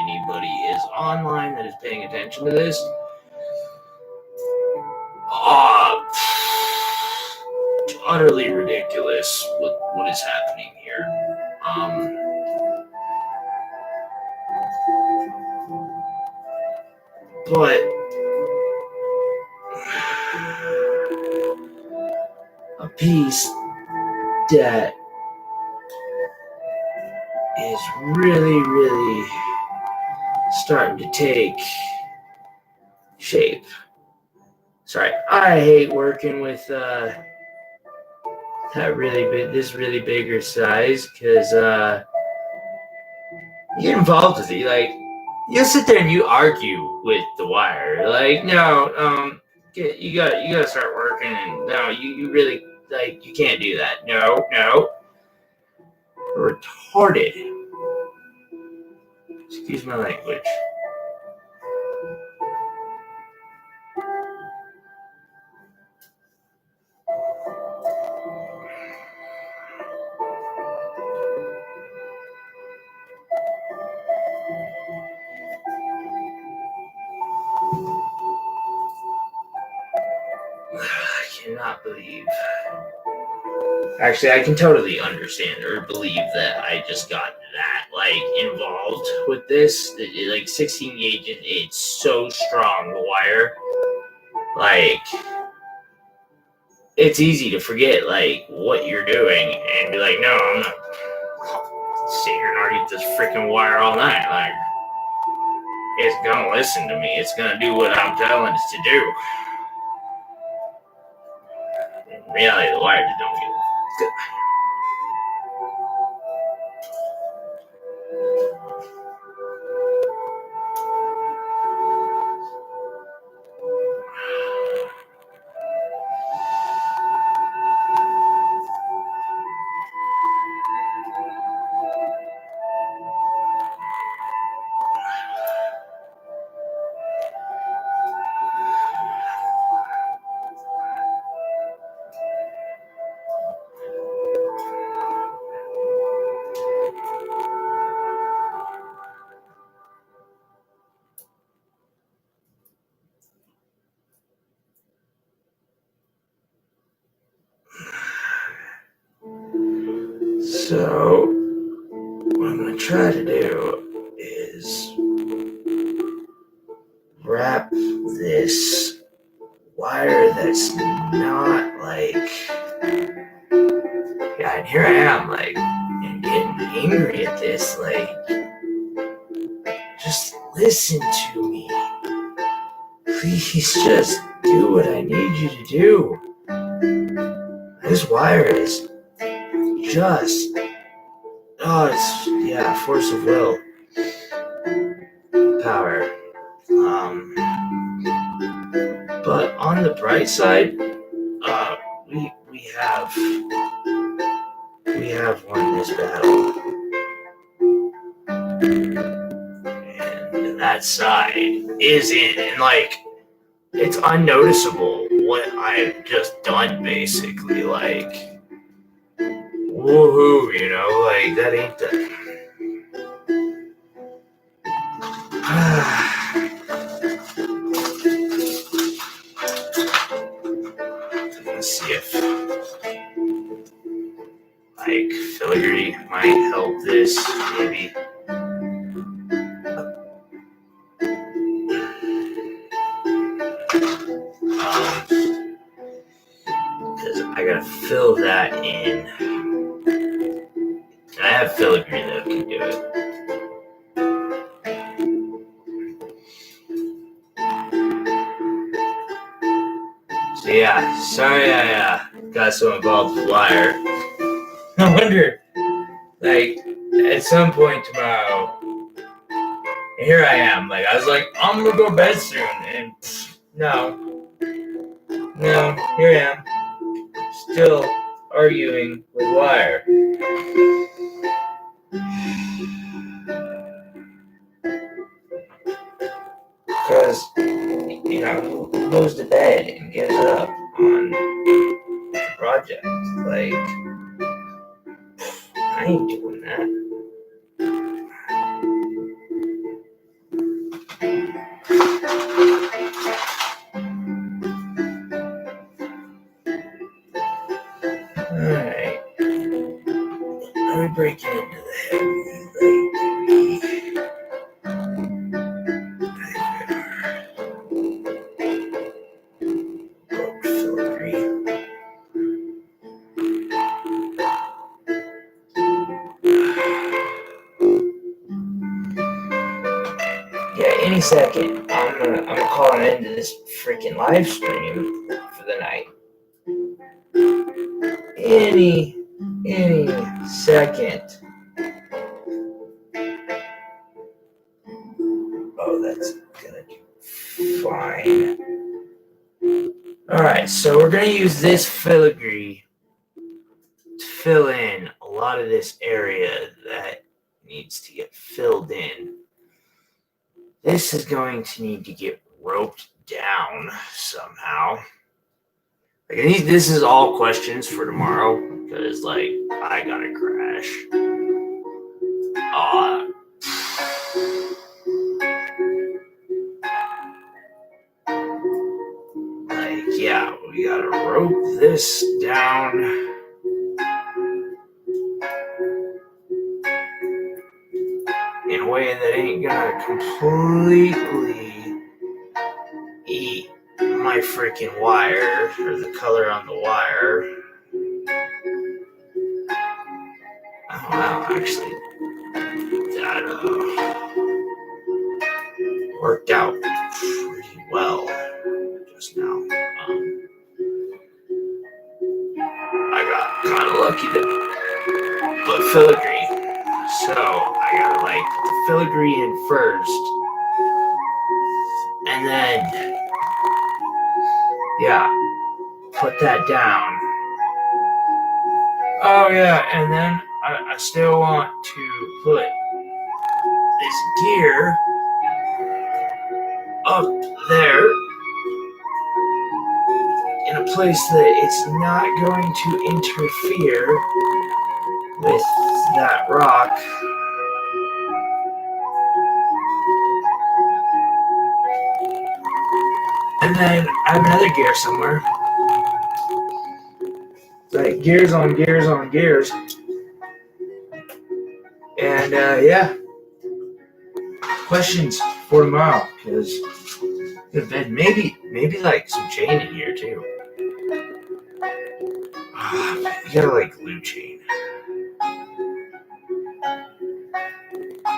anybody is online that is paying attention to this, utterly ridiculous what is happening here. But a piece that is really starting to take shape. Sorry, I hate working with this really bigger size, because you get involved with it. Like, you'll sit there and you argue with the wire. Like, no, you gotta start working, and no, you really, like, you can't do that. No, retarded. Excuse my language. I cannot believe. Actually, I can totally understand or believe that I just got that, like, involved with this. Like, 16 gauge, it's so strong, the wire. Like, it's easy to forget, like, what you're doing and be like, no, I'm not sit here and argue with this freaking wire all night. Like, it's gonna listen to me. It's gonna do what I'm telling it to do. In reality, the wire just don't feel good. So, what I'm going to try to do is wrap this wire that's not, like, yeah, and here I am, like, and getting angry at this. Like, just listen to me. Please just do what I need you to do. This wire is just, it's, yeah, force of will, power. But on the bright side, we have won this battle, and that side is in, and, like, it's unnoticeable what I've just done, basically. Like, woohoo, like, that ain't the. Let's see if like filigree might help this, maybe. Because I gotta fill that in. I have filigree that can do it. So yeah, sorry I got so involved with wire. I wonder, like, at some point tomorrow, here I am. Like, I was like, I'm gonna go to bed soon, and no, here I am, still arguing with wire. Because, you know, who goes to bed and gives up on the project? Like, I ain't doing that. Alright. Let me break it into the heavy, any second, I'm gonna call an end to this freaking live stream for the night. Any second. Oh, that's gonna do fine. Alright, so we're gonna use this filigree to fill in a lot of this area that needs to get filled in. This is going to need to get roped down somehow. Like, this is all questions for tomorrow because, like, I gotta crash. Like, yeah, we gotta rope this down. In a way that ain't gonna completely eat my freaking wire or the color on the wire. Oh wow, actually, that worked out pretty well just now. I got kind of lucky to put filigree, so I gotta like put the filigree in first, and then yeah, put that down. Oh yeah, and then I still want to put this gear up there in a place that it's not going to interfere with that rock. And then I have another gear somewhere. Like gears on gears on gears. And yeah. Questions for tomorrow, because maybe like some chain in here too. You gotta like glue chain,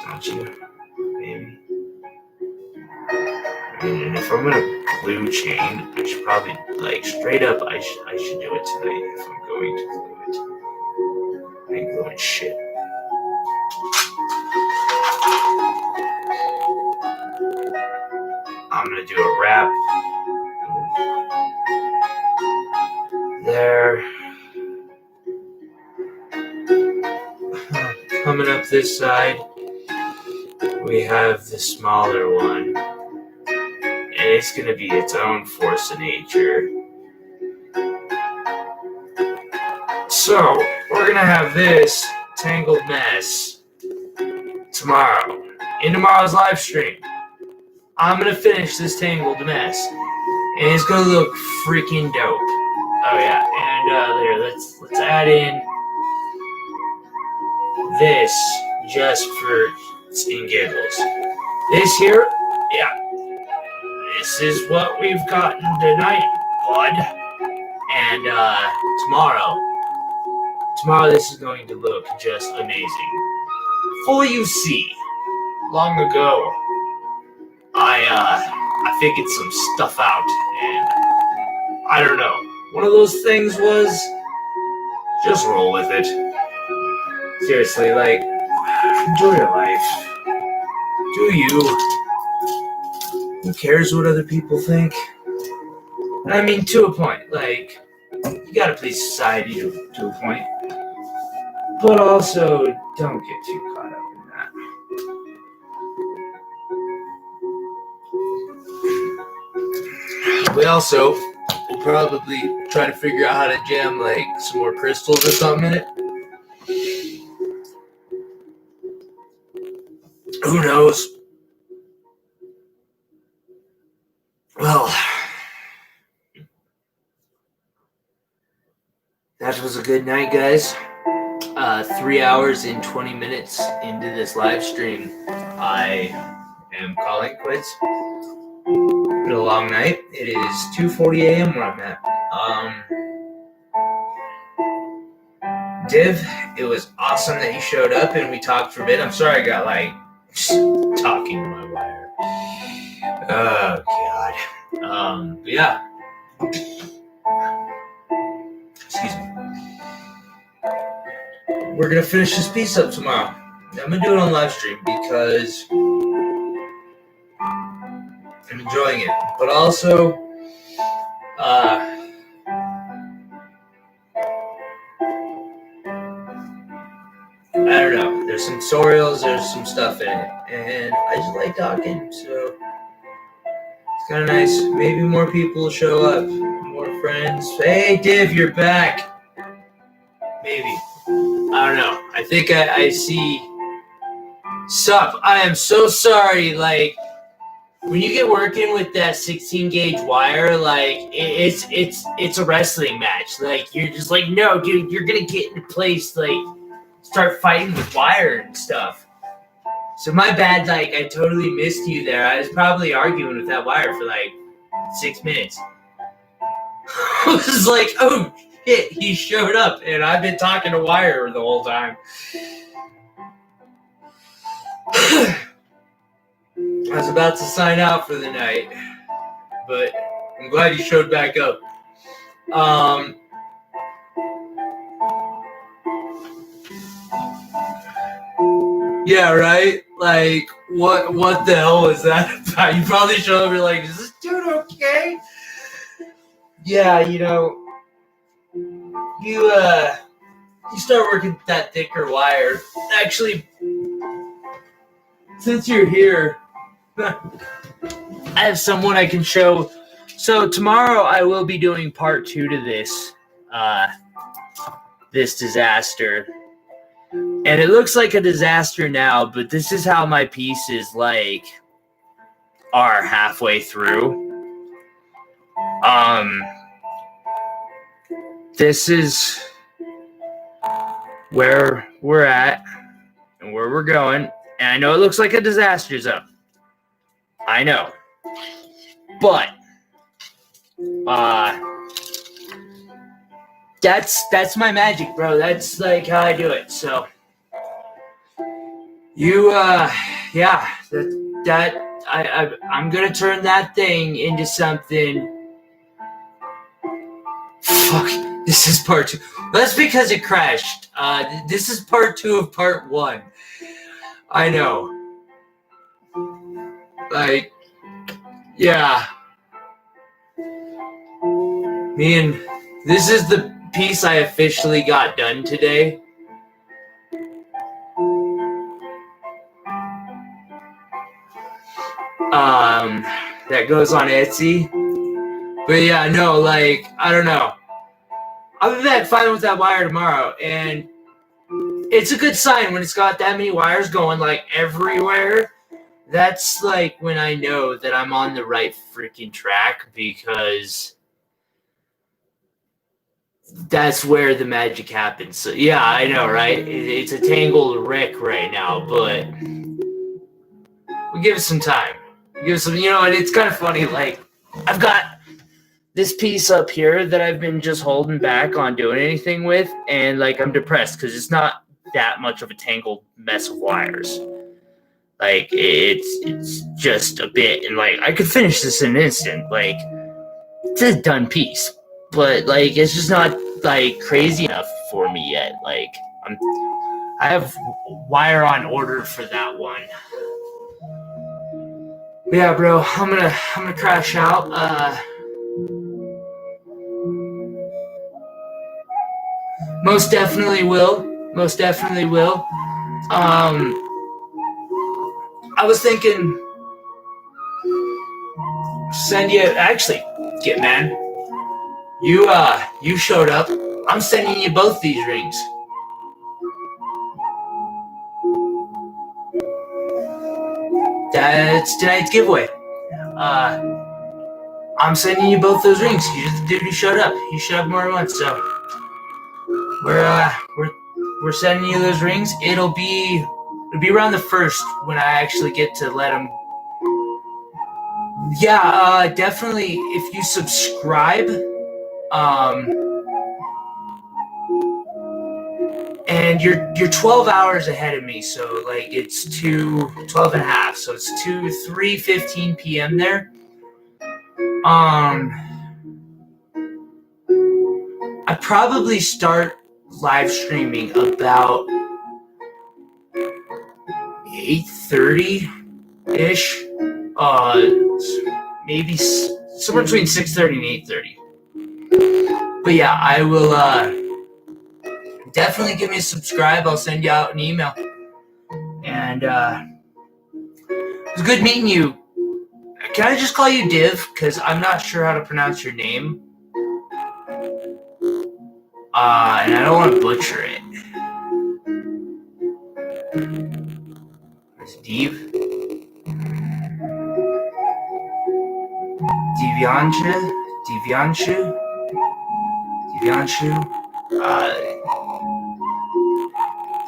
don't you? Maybe. I mean, and if I'm gonna glue chain, I should probably like straight up. I should do it tonight if I'm going to glue it. I ain't gluing shit. I'm gonna do a wrap there. Coming up this side, we have the smaller one, and it's gonna be its own force of nature. So we're gonna have this tangled mess tomorrow in tomorrow's live stream. I'm gonna finish this tangled mess, and it's gonna look freaking dope. Oh yeah, and there. Let's add in this just for giggles. This here, yeah. This is what we've gotten tonight, bud. And tomorrow this is going to look just amazing. For you see, long ago, I figured some stuff out, and I don't know. One of those things was just roll with it. Seriously, like, enjoy your life. Do you? Who cares what other people think? I mean, to a point. Like, you gotta please society to a point. But also, don't get too caught up in that. We also will probably try to figure out how to jam, like, some more crystals or something in it. Who knows? Well, that was a good night, guys. 3 hours and 20 minutes into this live stream, I am calling quits. It's been a long night. It is 2:40 a.m. where I'm at. Div, it was awesome that you showed up and we talked for a bit. I'm sorry I got like talking to my wire. Oh God. But yeah. Excuse me. We're gonna finish this piece up tomorrow. I'm gonna do it on live stream because I'm enjoying it, but also I don't know. There's some tutorials, there's some stuff in it, and I just like talking, so it's kind of nice. Maybe more people will show up, more friends. Hey, Div, you're back. Maybe. I don't know. I think I see. Sup? I am so sorry. Like, when you get working with that 16 gauge wire, like it's a wrestling match. Like, you're just like, no, dude, you're gonna get into place. Like, start fighting with wire and stuff. So my bad. Like, I totally missed you there. I was probably arguing with that wire for like 6 minutes. I was like, oh shit, he showed up, and I've been talking to wire the whole time. I was about to sign out for the night, but I'm glad you showed back up. Yeah, right? Like, what the hell was that about? You probably showed up and you're like, is this dude okay? Yeah, you know, you start working with that thicker wire. Actually, since you're here, I have someone I can show. So tomorrow I will be doing part 2 to this disaster. And it looks like a disaster now, but this is how my pieces like are halfway through. This is where we're at and where we're going. And I know it looks like a disaster zone. I know. But that's my magic, bro. That's like how I do it. So you yeah, I'm gonna turn that thing into something. Fuck, this is part 2. That's because it crashed. This is part 2 of part 1. I know. Like, yeah. This is the piece I officially got done today. That goes on Etsy. But yeah, no, like, I don't know. I'll be back fine with that wire tomorrow, and it's a good sign when it's got that many wires going, like, everywhere. That's, like, when I know that I'm on the right freaking track, because that's where the magic happens. So yeah, I know, right? It's a tangled wreck right now, but we give it some time. Give it some, and it's kind of funny. Like, I've got this piece up here that I've been just holding back on doing anything with, and like I'm depressed because it's not that much of a tangled mess of wires. Like it's just a bit, and like I could finish this in an instant. Like it's a done piece, but like it's just not like crazy enough for me yet. Like I have wire on order for that one. But yeah, bro, I'm gonna crash out. Most definitely will. Most definitely will. I was thinking, send you. Actually, get man, you showed up. I'm sending you both these rings. That's tonight's giveaway. I'm sending you both those rings. You're the dude who showed up. You showed up more than once, so we're sending you those rings. It'll be around the 1st when I actually get to let them. Yeah, definitely. If you subscribe, and you're 12 hours ahead of me, so like it's 12 and a half, so it's 3:15 p.m. there. I probably start live streaming about 8:30 ish. Maybe somewhere between 6:30 and 8:30. But yeah, I will definitely give me a subscribe. I'll send you out an email. And it was good meeting you. Can I just call you Div? Because I'm not sure how to pronounce your name. And I don't want to butcher it. It's Div? Divyanshu?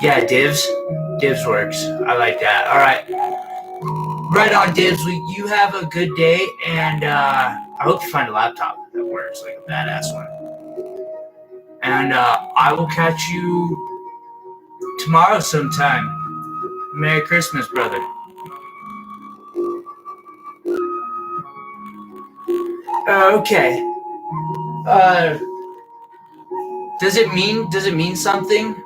Yeah, Divs. Divs works. I like that. All right. Right on, Divs. You have a good day, and I hope you find a laptop that works, like a badass one. And I will catch you tomorrow sometime. Merry Christmas, brother. Okay. Does it mean something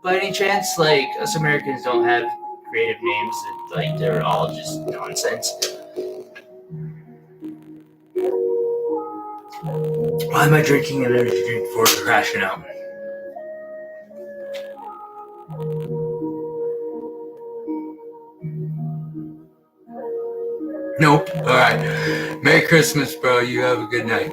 by any chance? Like, us Americans don't have creative names. Like, they're all just nonsense. Why am I drinking an energy drink before crashing out? Nope. All right. Merry Christmas, bro. You have a good night.